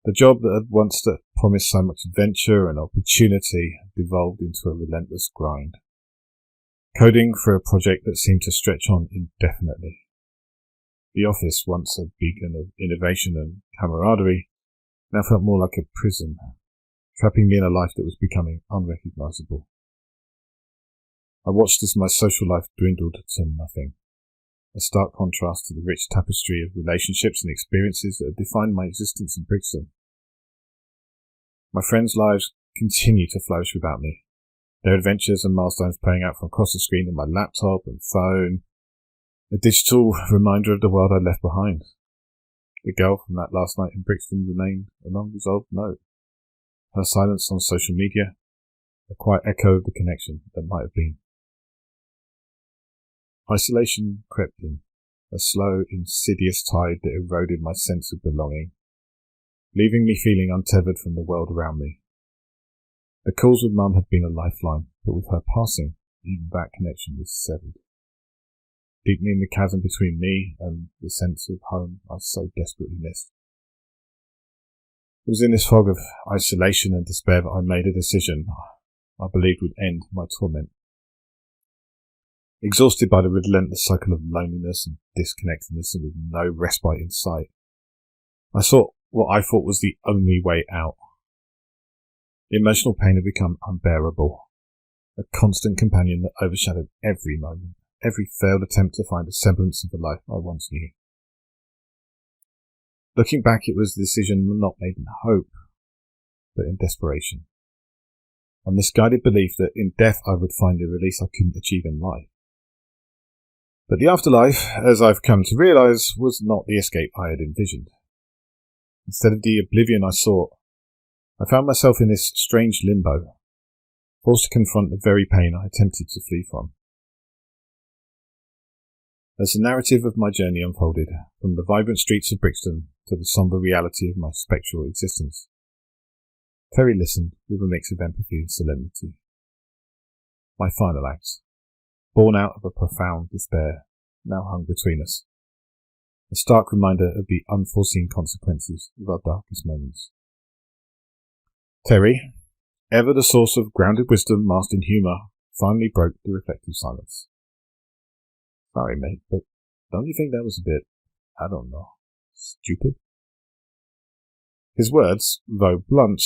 The job that had once promised so much adventure and opportunity had devolved into a relentless grind. Coding for a project that seemed to stretch on indefinitely. The office, once a beacon of innovation and camaraderie, now felt more like a prison, trapping me in a life that was becoming unrecognisable. I watched as my social life dwindled to nothing, a stark contrast to the rich tapestry of relationships and experiences that had defined my existence in Brixton. My friends' lives continued to flourish without me, their adventures and milestones playing out from across the screen of my laptop and phone, a digital reminder of the world I left behind. The girl from that last night in Brixton remained an unresolved note. Her silence on social media, a quiet echo of the connection that might have been. Isolation crept in, a slow, insidious tide that eroded my sense of belonging, leaving me feeling untethered from the world around me. The calls with Mum had been a lifeline, but with her passing, even that connection was severed, deepening the chasm between me and the sense of home I so desperately missed. It was in this fog of isolation and despair that I made a decision I believed would end my torment. Exhausted by the relentless cycle of loneliness and disconnectedness and with no respite in sight, I sought what I thought was the only way out. The emotional pain had become unbearable, a constant companion that overshadowed every moment, every failed attempt to find a semblance of the life I once knew. Looking back, it was a decision not made in hope, but in desperation. A misguided belief that in death I would find a release I couldn't achieve in life. But the afterlife, as I've come to realise, was not the escape I had envisioned. Instead of the oblivion I sought, I found myself in this strange limbo, forced to confront the very pain I attempted to flee from. As the narrative of my journey unfolded, from the vibrant streets of Brixton to the sombre reality of my spectral existence, Terry listened with a mix of empathy and solemnity. My final act, born out of a profound despair, now hung between us, a stark reminder of the unforeseen consequences of our darkest moments. Terry, ever the source of grounded wisdom masked in humour, finally broke the reflective silence. Sorry, mate, but don't you think that was a bit, I don't know, stupid? His words, though blunt,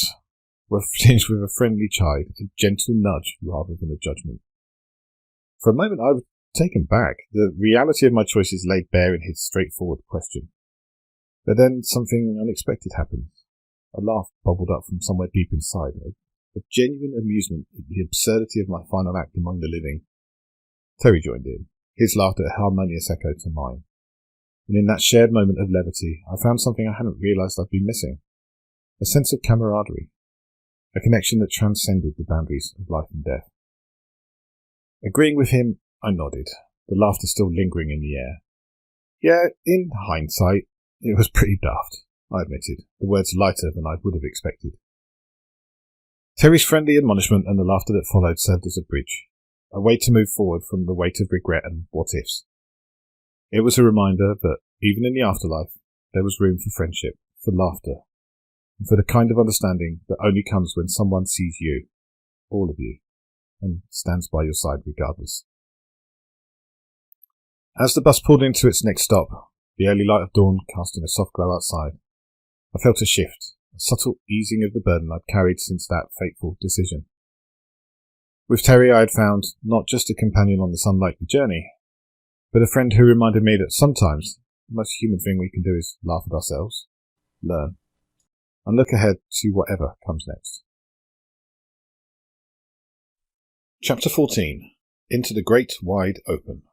were tinged with a friendly chide, a gentle nudge rather than a judgment. For a moment I was taken back. The reality of my choices laid bare in his straightforward question. But then something unexpected happened. A laugh bubbled up from somewhere deep inside, a genuine amusement at the absurdity of my final act among the living. Terry joined in, his laughter a harmonious echo to mine. And in that shared moment of levity, I found something I hadn't realised I'd been missing. A sense of camaraderie. A connection that transcended the boundaries of life and death. Agreeing with him, I nodded, the laughter still lingering in the air. Yeah, in hindsight, it was pretty daft, I admitted, the words lighter than I would have expected. Terry's friendly admonishment and the laughter that followed served as a bridge, a way to move forward from the weight of regret and what-ifs. It was a reminder that, even in the afterlife, there was room for friendship, for laughter, and for the kind of understanding that only comes when someone sees you, all of you, and stands by your side regardless. As the bus pulled into its next stop, the early light of dawn casting a soft glow outside, I felt a shift, a subtle easing of the burden I'd carried since that fateful decision. With Terry I had found not just a companion on this unlikely journey, but a friend who reminded me that sometimes the most human thing we can do is laugh at ourselves, learn, and look ahead to whatever comes next. Chapter 14. Into the Great Wide Open.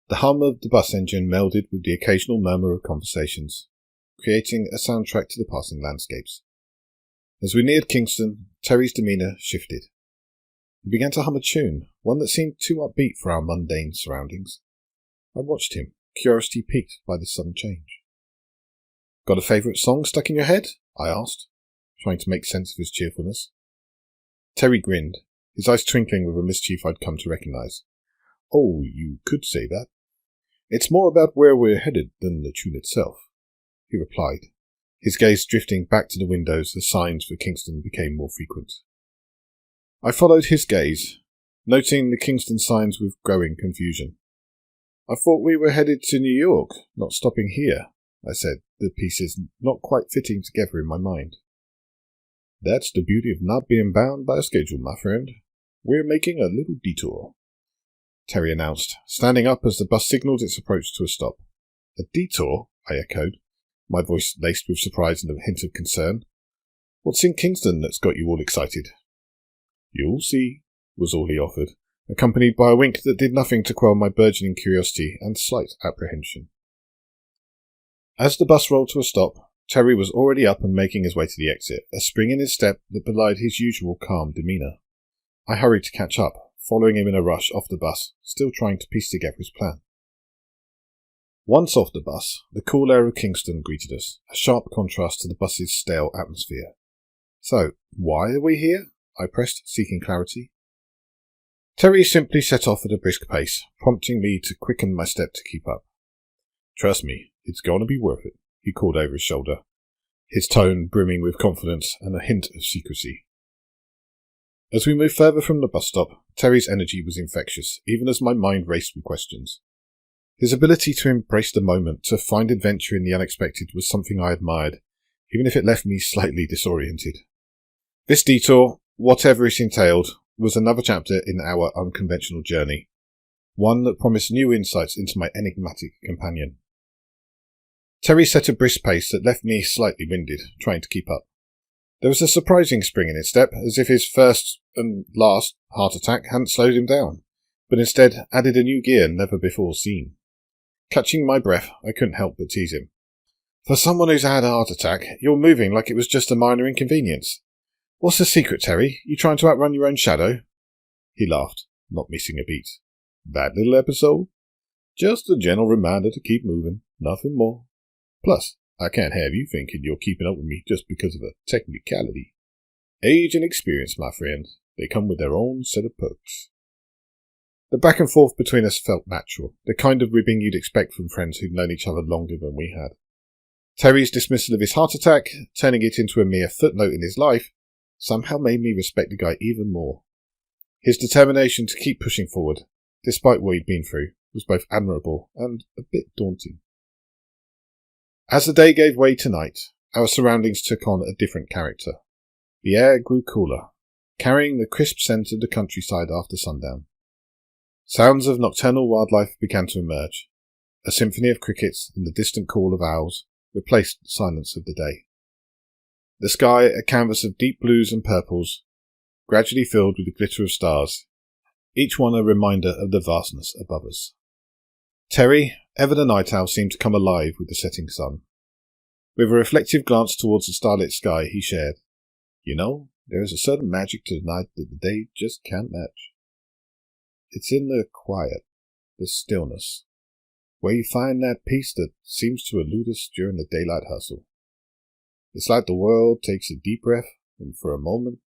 The hum of the bus engine melded with the occasional murmur of conversations, creating a soundtrack to the passing landscapes. As we neared Kingston, Terry's demeanour shifted. He began to hum a tune, one that seemed too upbeat for our mundane surroundings. I watched him, curiosity piqued by this sudden change. Got a favourite song stuck in your head? I asked, trying to make sense of his cheerfulness. Terry grinned, his eyes twinkling with a mischief I'd come to recognise. Oh, you could say that. It's more about where we're headed than the tune itself, he replied, his gaze drifting back to the windows as signs for Kingston became more frequent. I followed his gaze, noting the Kingston signs with growing confusion. I thought we were headed to New York, not stopping here, I said, the pieces not quite fitting together in my mind. That's the beauty of not being bound by a schedule, my friend. We're making a little detour, Terry announced, standing up as the bus signalled its approach to a stop. A detour? I echoed, my voice laced with surprise and a hint of concern. What's in Kingston that's got you all excited? You'll see, was all he offered, accompanied by a wink that did nothing to quell my burgeoning curiosity and slight apprehension. As the bus rolled to a stop, Terry was already up and making his way to the exit, a spring in his step that belied his usual calm demeanour. I hurried to catch up, following him in a rush off the bus, still trying to piece together his plan. Once off the bus, the cool air of Kingston greeted us, a sharp contrast to the bus's stale atmosphere. So, why are we here? I pressed, seeking clarity. Terry simply set off at a brisk pace, prompting me to quicken my step to keep up. Trust me, it's going to be worth it, he called over his shoulder, his tone brimming with confidence and a hint of secrecy. As we moved further from the bus stop, Terry's energy was infectious, even as my mind raced with questions. His ability to embrace the moment, to find adventure in the unexpected, was something I admired, even if it left me slightly disoriented. This detour, whatever it entailed, was another chapter in our unconventional journey, one that promised new insights into my enigmatic companion. Terry set a brisk pace that left me slightly winded, trying to keep up. There was a surprising spring in his step, as if his first and last heart attack hadn't slowed him down, but instead added a new gear never before seen. Catching my breath, I couldn't help but tease him. For someone who's had a heart attack, you're moving like it was just a minor inconvenience. What's the secret, Terry? You trying to outrun your own shadow? He laughed, not missing a beat. Bad little episode? Just a gentle reminder to keep moving, nothing more. Plus, I can't have you thinking you're keeping up with me just because of a technicality. Age and experience, my friend, they come with their own set of perks. The back and forth between us felt natural, the kind of ribbing you'd expect from friends who'd known each other longer than we had. Terry's dismissal of his heart attack, turning it into a mere footnote in his life, somehow made me respect the guy even more. His determination to keep pushing forward, despite what he'd been through, was both admirable and a bit daunting. As the day gave way to night, our surroundings took on a different character. The air grew cooler, carrying the crisp scent of the countryside after sundown. Sounds of nocturnal wildlife began to emerge. A symphony of crickets and the distant call of owls replaced the silence of the day. The sky, a canvas of deep blues and purples, gradually filled with the glitter of stars, each one a reminder of the vastness above us. Terry, ever the night owl, seemed to come alive with the setting sun. With a reflective glance towards the starlit sky, he shared, You know, there is a certain magic to the night that the day just can't match. It's in the quiet, the stillness, where you find that peace that seems to elude us during the daylight hustle. It's like the world takes a deep breath, and for a moment,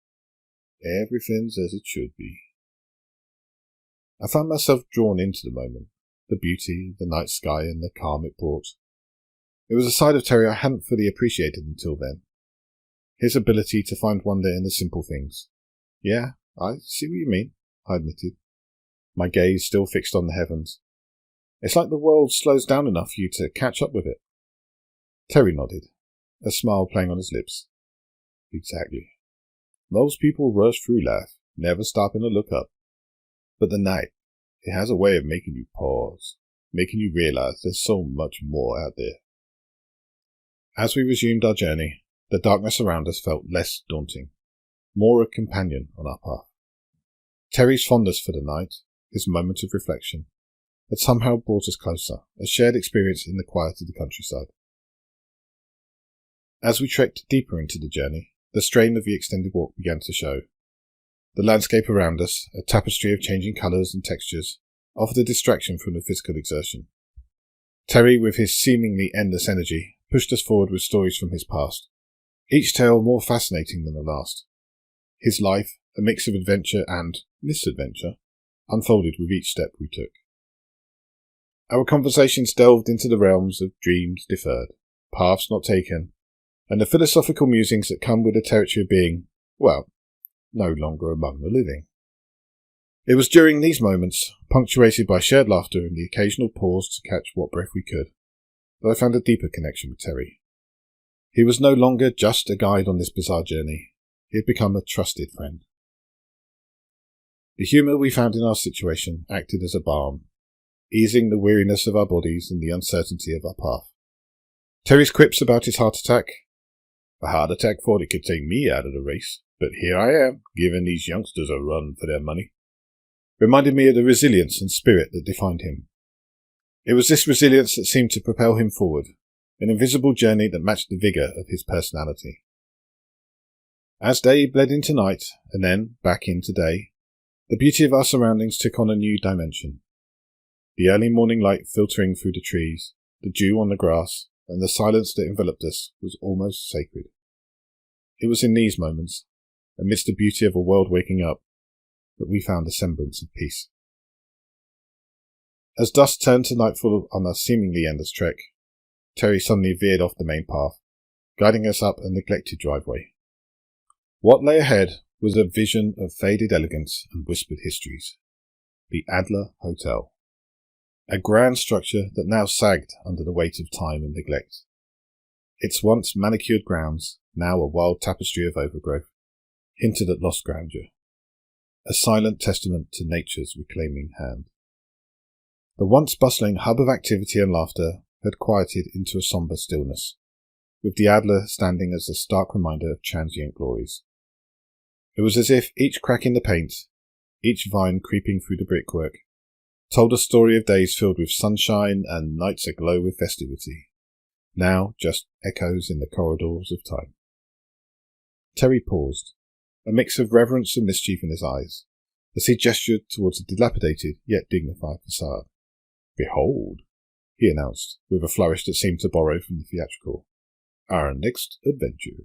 everything's as it should be. I found myself drawn into the moment, the beauty, the night sky, and the calm it brought. It was a side of Terry I hadn't fully appreciated until then. His ability to find wonder in the simple things. Yeah, I see what you mean, I admitted, my gaze still fixed on the heavens. It's like the world slows down enough for you to catch up with it. Terry nodded, a smile playing on his lips. Exactly. Most people rush through life, never stopping to look up. But the night, it has a way of making you pause, making you realize there's so much more out there. As we resumed our journey, the darkness around us felt less daunting, more a companion on our path. Terry's fondness for the night, his moment of reflection, had somehow brought us closer, a shared experience in the quiet of the countryside. As we trekked deeper into the journey, the strain of the extended walk began to show. The landscape around us, a tapestry of changing colours and textures, offered a distraction from the physical exertion. Terry, with his seemingly endless energy, pushed us forward with stories from his past, each tale more fascinating than the last. His life, a mix of adventure and misadventure, unfolded with each step we took. Our conversations delved into the realms of dreams deferred, paths not taken, and the philosophical musings that come with the territory of being, well, no longer among the living. It was during these moments, punctuated by shared laughter and the occasional pause to catch what breath we could, that I found a deeper connection with Terry. He was no longer just a guide on this bizarre journey. He had become a trusted friend. The humour we found in our situation acted as a balm, easing the weariness of our bodies and the uncertainty of our path. Terry's quips about his heart attack. A heart attack thought it could take me out of the race, but here I am, giving these youngsters a run for their money, reminded me of the resilience and spirit that defined him. It was this resilience that seemed to propel him forward, an invisible journey that matched the vigour of his personality. As day bled into night, and then back into day, the beauty of our surroundings took on a new dimension. The early morning light filtering through the trees, the dew on the grass, and the silence that enveloped us was almost sacred. It was in these moments, amidst the beauty of a world waking up, that we found a semblance of peace. As dusk turned to nightfall on our seemingly endless trek, Terry suddenly veered off the main path, guiding us up a neglected driveway. What lay ahead was a vision of faded elegance and whispered histories. The Adler Hotel. A grand structure that now sagged under the weight of time and neglect. Its once manicured grounds, now a wild tapestry of overgrowth, hinted at lost grandeur. A silent testament to nature's reclaiming hand. The once bustling hub of activity and laughter had quieted into a sombre stillness, with the Adler standing as a stark reminder of transient glories. It was as if each crack in the paint, each vine creeping through the brickwork, told a story of days filled with sunshine and nights aglow with festivity, now just echoes in the corridors of time. Terry paused, a mix of reverence and mischief in his eyes, as he gestured towards a dilapidated yet dignified facade. "Behold," he announced, with a flourish that seemed to borrow from the theatrical, "our next adventure."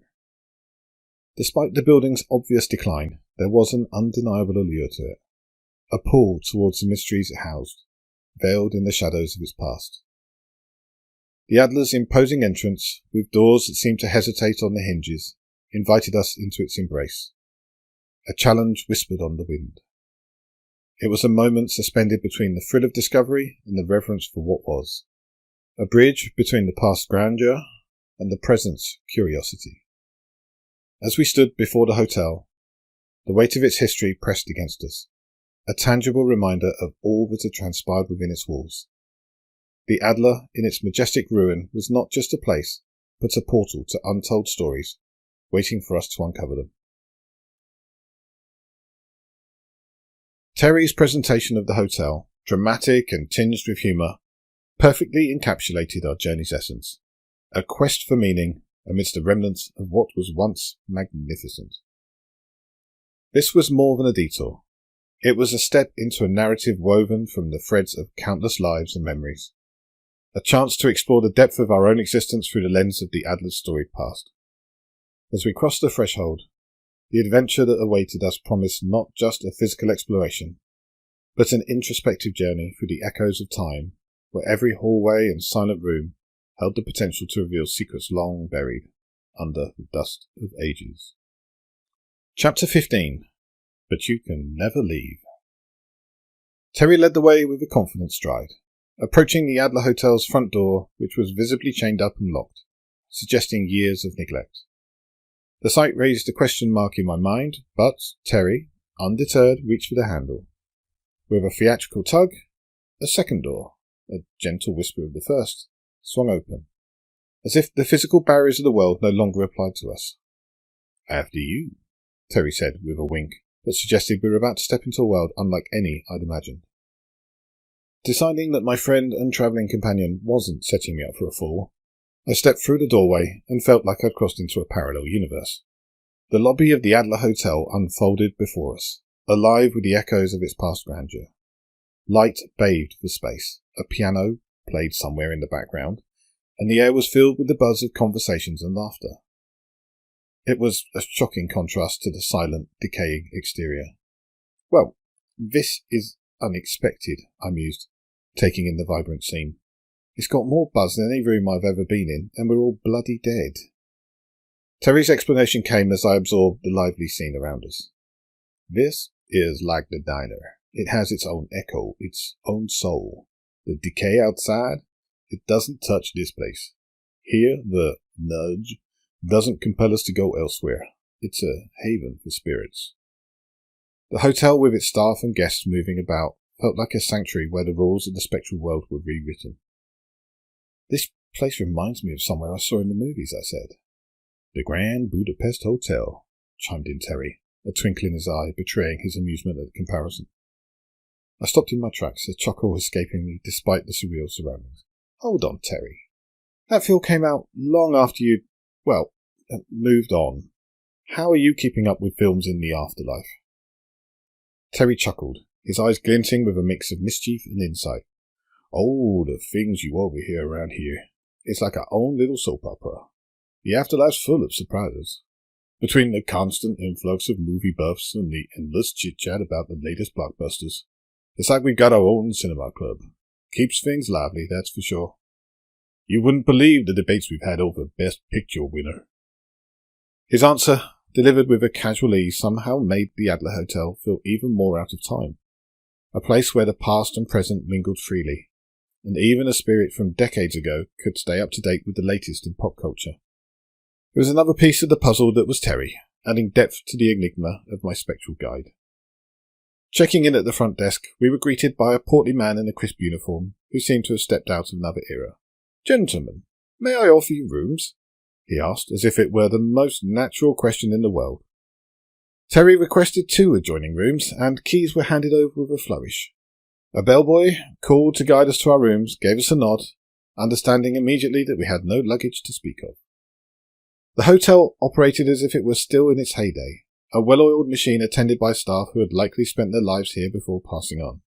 Despite the building's obvious decline, there was an undeniable allure to it, a pull towards the mysteries it housed, veiled in the shadows of its past. The Adler's imposing entrance, with doors that seemed to hesitate on the hinges, invited us into its embrace. A challenge whispered on the wind. It was a moment suspended between the thrill of discovery and the reverence for what was, a bridge between the past grandeur and the present's curiosity. As we stood before the hotel, the weight of its history pressed against us, a tangible reminder of all that had transpired within its walls. The Adler, in its majestic ruin, was not just a place, but a portal to untold stories, waiting for us to uncover them. Terry's presentation of the hotel, dramatic and tinged with humour, perfectly encapsulated our journey's essence, a quest for meaning amidst the remnants of what was once magnificent. This was more than a detour. It was a step into a narrative woven from the threads of countless lives and memories, a chance to explore the depth of our own existence through the lens of the Adler's storied past. As we crossed the threshold, the adventure that awaited us promised not just a physical exploration, but an introspective journey through the echoes of time, where every hallway and silent room held the potential to reveal secrets long buried under the dust of ages. Chapter 15. But You Can Never Leave. Terry led the way with a confident stride, approaching the Adler Hotel's front door, which was visibly chained up and locked, suggesting years of neglect. The sight raised a question mark in my mind, but Terry, undeterred, reached for the handle. With a theatrical tug, a second door, a gentle whisper of the first, swung open, as if the physical barriers of the world no longer applied to us. "After you," Terry said with a wink that suggested we were about to step into a world unlike any I'd imagined. Deciding that my friend and travelling companion wasn't setting me up for a fall, I stepped through the doorway and felt like I'd crossed into a parallel universe. The lobby of the Adler Hotel unfolded before us, alive with the echoes of its past grandeur. Light bathed the space, a piano played somewhere in the background, and the air was filled with the buzz of conversations and laughter. It was a shocking contrast to the silent, decaying exterior. "Well, this is unexpected," I mused, taking in the vibrant scene. "It's got more buzz than any room I've ever been in, and we're all bloody dead." Terry's explanation came as I absorbed the lively scene around us. "This is like the diner. It has its own echo, its own soul. The decay outside, it doesn't touch this place. Here, the nudge doesn't compel us to go elsewhere. It's a haven for spirits." The hotel, with its staff and guests moving about, felt like a sanctuary where the rules of the spectral world were rewritten. "This place reminds me of somewhere I saw in the movies," I said. "The Grand Budapest Hotel," chimed in Terry, a twinkle in his eye betraying his amusement at the comparison. I stopped in my tracks, a chuckle escaping me despite the surreal surroundings. "Hold on, Terry. That film came out long after you'd, moved on. How are you keeping up with films in the afterlife? Terry chuckled, his eyes glinting with a mix of mischief and insight. Oh, the things you overhear around here. It's like our own little soap opera. The afterlife's full of surprises. Between the constant influx of movie buffs and the endless chit-chat about the latest blockbusters, it's like we've got our own cinema club. Keeps things lively, that's for sure. You wouldn't believe the debates we've had over Best Picture winner. His answer, delivered with a casual ease, somehow made the Adler Hotel feel even more out of time. A place where the past and present mingled freely, and even a spirit from decades ago could stay up to date with the latest in pop culture. It was another piece of the puzzle that was Terry, adding depth to the enigma of my spectral guide. Checking in at the front desk, we were greeted by a portly man in a crisp uniform who seemed to have stepped out of another era. "Gentlemen, may I offer you rooms?" he asked, as if it were the most natural question in the world. Terry requested 2 adjoining rooms, and keys were handed over with a flourish. A bellboy, called to guide us to our rooms, gave us a nod, understanding immediately that we had no luggage to speak of. The hotel operated as if it were still in its heyday, a well-oiled machine attended by staff who had likely spent their lives here before passing on.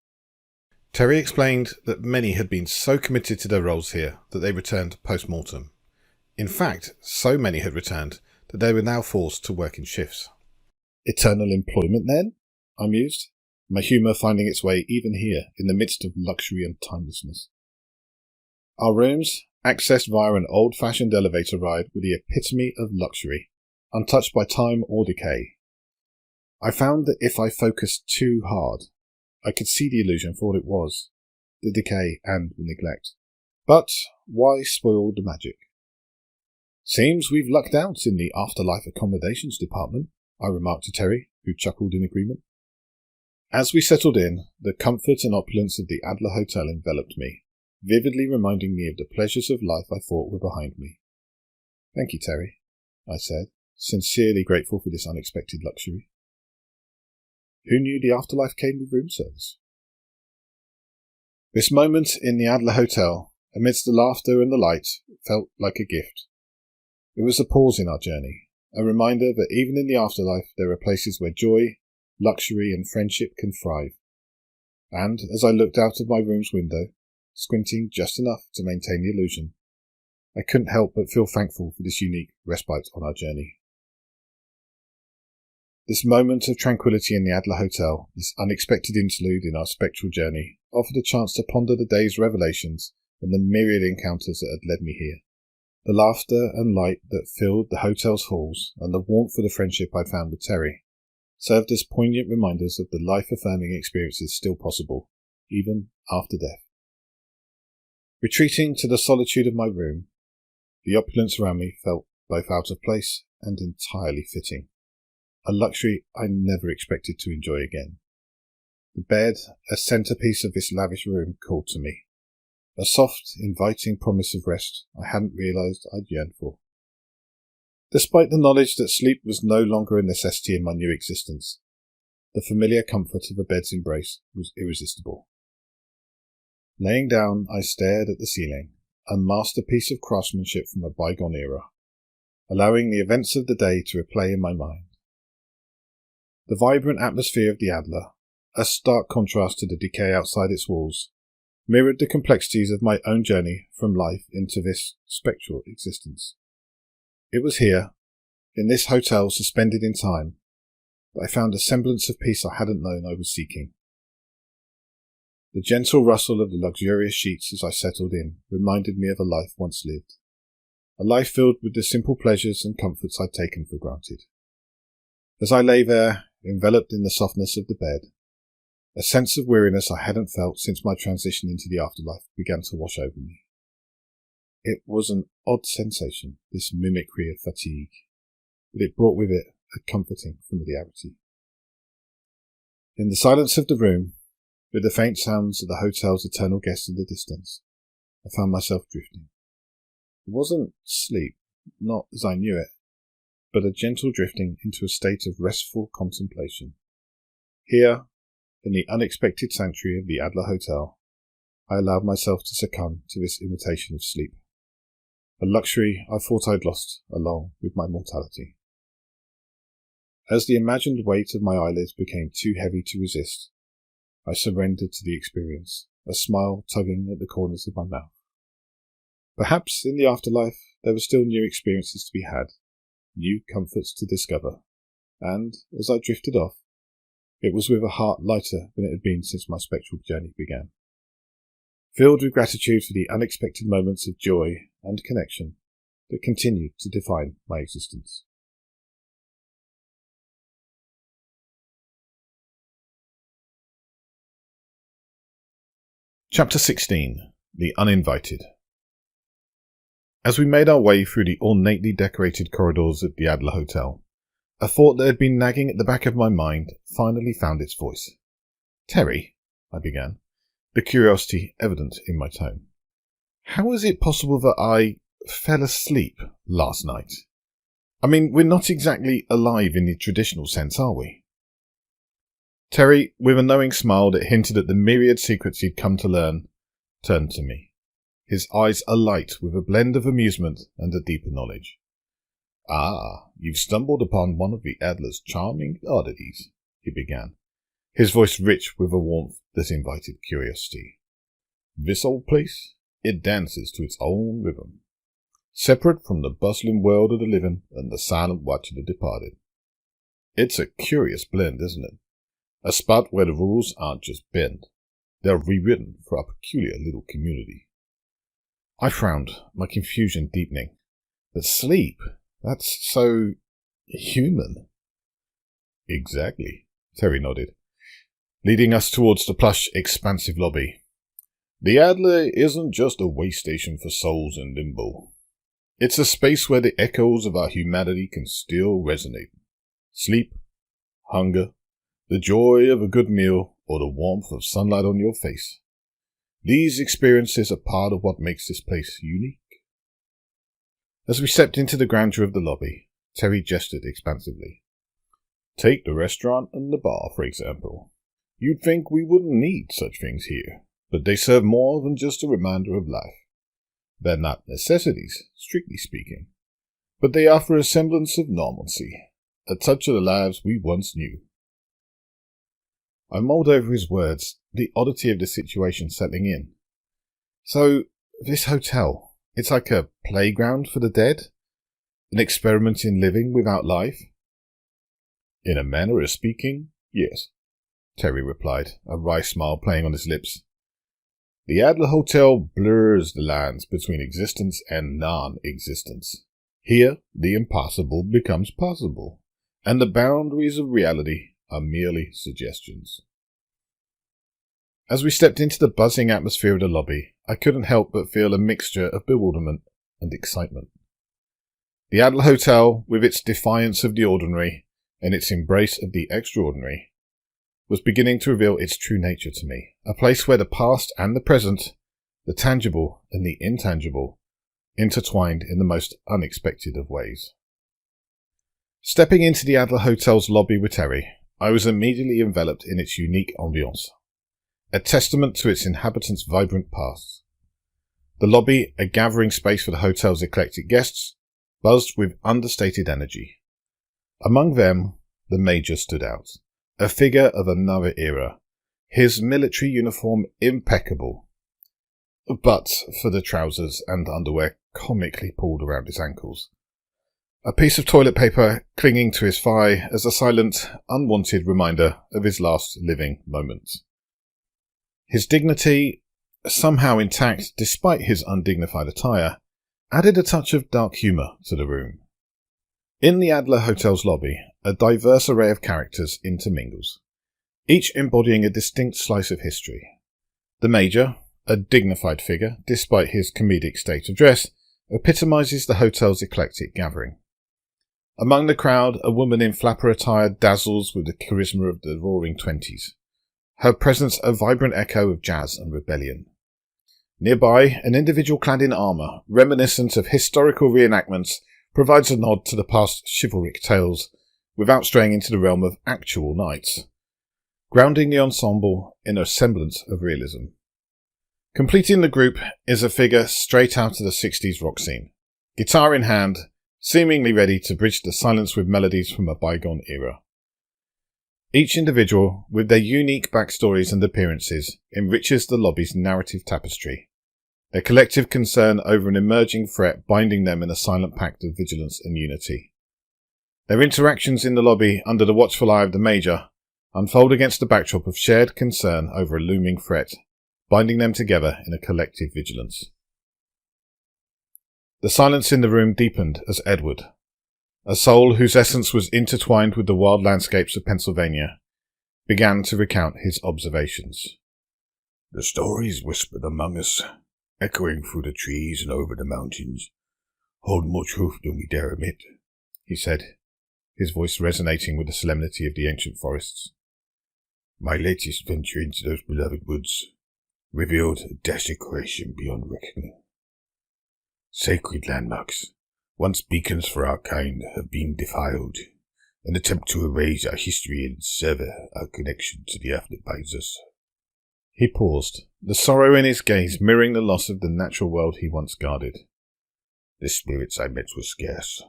Terry explained that many had been so committed to their roles here that they returned post-mortem. In fact, so many had returned that they were now forced to work in shifts. Eternal employment, then? I mused, my humour finding its way even here in the midst of luxury and timelessness. Our rooms, accessed via an old-fashioned elevator ride, were the epitome of luxury, untouched by time or decay. I found that if I focused too hard, I could see the illusion for what it was, the decay and the neglect. But why spoil the magic? "Seems we've lucked out in the afterlife accommodations department," I remarked to Terry, who chuckled in agreement. As we settled in, the comfort and opulence of the Adler Hotel enveloped me, vividly reminding me of the pleasures of life I thought were behind me. "Thank you, Terry," I said, sincerely grateful for this unexpected luxury. Who knew the afterlife came with room service? This moment in the Adler Hotel, amidst the laughter and the light, felt like a gift. It was a pause in our journey, a reminder that even in the afterlife there are places where joy, luxury and friendship can thrive. And as I looked out of my room's window, squinting just enough to maintain the illusion, I couldn't help but feel thankful for this unique respite on our journey. This moment of tranquility in the Adler Hotel, this unexpected interlude in our spectral journey, offered a chance to ponder the day's revelations and the myriad encounters that had led me here. The laughter and light that filled the hotel's halls, and the warmth of the friendship I'd found with Terry, served as poignant reminders of the life-affirming experiences still possible, even after death. Retreating to the solitude of my room, the opulence around me felt both out of place and entirely fitting, a luxury I never expected to enjoy again. The bed, a centrepiece of this lavish room, called to me, a soft, inviting promise of rest I hadn't realised I'd yearned for. Despite the knowledge that sleep was no longer a necessity in my new existence, the familiar comfort of a bed's embrace was irresistible. Laying down, I stared at the ceiling, a masterpiece of craftsmanship from a bygone era, allowing the events of the day to replay in my mind. The vibrant atmosphere of the Adler, a stark contrast to the decay outside its walls, mirrored the complexities of my own journey from life into this spectral existence. It was here, in this hotel suspended in time, that I found a semblance of peace I hadn't known I was seeking. The gentle rustle of the luxurious sheets as I settled in reminded me of a life once lived, a life filled with the simple pleasures and comforts I'd taken for granted. As I lay there, enveloped in the softness of the bed, a sense of weariness I hadn't felt since my transition into the afterlife began to wash over me. It was an odd sensation, this mimicry of fatigue, but it brought with it a comforting familiarity. In the silence of the room, with the faint sounds of the hotel's eternal guests in the distance, I found myself drifting. It wasn't sleep, not as I knew it, but a gentle drifting into a state of restful contemplation. Here, in the unexpected sanctuary of the Adler Hotel, I allowed myself to succumb to this imitation of sleep. a luxury I thought I'd lost along with my mortality. As the imagined weight of my eyelids became too heavy to resist, I surrendered to the experience, a smile tugging at the corners of my mouth. Perhaps in the afterlife there were still new experiences to be had, new comforts to discover, and, as I drifted off, it was with a heart lighter than it had been since my spectral journey began. Filled with gratitude for the unexpected moments of joy and connection that continued to define my existence. Chapter 16. The Uninvited. As we made our way through the ornately decorated corridors of the Adler Hotel, a thought that had been nagging at the back of my mind finally found its voice. "Terry," I began, the curiosity evident in my tone. "How is it possible that I fell asleep last night? I mean, we're not exactly alive in the traditional sense, are we?" Terry, with a knowing smile that hinted at the myriad secrets he'd come to learn, turned to me, his eyes alight with a blend of amusement and a deeper knowledge. "Ah, you've stumbled upon one of the Adler's charming oddities," he began, his voice rich with a warmth that invited curiosity. "This old place, it dances to its own rhythm, separate from the bustling world of the living and the silent watch of the departed. It's a curious blend, isn't it? A spot where the rules aren't just bent, they're rewritten for a peculiar little community." I frowned, my confusion deepening. But sleep? That's so human. "Exactly," Terry nodded, leading us towards the plush, expansive lobby. "The Adler isn't just a way station for souls in limbo. It's a space where the echoes of our humanity can still resonate. Sleep, hunger, the joy of a good meal, or the warmth of sunlight on your face. These experiences are part of what makes this place unique." As we stepped into the grandeur of the lobby, Terry gestured expansively. "Take the restaurant and the bar, for example. You'd think we wouldn't need such things here, but they serve more than just a reminder of life. They're not necessities, strictly speaking, but they offer a semblance of normalcy, a touch of the lives we once knew." I mulled over his words, the oddity of the situation settling in. "So, this hotel, it's like a playground for the dead? An experiment in living without life?" "In a manner of speaking, yes," Terry replied, a wry smile playing on his lips. "The Adler Hotel blurs the lines between existence and non-existence. Here, the impossible becomes possible, and the boundaries of reality are merely suggestions." As we stepped into the buzzing atmosphere of the lobby, I couldn't help but feel a mixture of bewilderment and excitement. The Adler Hotel, with its defiance of the ordinary and its embrace of the extraordinary, was beginning to reveal its true nature to me, a place where the past and the present, the tangible and the intangible, intertwined in the most unexpected of ways. Stepping into the Adler Hotel's lobby with Terry, I was immediately enveloped in its unique ambiance, a testament to its inhabitants' vibrant past. The lobby, a gathering space for the hotel's eclectic guests, buzzed with understated energy. Among them, the Major stood out, a figure of another era, his military uniform impeccable, but for the trousers and underwear comically pulled around his ankles. A piece of toilet paper clinging to his thigh as a silent, unwanted reminder of his last living moments. His dignity, somehow intact despite his undignified attire, added a touch of dark humour to the room. In the Adler Hotel's lobby, a diverse array of characters intermingles, each embodying a distinct slice of history. The Major, a dignified figure despite his comedic state of dress, epitomizes the hotel's eclectic gathering. Among the crowd, a woman in flapper attire dazzles with the charisma of the roaring 20s, her presence a vibrant echo of jazz and rebellion. Nearby, an individual clad in armour, reminiscent of historical reenactments, provides a nod to the past chivalric tales, without straying into the realm of actual knights, grounding the ensemble in a semblance of realism. Completing the group is a figure straight out of the 60s rock scene, guitar in hand, seemingly ready to bridge the silence with melodies from a bygone era. Each individual, with their unique backstories and appearances, enriches the lobby's narrative tapestry, their collective concern over an emerging threat binding them in a silent pact of vigilance and unity. Their interactions in the lobby under the watchful eye of the Major unfold against the backdrop of shared concern over a looming threat, binding them together in a collective vigilance. The silence in the room deepened as Edward, a soul whose essence was intertwined with the wild landscapes of Pennsylvania, began to recount his observations. The stories whispered among us, echoing through the trees and over the mountains, hold more truth than we dare admit, he said, his voice resonating with the solemnity of the ancient forests. My latest venture into those beloved woods revealed a desecration beyond reckoning. Sacred landmarks, once beacons for our kind, have been defiled, an attempt to erase our history and sever our connection to the earth that binds us. He paused, the sorrow in his gaze mirroring the loss of the natural world he once guarded. The spirits I met were scarce,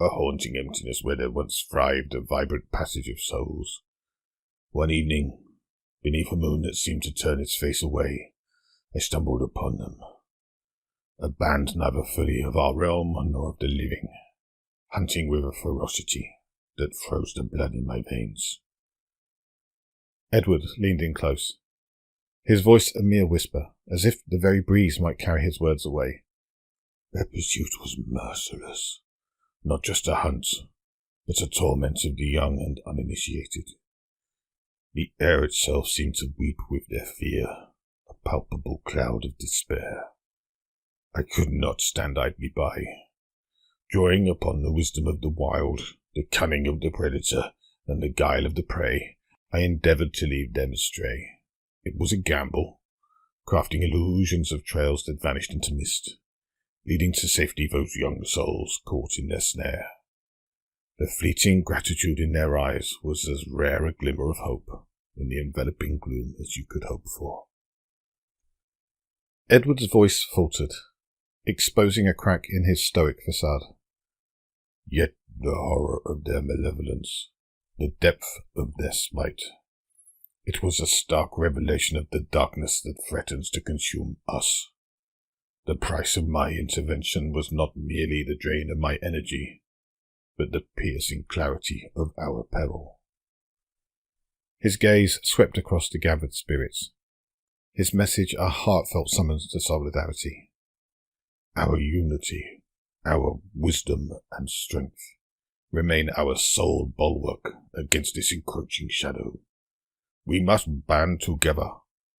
a haunting emptiness where there once thrived a vibrant passage of souls. One evening, beneath a moon that seemed to turn its face away, I stumbled upon them. A band neither fully of our realm nor of the living, hunting with a ferocity that froze the blood in my veins. Edward leaned in close, his voice a mere whisper, as if the very breeze might carry his words away. Their pursuit was merciless, not just a hunt, but a torment of the young and uninitiated. The air itself seemed to weep with their fear, a palpable cloud of despair. I could not stand idly by. Drawing upon the wisdom of the wild, the cunning of the predator, and the guile of the prey, I endeavoured to lead them astray. It was a gamble, crafting illusions of trails that vanished into mist, leading to safety those young souls caught in their snare. The fleeting gratitude in their eyes was as rare a glimmer of hope in the enveloping gloom as you could hope for. Edward's voice faltered, exposing a crack in his stoic facade. Yet the horror of their malevolence, the depth of their spite, it was a stark revelation of the darkness that threatens to consume us. The price of my intervention was not merely the drain of my energy, but the piercing clarity of our peril. His gaze swept across the gathered spirits, his message a heartfelt summons to solidarity. Our unity, our wisdom and strength remain our sole bulwark against this encroaching shadow. We must band together,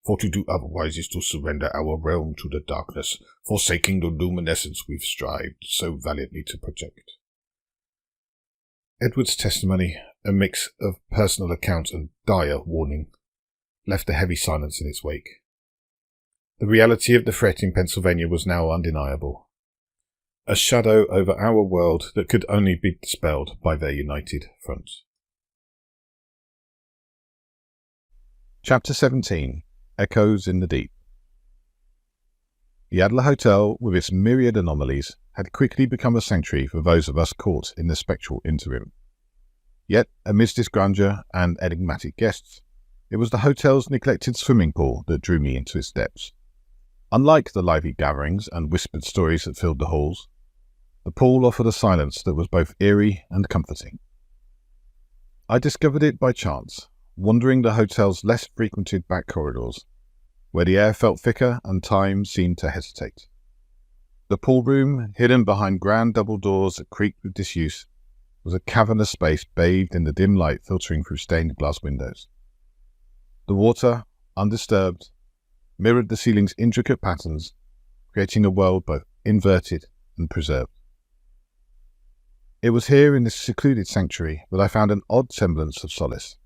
for to do otherwise is to surrender our realm to the darkness, forsaking the luminescence we've strived so valiantly to protect. Edward's testimony, a mix of personal account and dire warning, left a heavy silence in its wake. The reality of the threat in Pennsylvania was now undeniable, a shadow over our world that could only be dispelled by their united front. Chapter 17. Echoes in the Deep. The Adler Hotel, with its myriad anomalies, had quickly become a sanctuary for those of us caught in the spectral interim. Yet, amidst its grandeur and enigmatic guests, it was the hotel's neglected swimming pool that drew me into its depths. Unlike the lively gatherings and whispered stories that filled the halls, the pool offered a silence that was both eerie and comforting. I discovered it by chance, wandering the hotel's less frequented back corridors, where the air felt thicker and time seemed to hesitate. The pool room, hidden behind grand double doors that creaked with disuse, was a cavernous space bathed in the dim light filtering through stained glass windows. The water, undisturbed, mirrored the ceiling's intricate patterns, creating a world both inverted and preserved. It was here in this secluded sanctuary that I found an odd semblance of solace.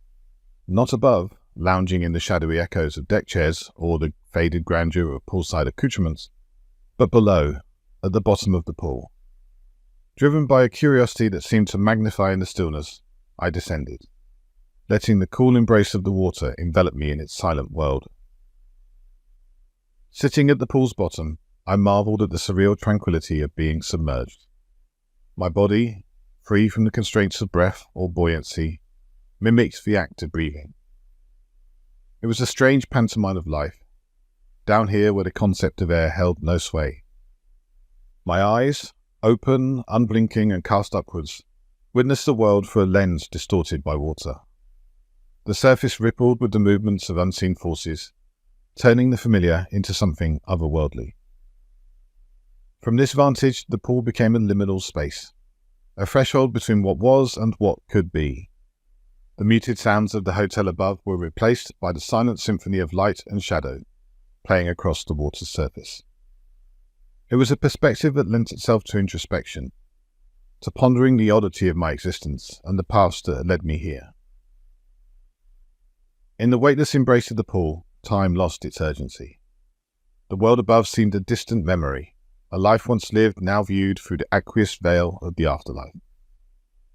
Not above, lounging in the shadowy echoes of deck chairs or the faded grandeur of poolside accoutrements, but below, at the bottom of the pool. Driven by a curiosity that seemed to magnify in the stillness, I descended, letting the cool embrace of the water envelop me in its silent world. Sitting at the pool's bottom, I marveled at the surreal tranquility of being submerged. My body, free from the constraints of breath or buoyancy, mimicked the act of breathing. It was a strange pantomime of life, down here where the concept of air held no sway. My eyes, open, unblinking and cast upwards, witnessed the world through a lens distorted by water. The surface rippled with the movements of unseen forces, turning the familiar into something otherworldly. From this vantage, the pool became a liminal space, a threshold between what was and what could be. The muted sounds of the hotel above were replaced by the silent symphony of light and shadow, playing across the water's surface. It was a perspective that lent itself to introspection, to pondering the oddity of my existence and the paths that had led me here. In the weightless embrace of the pool, time lost its urgency. The world above seemed a distant memory, a life once lived now viewed through the aqueous veil of the afterlife.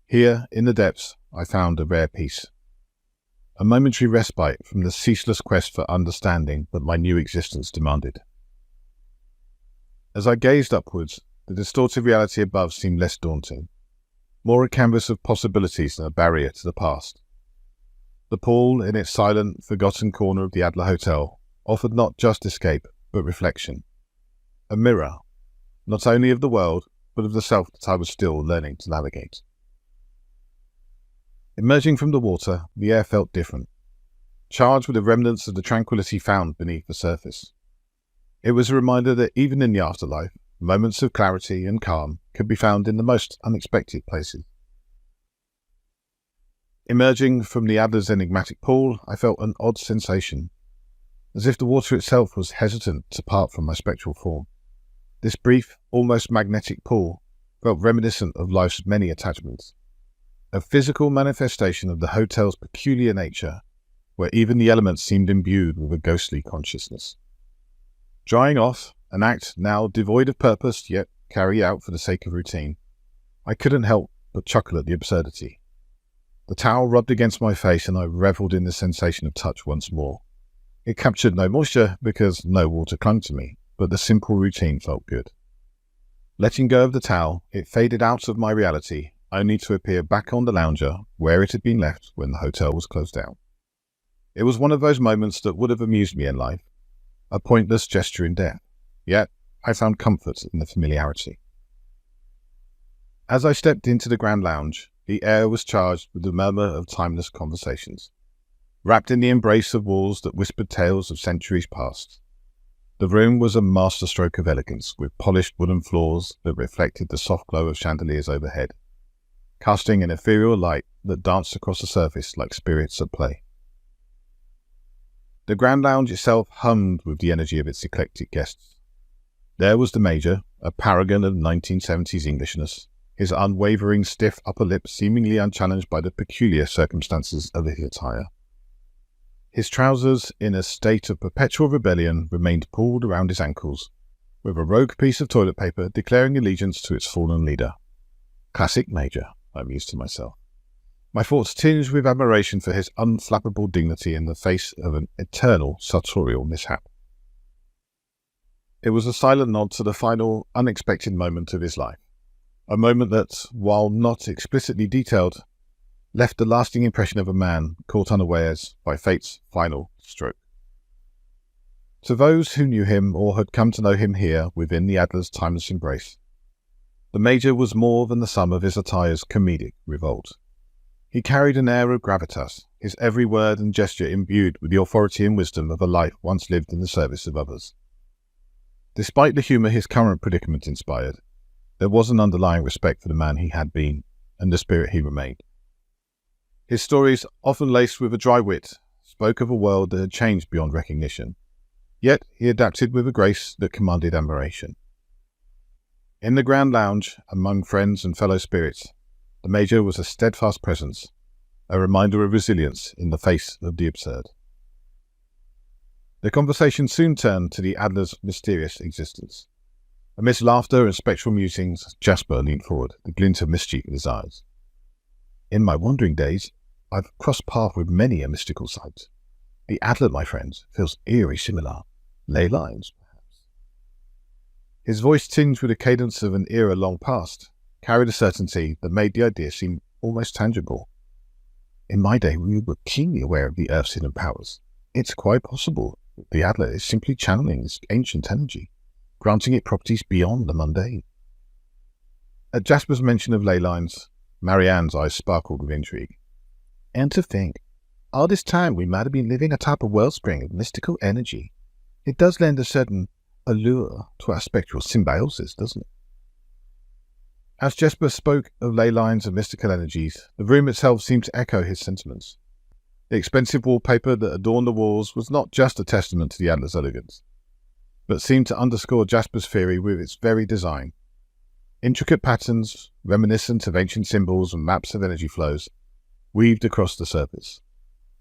Here, in the depths, I found a rare peace, a momentary respite from the ceaseless quest for understanding that my new existence demanded. As I gazed upwards, the distorted reality above seemed less daunting, more a canvas of possibilities than a barrier to the past. The pool, in its silent, forgotten corner of the Adler Hotel, offered not just escape, but reflection. A mirror, not only of the world, but of the self that I was still learning to navigate. Emerging from the water, the air felt different, charged with the remnants of the tranquility found beneath the surface. It was a reminder that even in the afterlife, moments of clarity and calm could be found in the most unexpected places. Emerging from the Adler's enigmatic pool, I felt an odd sensation, as if the water itself was hesitant to part from my spectral form. This brief, almost magnetic pull felt reminiscent of life's many attachments, a physical manifestation of the hotel's peculiar nature, where even the elements seemed imbued with a ghostly consciousness. Drying off, an act now devoid of purpose yet carried out for the sake of routine, I couldn't help but chuckle at the absurdity. The towel rubbed against my face and I revelled in the sensation of touch once more. It captured no moisture because no water clung to me, but the simple routine felt good. Letting go of the towel, it faded out of my reality, only to appear back on the lounger where it had been left when the hotel was closed down. It was one of those moments that would have amused me in life, a pointless gesture in death, yet I found comfort in the familiarity. As I stepped into the Grand Lounge, the air was charged with the murmur of timeless conversations, wrapped in the embrace of walls that whispered tales of centuries past. The room was a masterstroke of elegance, with polished wooden floors that reflected the soft glow of chandeliers overhead, casting an ethereal light that danced across the surface like spirits at play. The Grand Lounge itself hummed with the energy of its eclectic guests. There was the Major, a paragon of 1970s Englishness, his unwavering stiff upper lip seemingly unchallenged by the peculiar circumstances of his attire. His trousers, in a state of perpetual rebellion, remained pulled around his ankles, with a rogue piece of toilet paper declaring allegiance to its fallen leader. Classic Major, I mused to myself, my thoughts tinged with admiration for his unflappable dignity in the face of an eternal sartorial mishap. It was a silent nod to the final, unexpected moment of his life. A moment that, while not explicitly detailed, left the lasting impression of a man caught unawares by fate's final stroke. To those who knew him or had come to know him here within the Adler's timeless embrace, the Major was more than the sum of his attire's comedic revolt. He carried an air of gravitas, his every word and gesture imbued with the authority and wisdom of a life once lived in the service of others. Despite the humour his current predicament inspired, there was an underlying respect for the man he had been, and the spirit he remained. His stories, often laced with a dry wit, spoke of a world that had changed beyond recognition, yet he adapted with a grace that commanded admiration. In the Grand Lounge, among friends and fellow spirits, the Major was a steadfast presence, a reminder of resilience in the face of the absurd. The conversation soon turned to the Adler's mysterious existence. Amidst laughter and spectral musings, Jasper leaned forward, the glint of mischief in his eyes. In my wandering days, I've crossed paths with many a mystical sight. The Adler, my friends, feels eerie similar. Ley lines, perhaps. His voice, tinged with the cadence of an era long past, carried a certainty that made the idea seem almost tangible. In my day, we were keenly aware of the Earth's hidden powers. It's quite possible that the Adler is simply channeling this ancient energy, granting it properties beyond the mundane. At Jasper's mention of ley lines, Marianne's eyes sparkled with intrigue. And to think, all this time we might have been living atop a wellspring of mystical energy. It does lend a certain allure to our spectral symbiosis, doesn't it? As Jasper spoke of ley lines and mystical energies, the room itself seemed to echo his sentiments. The expensive wallpaper that adorned the walls was not just a testament to the Adler's elegance, but seemed to underscore Jasper's theory with its very design. Intricate patterns, reminiscent of ancient symbols and maps of energy flows, weaved across the surface,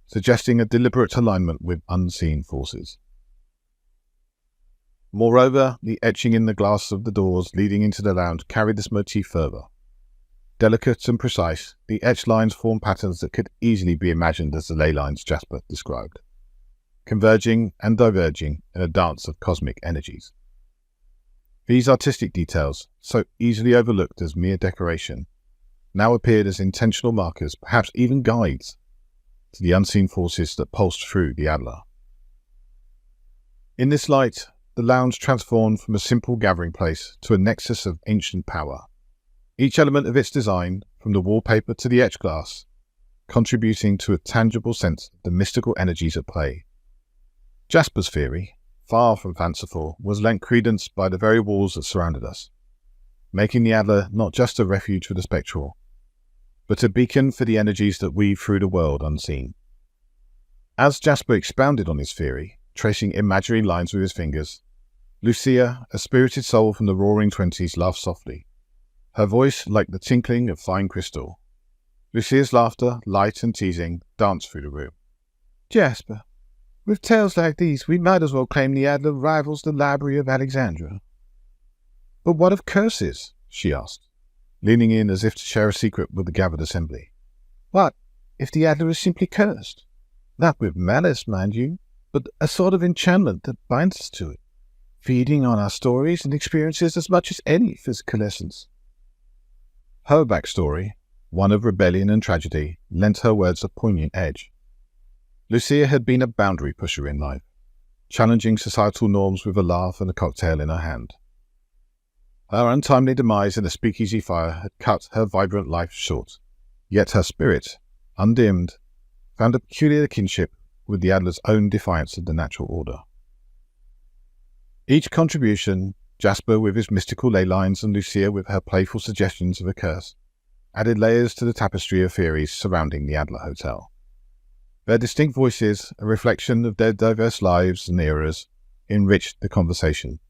suggesting a deliberate alignment with unseen forces. Moreover, the etching in the glass of the doors leading into the lounge carried this motif further. Delicate and precise, the etched lines formed patterns that could easily be imagined as the ley lines Jasper described, converging and diverging in a dance of cosmic energies. These artistic details, so easily overlooked as mere decoration, now appeared as intentional markers, perhaps even guides, to the unseen forces that pulsed through the Adler. In this light, the lounge transformed from a simple gathering place to a nexus of ancient power, each element of its design, from the wallpaper to the etched glass, contributing to a tangible sense of the mystical energies at play. Jasper's theory, far from fanciful, was lent credence by the very walls that surrounded us, making the Adler not just a refuge for the spectral, but a beacon for the energies that weave through the world unseen. As Jasper expounded on his theory, tracing imaginary lines with his fingers, Lucia, a spirited soul from the roaring 20s, laughed softly, her voice like the tinkling of fine crystal. Lucia's laughter, light and teasing, danced through the room. Jasper, with tales like these, we might as well claim the Adler rivals the Library of Alexandria. But what of curses? She asked, leaning in as if to share a secret with the gathered assembly. What if the Adler is simply cursed? Not with malice, mind you, but a sort of enchantment that binds us to it, feeding on our stories and experiences as much as any physical essence. Her backstory, one of rebellion and tragedy, lent her words a poignant edge. Lucia had been a boundary pusher in life, challenging societal norms with a laugh and a cocktail in her hand. Her untimely demise in a speakeasy fire had cut her vibrant life short, yet her spirit, undimmed, found a peculiar kinship with the Adler's own defiance of the natural order. Each contribution, Jasper with his mystical ley lines and Lucia with her playful suggestions of a curse, added layers to the tapestry of theories surrounding the Adler Hotel. Their distinct voices, a reflection of their diverse lives and eras, enriched the conversation,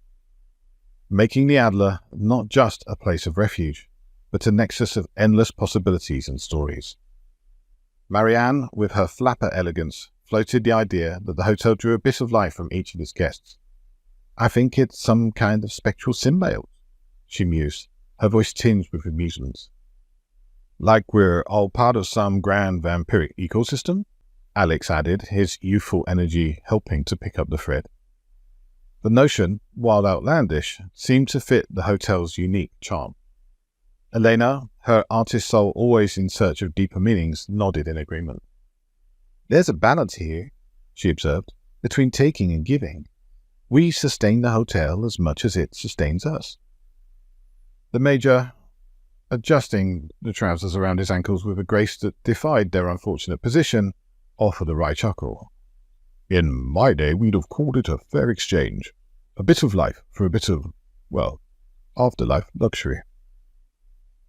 making the Adler not just a place of refuge, but a nexus of endless possibilities and stories. Marianne, with her flapper elegance, floated the idea that the hotel drew a bit of life from each of its guests. I think it's some kind of spectral symbiote, she mused, her voice tinged with amusement. Like we're all part of some grand vampiric ecosystem? Alex added, his youthful energy helping to pick up the thread. The notion, while outlandish, seemed to fit the hotel's unique charm. Elena, her artist soul always in search of deeper meanings, nodded in agreement. There's a balance here, she observed, between taking and giving. We sustain the hotel as much as it sustains us. The Major, adjusting the trousers around his ankles with a grace that defied their unfortunate position, offered a wry chuckle. In my day, we'd have called it a fair exchange. A bit of life for a bit of, well, afterlife luxury.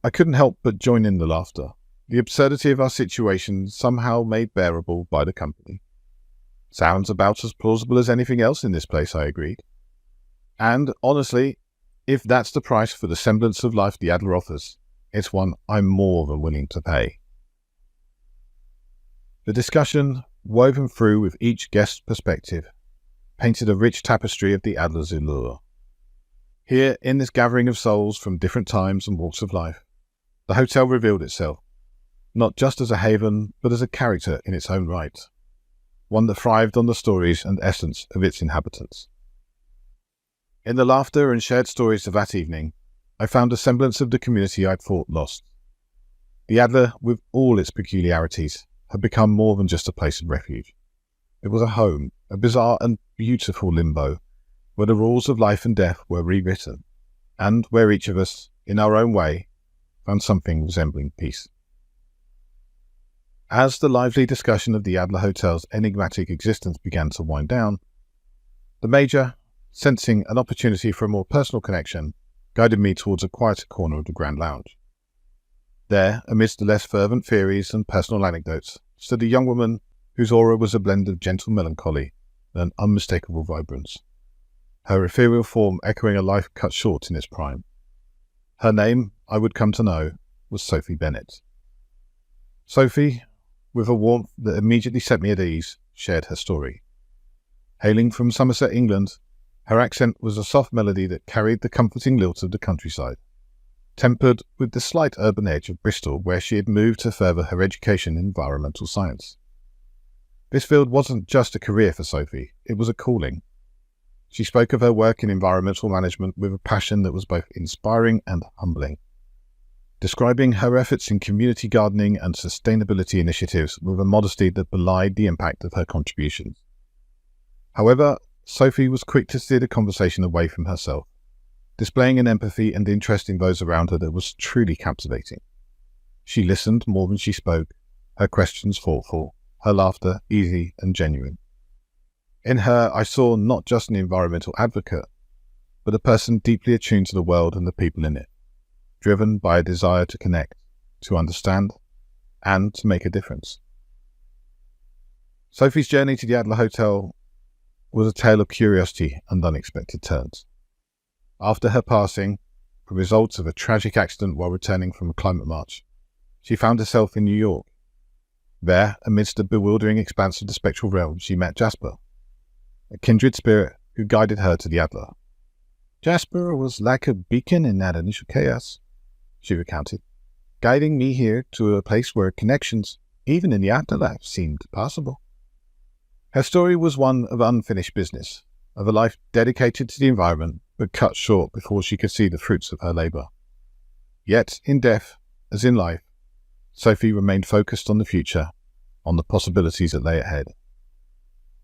I couldn't help but join in the laughter, the absurdity of our situation somehow made bearable by the company. Sounds about as plausible as anything else in this place, I agreed. And, honestly, if that's the price for the semblance of life the Adler offers, it's one I'm more than willing to pay. The discussion, woven through with each guest's perspective, painted a rich tapestry of the Adler's allure. Here, in this gathering of souls from different times and walks of life, the hotel revealed itself, not just as a haven, but as a character in its own right, one that thrived on the stories and essence of its inhabitants. In the laughter and shared stories of that evening, I found a semblance of the community I'd thought lost. The Adler, with all its peculiarities, had become more than just a place of refuge. It was a home, a bizarre and beautiful limbo, where the rules of life and death were rewritten, and where each of us, in our own way, found something resembling peace. As the lively discussion of the Adler Hotel's enigmatic existence began to wind down, the Major, sensing an opportunity for a more personal connection, guided me towards a quieter corner of the Grand Lounge. There, amidst the less fervent theories and personal anecdotes, stood a young woman whose aura was a blend of gentle melancholy and an unmistakable vibrance, her ethereal form echoing a life cut short in its prime. Her name, I would come to know, was Sophie Bennett. Sophie, with a warmth that immediately set me at ease, shared her story. Hailing from Somerset, England, her accent was a soft melody that carried the comforting lilt of the countryside, tempered with the slight urban edge of Bristol, where she had moved to further her education in environmental science. This field wasn't just a career for Sophie, it was a calling. She spoke of her work in environmental management with a passion that was both inspiring and humbling, describing her efforts in community gardening and sustainability initiatives with a modesty that belied the impact of her contributions. However, Sophie was quick to steer the conversation away from herself, displaying an empathy and interest in those around her that was truly captivating. She listened more than she spoke, her questions thoughtful, her laughter easy and genuine. In her, I saw not just an environmental advocate, but a person deeply attuned to the world and the people in it, driven by a desire to connect, to understand, and to make a difference. Sophie's journey to the Adler Hotel was a tale of curiosity and unexpected turns. After her passing, the result of a tragic accident while returning from a climate march, she found herself in New York. There, amidst the bewildering expanse of the spectral realm, she met Jasper, a kindred spirit who guided her to the Adler. Jasper was like a beacon in that initial chaos, she recounted, guiding me here to a place where connections, even in the afterlife, seemed possible. Her story was one of unfinished business, of a life dedicated to the environment, but cut short before she could see the fruits of her labour. Yet, in death, as in life, Sophie remained focused on the future, on the possibilities that lay ahead.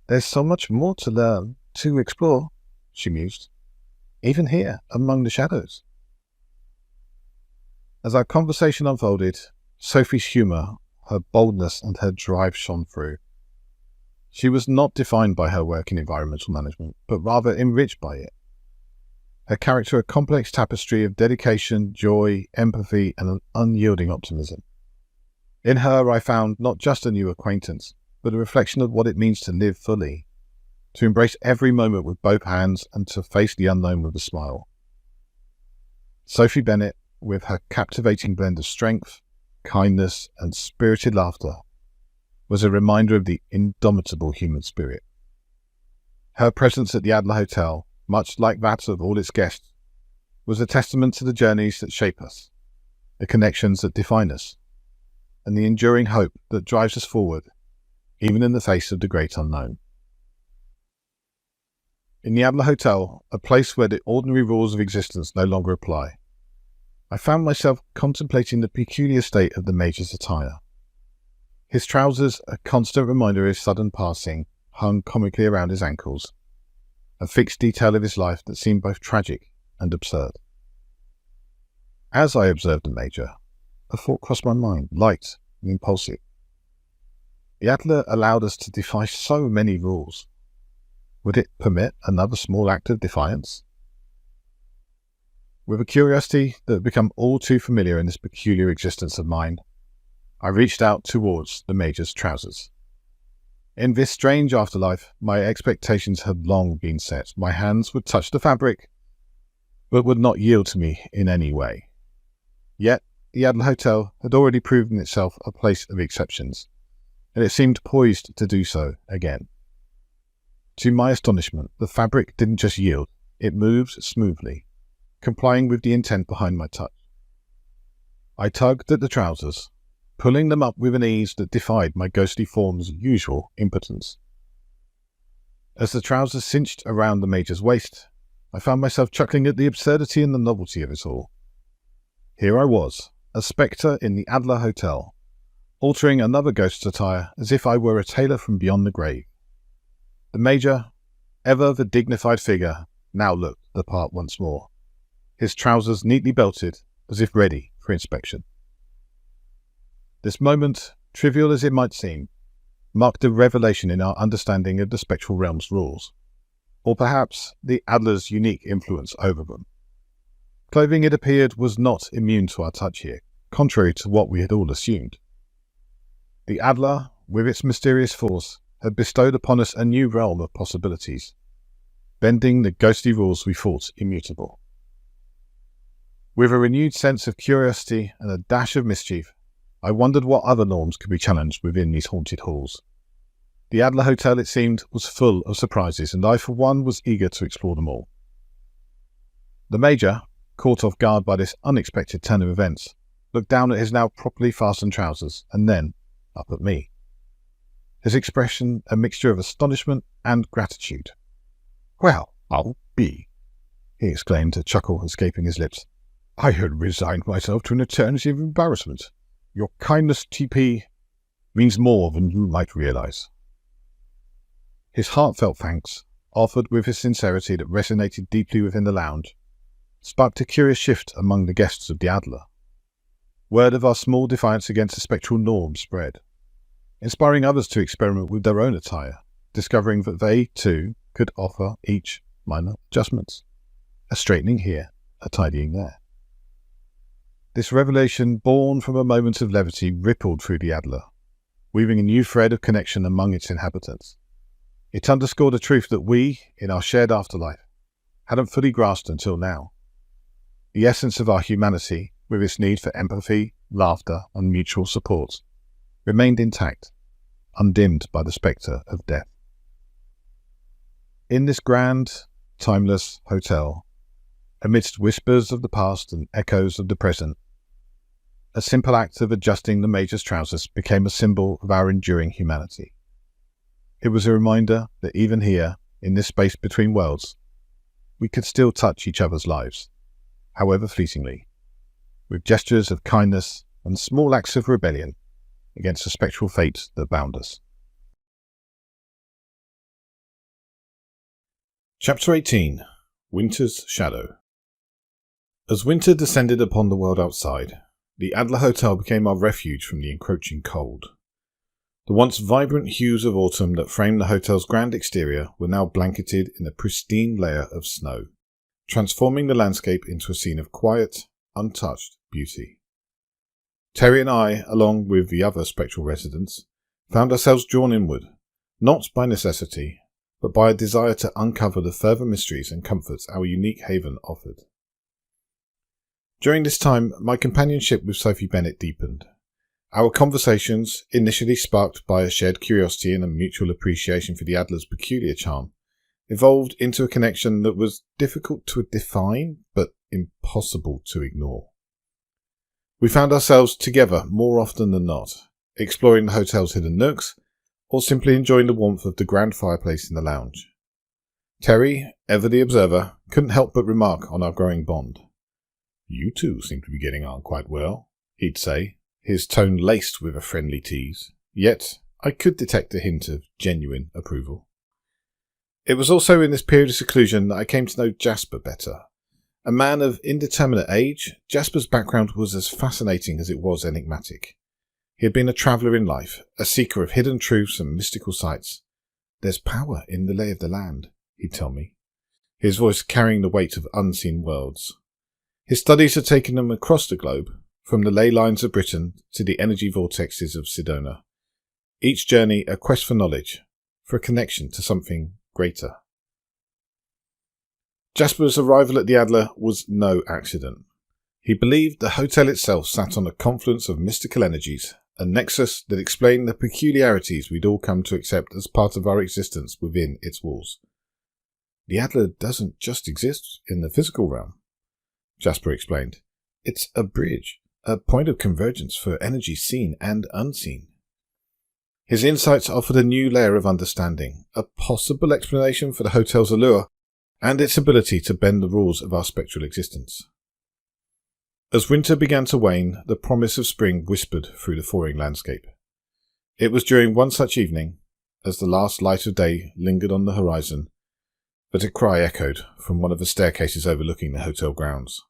There's so much more to learn, to explore, she mused, even here, among the shadows. As our conversation unfolded, Sophie's humour, her boldness and her drive shone through. She was not defined by her work in environmental management, but rather enriched by it. Her character a complex tapestry of dedication, joy, empathy, and an unyielding optimism. In her I found not just a new acquaintance, but a reflection of what it means to live fully, to embrace every moment with both hands and to face the unknown with a smile. Sophie Bennett, with her captivating blend of strength, kindness, and spirited laughter, was a reminder of the indomitable human spirit. Her presence at the Adler Hotel, much like that of all its guests, was a testament to the journeys that shape us, the connections that define us, and the enduring hope that drives us forward, even in the face of the great unknown. In the Adler Hotel, a place where the ordinary rules of existence no longer apply, I found myself contemplating the peculiar state of the Major's attire. His trousers, a constant reminder of his sudden passing, hung comically around his ankles, a fixed detail of his life that seemed both tragic and absurd. As I observed the Major, a thought crossed my mind, light and impulsive. The Adler allowed us to defy so many rules. Would it permit another small act of defiance? With a curiosity that had become all too familiar in this peculiar existence of mine, I reached out towards the Major's trousers. In this strange afterlife, my expectations had long been set. My hands would touch the fabric, but would not yield to me in any way. Yet, the Adler Hotel had already proven itself a place of exceptions, and it seemed poised to do so again. To my astonishment, the fabric didn't just yield, it moved smoothly, complying with the intent behind my touch. I tugged at the trousers, pulling them up with an ease that defied my ghostly form's usual impotence. As the trousers cinched around the Major's waist, I found myself chuckling at the absurdity and the novelty of it all. Here I was, a spectre in the Adler Hotel, altering another ghost's attire as if I were a tailor from beyond the grave. The Major, ever the dignified figure, now looked the part once more, his trousers neatly belted as if ready for inspection. This moment, trivial as it might seem, marked a revelation in our understanding of the spectral realm's rules, or perhaps the Adler's unique influence over them. Clothing, it appeared, was not immune to our touch here, contrary to what we had all assumed. The Adler, with its mysterious force, had bestowed upon us a new realm of possibilities, bending the ghostly rules we thought immutable. With a renewed sense of curiosity and a dash of mischief, I wondered what other norms could be challenged within these haunted halls. The Adler Hotel, it seemed, was full of surprises, and I, for one, was eager to explore them all. The Major, caught off guard by this unexpected turn of events, looked down at his now properly fastened trousers, and then up at me. His expression a mixture of astonishment and gratitude. "Well, I'll be," he exclaimed, a chuckle escaping his lips. "I had resigned myself to an eternity of embarrassment. Your kindness, TP, means more than you might realize." His heartfelt thanks, offered with a sincerity that resonated deeply within the lounge, sparked a curious shift among the guests of the Adler. Word of our small defiance against the spectral norm spread, inspiring others to experiment with their own attire, discovering that they, too, could offer each minor adjustments. A straightening here, a tidying there. This revelation, born from a moment of levity, rippled through the Adler, weaving a new thread of connection among its inhabitants. It underscored a truth that we, in our shared afterlife, hadn't fully grasped until now. The essence of our humanity, with its need for empathy, laughter, and mutual support, remained intact, undimmed by the spectre of death. In this grand, timeless hotel, amidst whispers of the past and echoes of the present, a simple act of adjusting the Major's trousers became a symbol of our enduring humanity. It was a reminder that even here, in this space between worlds, we could still touch each other's lives, however fleetingly, with gestures of kindness and small acts of rebellion against the spectral fate that bound us. Chapter 18. Winter's Shadow. As winter descended upon the world outside, the Adler Hotel became our refuge from the encroaching cold. The once vibrant hues of autumn that framed the hotel's grand exterior were now blanketed in a pristine layer of snow, transforming the landscape into a scene of quiet, untouched beauty. Terry and I, along with the other spectral residents, found ourselves drawn inward, not by necessity, but by a desire to uncover the further mysteries and comforts our unique haven offered. During this time, my companionship with Sophie Bennett deepened. Our conversations, initially sparked by a shared curiosity and a mutual appreciation for the Adler's peculiar charm, evolved into a connection that was difficult to define, but impossible to ignore. We found ourselves together more often than not, exploring the hotel's hidden nooks, or simply enjoying the warmth of the grand fireplace in the lounge. Terry, ever the observer, couldn't help but remark on our growing bond. "You two seem to be getting on quite well," he'd say, his tone laced with a friendly tease, yet I could detect a hint of genuine approval. It was also in this period of seclusion that I came to know Jasper better. A man of indeterminate age, Jasper's background was as fascinating as it was enigmatic. He had been a traveller in life, a seeker of hidden truths and mystical sights. "There's power in the lay of the land," he'd tell me, his voice carrying the weight of unseen worlds. His studies had taken him across the globe, from the ley lines of Britain to the energy vortexes of Sedona. Each journey a quest for knowledge, for a connection to something greater. Jasper's arrival at the Adler was no accident. He believed the hotel itself sat on a confluence of mystical energies, a nexus that explained the peculiarities we'd all come to accept as part of our existence within its walls. "The Adler doesn't just exist in the physical realm," Jasper explained. "It's a bridge, a point of convergence for energy seen and unseen." His insights offered a new layer of understanding, a possible explanation for the hotel's allure, and its ability to bend the rules of our spectral existence. As winter began to wane, the promise of spring whispered through the thawing landscape. It was during one such evening, as the last light of day lingered on the horizon, that a cry echoed from one of the staircases overlooking the hotel grounds.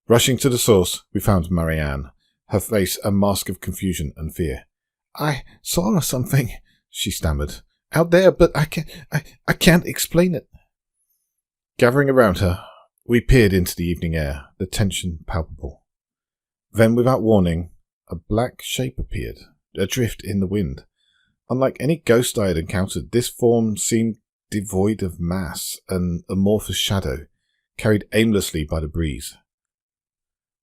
Rushing to the source, we found Marianne, her face a mask of confusion and fear. "I saw something," she stammered, "out there, but I can't explain it." Gathering around her, we peered into the evening air, the tension palpable. Then, without warning, a black shape appeared, adrift in the wind. Unlike any ghost I had encountered, this form seemed devoid of mass, an amorphous shadow, carried aimlessly by the breeze.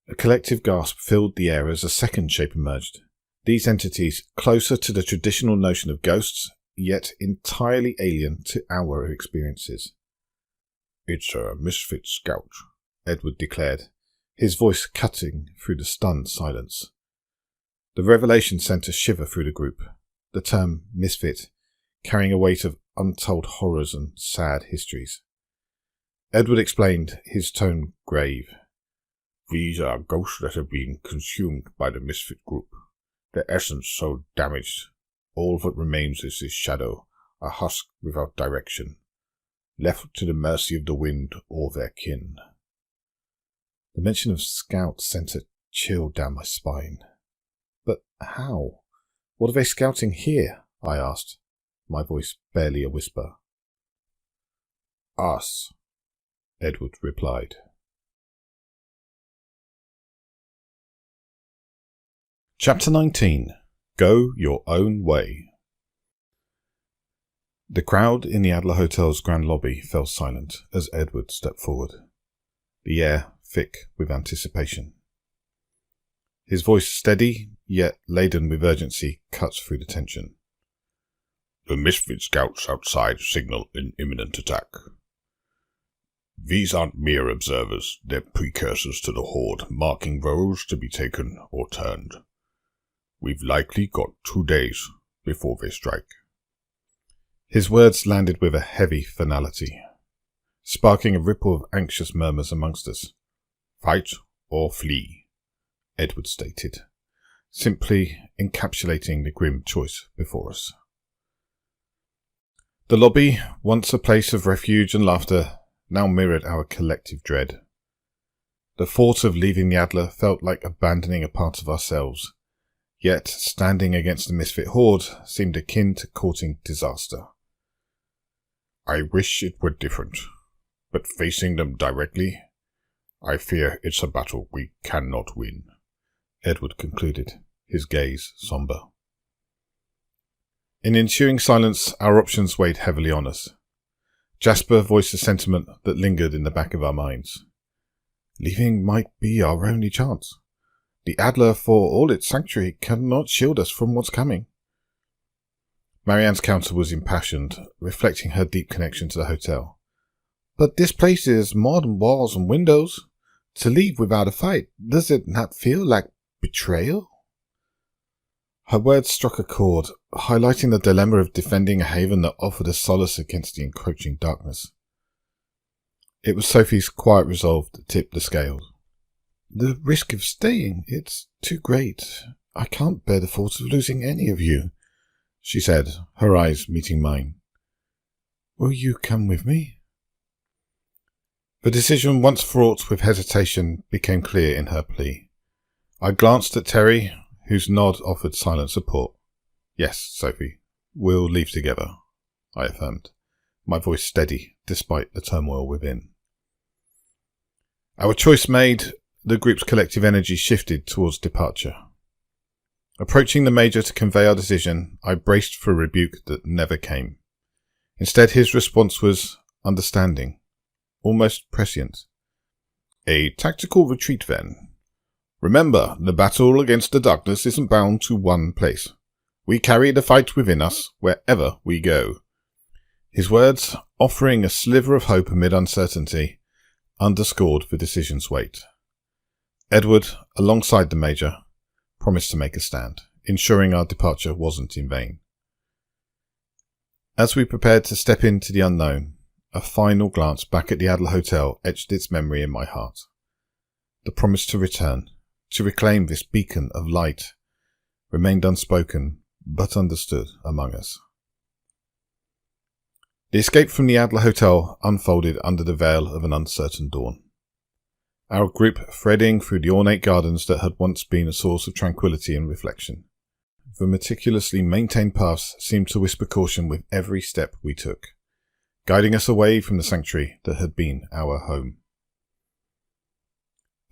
A collective gasp filled the air as a second shape emerged. These entities, closer to the traditional notion of ghosts, yet entirely alien to our experiences. "It's a misfit scout," Edward declared, his voice cutting through the stunned silence. The revelation sent a shiver through the group, the term misfit carrying a weight of untold horrors and sad histories. Edward explained, his tone grave. "These are ghosts that have been consumed by the misfit group, their essence so damaged. All that remains is this shadow, a husk without direction, left to the mercy of the wind or their kin." The mention of scouts sent a chill down my spine. But how? What are they scouting here? I asked, my voice barely a whisper. "Us," Edward replied. Chapter 19. Go Your Own Way. The crowd in the Adler Hotel's grand lobby fell silent as Edward stepped forward, the air thick with anticipation. His voice, steady yet laden with urgency, cut through the tension. "The misfit scouts outside signal an imminent attack. These aren't mere observers, they're precursors to the horde, marking rows to be taken or turned. We've likely got 2 days before they strike." His words landed with a heavy finality, sparking a ripple of anxious murmurs amongst us. "Fight or flee," Edward stated, simply encapsulating the grim choice before us. The lobby, once a place of refuge and laughter, now mirrored our collective dread. The thought of leaving the Adler felt like abandoning a part of ourselves, yet standing against the misfit horde seemed akin to courting disaster. "I wish it were different, but facing them directly, I fear it's a battle we cannot win," Edward concluded, his gaze somber. In ensuing silence, our options weighed heavily on us. Jasper voiced a sentiment that lingered in the back of our minds. Leaving might be our only chance. The Adler, for all its sanctuary, cannot shield us from what's coming. Marianne's counter was impassioned, reflecting her deep connection to the hotel. "But this place is modern walls and windows. To leave without a fight, does it not feel like betrayal?" Her words struck a chord, highlighting the dilemma of defending a haven that offered us solace against the encroaching darkness. It was Sophie's quiet resolve that tipped the scales. "The risk of staying, it's too great. I can't bear the thought of losing any of you," she said, her eyes meeting mine. "Will you come with me?" The decision, once fraught with hesitation, became clear in her plea. I glanced at Terry, whose nod offered silent support. "Yes, Sophie, we'll leave together," I affirmed, my voice steady despite the turmoil within. Our choice made, the group's collective energy shifted towards departure. Approaching the Major to convey our decision, I braced for a rebuke that never came. Instead, his response was understanding, almost prescient. "A tactical retreat, then. Remember, the battle against the darkness isn't bound to one place. We carry the fight within us wherever we go." His words, offering a sliver of hope amid uncertainty, underscored the decision's weight. Edward, alongside the Major, promised to make a stand, ensuring our departure wasn't in vain. As we prepared to step into the unknown, a final glance back at the Adler Hotel etched its memory in my heart. The promise to return, to reclaim this beacon of light, remained unspoken but understood among us. The escape from the Adler Hotel unfolded under the veil of an uncertain dawn. Our group threading through the ornate gardens that had once been a source of tranquility and reflection. The meticulously maintained paths seemed to whisper caution with every step we took, guiding us away from the sanctuary that had been our home.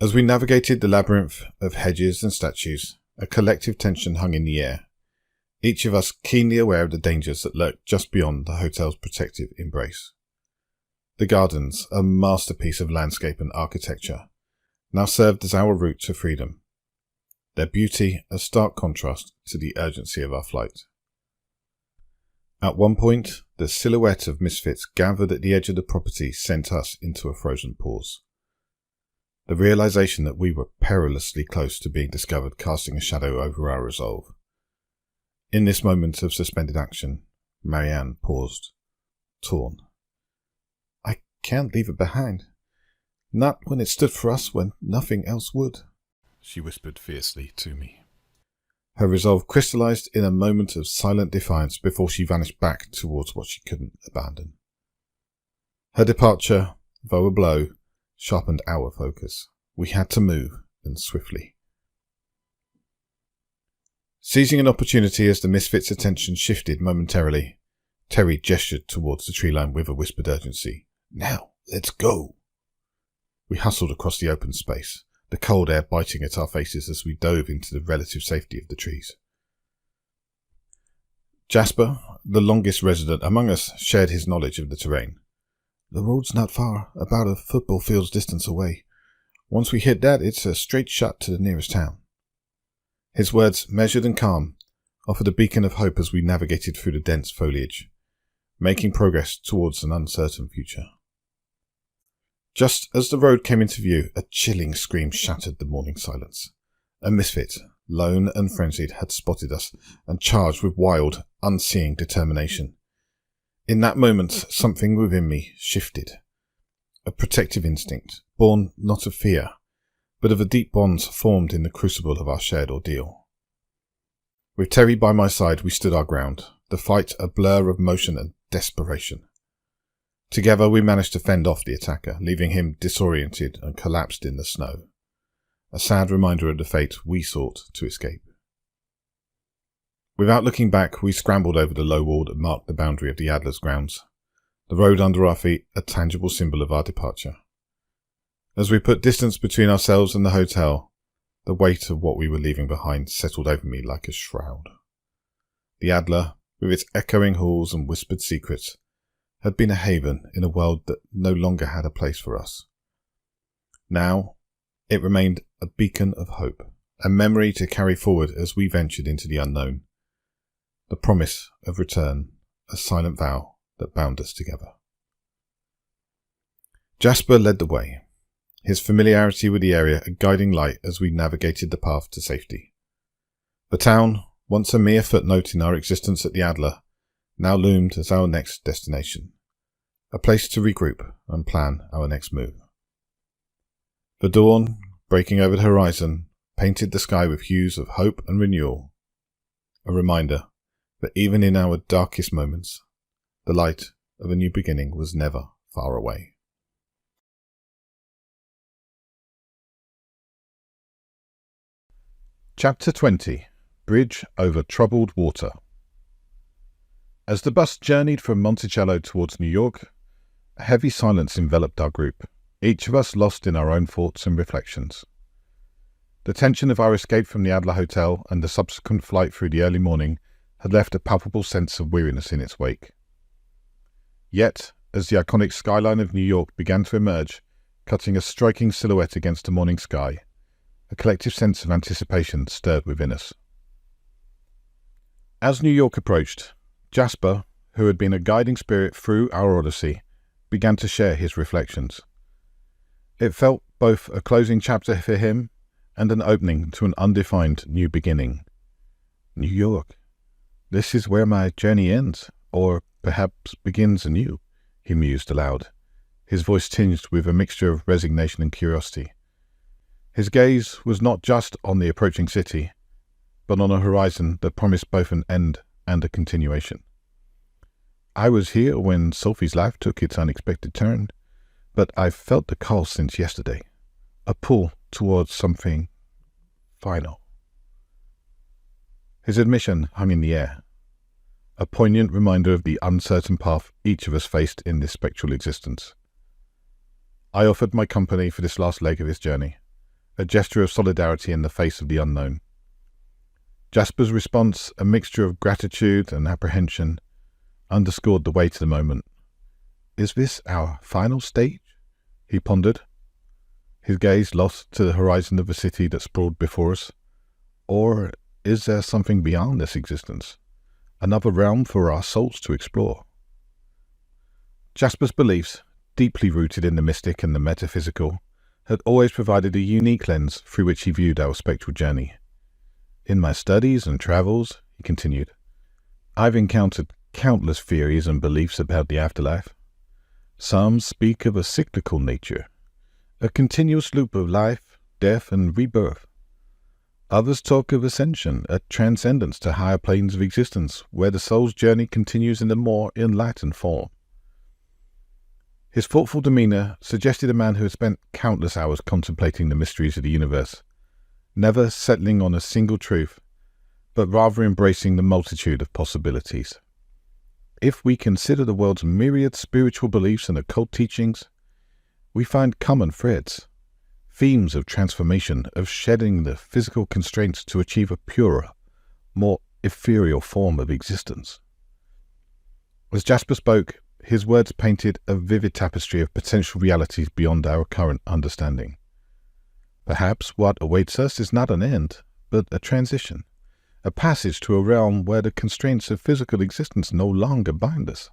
As we navigated the labyrinth of hedges and statues, a collective tension hung in the air, each of us keenly aware of the dangers that lurked just beyond the hotel's protective embrace. The gardens, a masterpiece of landscape and architecture, now served as our route to freedom, their beauty a stark contrast to the urgency of our flight. At one point, the silhouette of misfits gathered at the edge of the property sent us into a frozen pause. The realization that we were perilously close to being discovered casting a shadow over our resolve. In this moment of suspended action, Marianne paused, torn. "I can't leave it behind. Not when it stood for us when nothing else would," she whispered fiercely to me. Her resolve crystallized in a moment of silent defiance before she vanished back towards what she couldn't abandon. Her departure, though a blow, sharpened our focus. We had to move, and swiftly. Seizing an opportunity as the misfits' attention shifted momentarily, Terry gestured towards the tree line with a whispered urgency. "Now, let's go!" We hustled across the open space, the cold air biting at our faces as we dove into the relative safety of the trees. Jasper, the longest resident among us, shared his knowledge of the terrain. "The road's not far, about a football field's distance away. Once we hit that, it's a straight shot to the nearest town." His words, measured and calm, offered a beacon of hope as we navigated through the dense foliage, making progress towards an uncertain future. Just as the road came into view, a chilling scream shattered the morning silence. A misfit, lone and frenzied, had spotted us and charged with wild, unseeing determination. In that moment, something within me shifted. A protective instinct, born not of fear, but of the deep bonds formed in the crucible of our shared ordeal. With Terry by my side, we stood our ground, the fight a blur of motion and desperation. Together we managed to fend off the attacker, leaving him disoriented and collapsed in the snow, a sad reminder of the fate we sought to escape. Without looking back, we scrambled over the low wall that marked the boundary of the Adler's grounds, the road under our feet a tangible symbol of our departure. As we put distance between ourselves and the hotel, the weight of what we were leaving behind settled over me like a shroud. The Adler, with its echoing halls and whispered secrets, had been a haven in a world that no longer had a place for us. Now, it remained a beacon of hope, a memory to carry forward as we ventured into the unknown. The promise of return, a silent vow that bound us together. Jasper led the way, his familiarity with the area a guiding light as we navigated the path to safety. The town, once a mere footnote in our existence at the Adler, now loomed as our next destination, a place to regroup and plan our next move. The dawn, breaking over the horizon, painted the sky with hues of hope and renewal, a reminder that even in our darkest moments, the light of a new beginning was never far away. Chapter 20. Bridge over Troubled Water. As the bus journeyed from Monticello towards New York, a heavy silence enveloped our group, each of us lost in our own thoughts and reflections. The tension of our escape from the Adler Hotel and the subsequent flight through the early morning had left a palpable sense of weariness in its wake. Yet, as the iconic skyline of New York began to emerge, cutting a striking silhouette against the morning sky, a collective sense of anticipation stirred within us. As New York approached, Jasper, who had been a guiding spirit through our odyssey, began to share his reflections. It felt both a closing chapter for him and an opening to an undefined new beginning. New York. This is where my journey ends, or perhaps begins anew, he mused aloud, his voice tinged with a mixture of resignation and curiosity. His gaze was not just on the approaching city, but on a horizon that promised both an end and a continuation. I was here when Sophie's life took its unexpected turn, but I've felt the call since yesterday, a pull towards something final. His admission hung in the air, a poignant reminder of the uncertain path each of us faced in this spectral existence. I offered my company for this last leg of his journey, a gesture of solidarity in the face of the unknown. Jasper's response, a mixture of gratitude and apprehension, underscored the weight of the moment. "Is this our final stage?" he pondered, his gaze lost to the horizon of the city that sprawled before us. "Or is there something beyond this existence, another realm for our souls to explore?" Jasper's beliefs, deeply rooted in the mystic and the metaphysical, had always provided a unique lens through which he viewed our spectral journey. "In my studies and travels," he continued, "I've encountered countless theories and beliefs about the afterlife. Some speak of a cyclical nature, a continuous loop of life, death, and rebirth. Others talk of ascension, a transcendence to higher planes of existence, where the soul's journey continues in a more enlightened form." His thoughtful demeanor suggested a man who had spent countless hours contemplating the mysteries of the universe, never settling on a single truth, but rather embracing the multitude of possibilities. If we consider the world's myriad spiritual beliefs and occult teachings, we find common threads, themes of transformation, of shedding the physical constraints to achieve a purer, more ethereal form of existence. As Jasper spoke, his words painted a vivid tapestry of potential realities beyond our current understanding. Perhaps what awaits us is not an end, but a transition, a passage to a realm where the constraints of physical existence no longer bind us,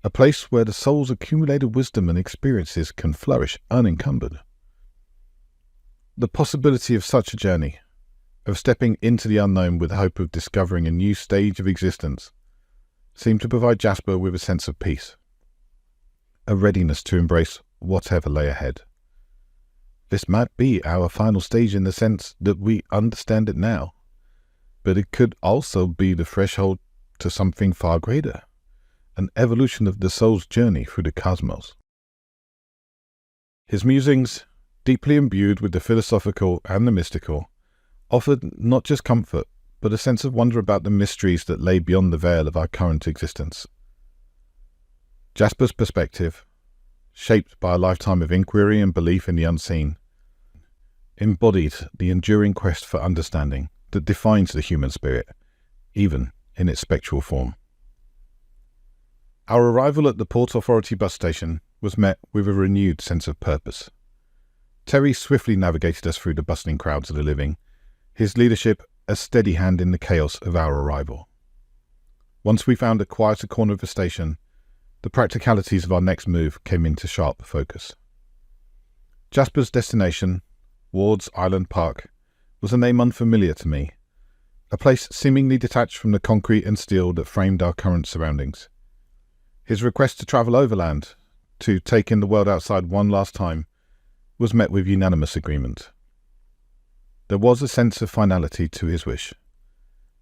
a place where the soul's accumulated wisdom and experiences can flourish unencumbered. The possibility of such a journey, of stepping into the unknown with the hope of discovering a new stage of existence, seemed to provide Jasper with a sense of peace, a readiness to embrace whatever lay ahead. This might be our final stage in the sense that we understand it now, but it could also be the threshold to something far greater, an evolution of the soul's journey through the cosmos. His musings, deeply imbued with the philosophical and the mystical, offered not just comfort, but a sense of wonder about the mysteries that lay beyond the veil of our current existence. Jasper's perspective, shaped by a lifetime of inquiry and belief in the unseen, embodied the enduring quest for understanding that defines the human spirit, even in its spectral form. Our arrival at the Port Authority bus station was met with a renewed sense of purpose. Terry swiftly navigated us through the bustling crowds of the living, his leadership a steady hand in the chaos of our arrival. Once we found a quieter corner of the station, the practicalities of our next move came into sharp focus. Jasper's destination, Ward's Island Park, was a name unfamiliar to me, a place seemingly detached from the concrete and steel that framed our current surroundings. His request to travel overland, to take in the world outside one last time, was met with unanimous agreement. There was a sense of finality to his wish,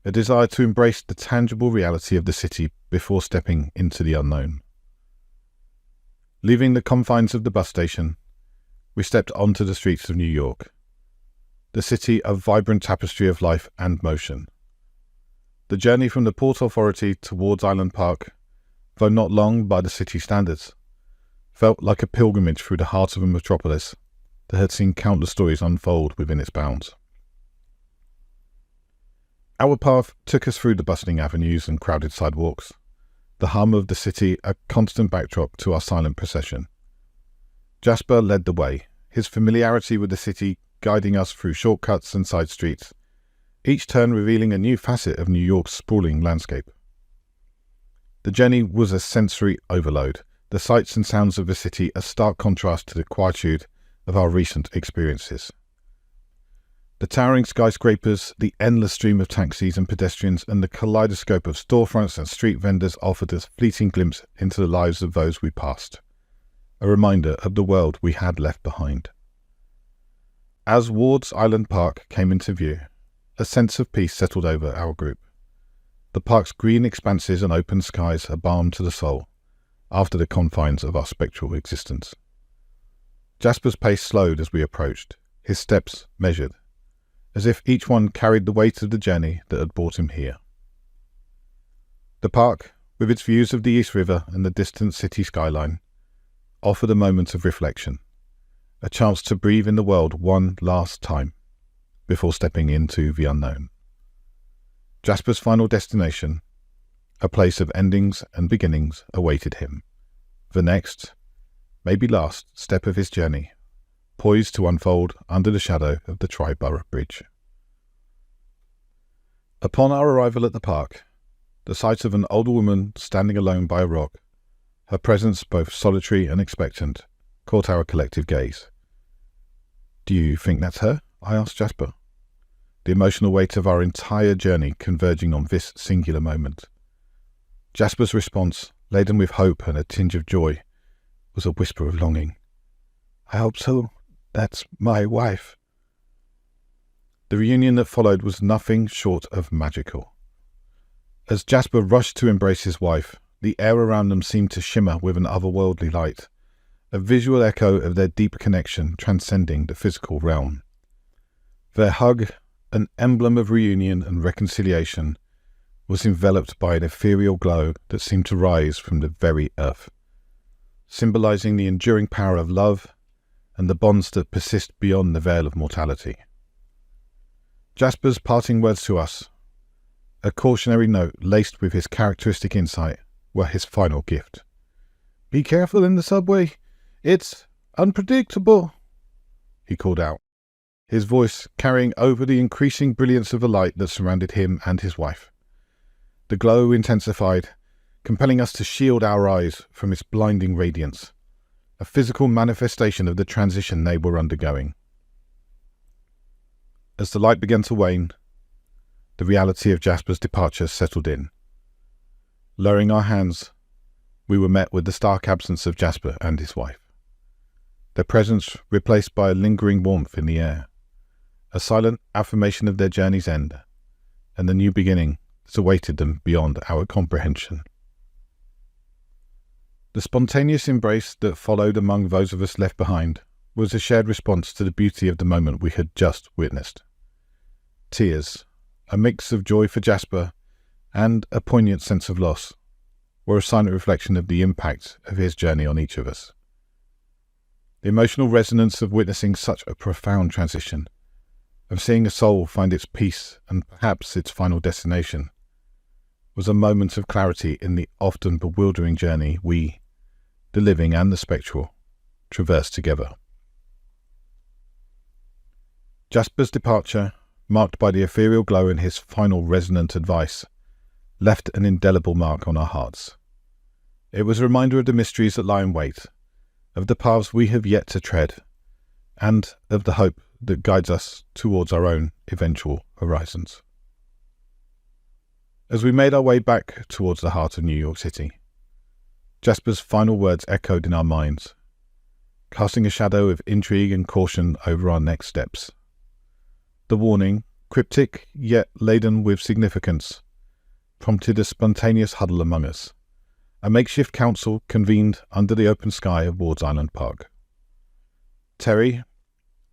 a desire to embrace the tangible reality of the city before stepping into the unknown. Leaving the confines of the bus station, we stepped onto the streets of New York, the city of vibrant tapestry of life and motion. The journey from the Port Authority towards Island Park, though not long by the city standards, felt like a pilgrimage through the heart of a metropolis that had seen countless stories unfold within its bounds. Our path took us through the bustling avenues and crowded sidewalks, the hum of the city a constant backdrop to our silent procession. Jasper led the way, his familiarity with the city guiding us through shortcuts and side streets, each turn revealing a new facet of New York's sprawling landscape. The journey was a sensory overload, the sights and sounds of the city a stark contrast to the quietude of our recent experiences. The towering skyscrapers, the endless stream of taxis and pedestrians, and the kaleidoscope of storefronts and street vendors offered us a fleeting glimpse into the lives of those we passed, a reminder of the world we had left behind. As Ward's Island Park came into view, a sense of peace settled over our group. The park's green expanses and open skies are balm to the soul after the confines of our spectral existence. Jasper's pace slowed as we approached, his steps measured, as if each one carried the weight of the journey that had brought him here. The park, with its views of the East River and the distant city skyline, offered a moment of reflection, a chance to breathe in the world one last time before stepping into the unknown. Jasper's final destination, a place of endings and beginnings, awaited him. The next, maybe last, step of his journey, poised to unfold under the shadow of the Triborough Bridge. Upon our arrival at the park, the sight of an older woman standing alone by a rock, her presence both solitary and expectant, caught our collective gaze. "Do you think that's her?" I asked Jasper, the emotional weight of our entire journey converging on this singular moment. Jasper's response, laden with hope and a tinge of joy, was a whisper of longing. "I hope so. That's my wife." The reunion that followed was nothing short of magical. As Jasper rushed to embrace his wife, the air around them seemed to shimmer with an otherworldly light, a visual echo of their deep connection transcending the physical realm. Their hug, an emblem of reunion and reconciliation, was enveloped by an ethereal glow that seemed to rise from the very earth, symbolizing the enduring power of love and the bonds that persist beyond the veil of mortality. Jasper's parting words to us, a cautionary note laced with his characteristic insight, were his final gift. "Be careful in the subway. It's unpredictable," he called out, his voice carrying over the increasing brilliance of the light that surrounded him and his wife. The glow intensified, compelling us to shield our eyes from its blinding radiance, a physical manifestation of the transition they were undergoing. As the light began to wane, the reality of Jasper's departure settled in. Lowering our hands, we were met with the stark absence of Jasper and his wife, their presence replaced by a lingering warmth in the air, a silent affirmation of their journey's end, and the new beginning that awaited them beyond our comprehension. The spontaneous embrace that followed among those of us left behind was a shared response to the beauty of the moment we had just witnessed. Tears, a mix of joy for Jasper and a poignant sense of loss, were a silent reflection of the impact of his journey on each of us. The emotional resonance of witnessing such a profound transition, of seeing a soul find its peace and perhaps its final destination, was a moment of clarity in the often bewildering journey we, the living and the spectral, traverse together. Jasper's departure, marked by the ethereal glow and his final resonant advice, left an indelible mark on our hearts. It was a reminder of the mysteries that lie in wait, of the paths we have yet to tread, and of the hope that guides us towards our own eventual horizons. As we made our way back towards the heart of New York City, Jasper's final words echoed in our minds, casting a shadow of intrigue and caution over our next steps. The warning, cryptic yet laden with significance, prompted a spontaneous huddle among us, a makeshift council convened under the open sky of Ward's Island Park. Terry,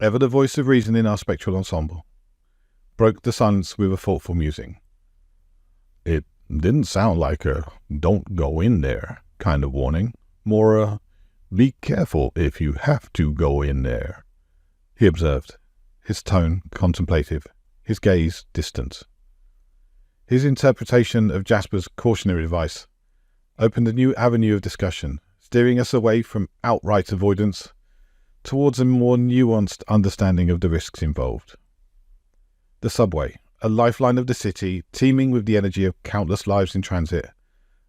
ever the voice of reason in our spectral ensemble, broke the silence with a thoughtful musing. "It didn't sound like a 'don't go in there' kind of warning, more a 'be careful if you have to go in there,'" he observed, his tone contemplative, his gaze distant. His interpretation of Jasper's cautionary advice opened a new avenue of discussion, steering us away from outright avoidance towards a more nuanced understanding of the risks involved. The subway, a lifeline of the city, teeming with the energy of countless lives in transit,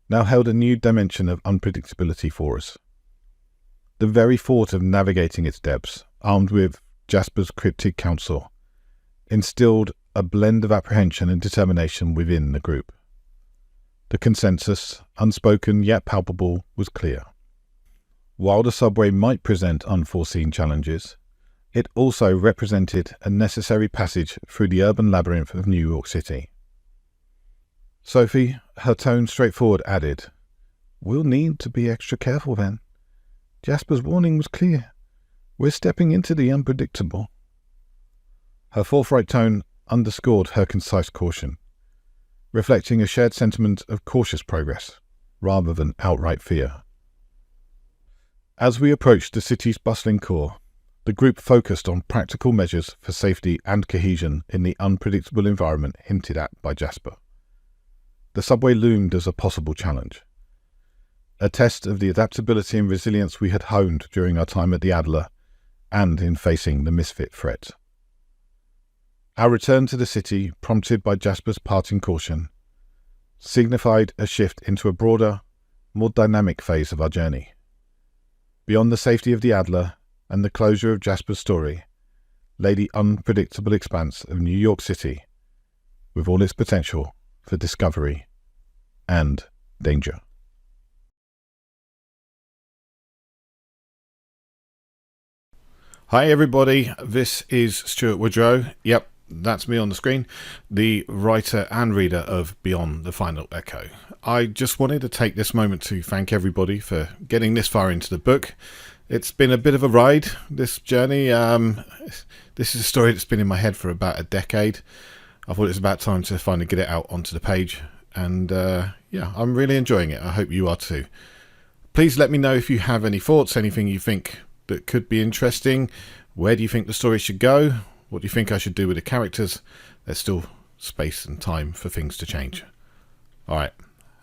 now held a new dimension of unpredictability for us. The very thought of navigating its depths, armed with Jasper's cryptic counsel, instilled a blend of apprehension and determination within the group. The consensus, unspoken yet palpable, was clear. While the subway might present unforeseen challenges, it also represented a necessary passage through the urban labyrinth of New York City. Sophie, her tone straightforward, added, "We'll need to be extra careful then. Jasper's warning was clear. We're stepping into the unpredictable." Her forthright tone underscored her concise caution, reflecting a shared sentiment of cautious progress rather than outright fear. As we approached the city's bustling core, the group focused on practical measures for safety and cohesion in the unpredictable environment hinted at by Jasper. The subway loomed as a possible challenge, a test of the adaptability and resilience we had honed during our time at the Adler and in facing the misfit threat. Our return to the city, prompted by Jasper's parting caution, signified a shift into a broader, more dynamic phase of our journey. Beyond the safety of the Adler and the closure of Jasper's story lay the unpredictable expanse of New York City, with all its potential for discovery and danger. Hi everybody, this is Stuart Woodrow. Yep, that's me on the screen, the writer and reader of Beyond the Final Echo. I just wanted to take this moment to thank everybody for getting this far into the book. It's been a bit of a ride, this journey. This is a story that's been in my head for about a decade. I thought it was about time to finally get it out onto the page. And yeah, I'm really enjoying it. I hope you are too. Please let me know if you have any thoughts, anything you think that could be interesting. Where do you think the story should go? What do you think I should do with the characters? There's still space and time for things to change. All right,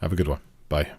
have a good one. Bye.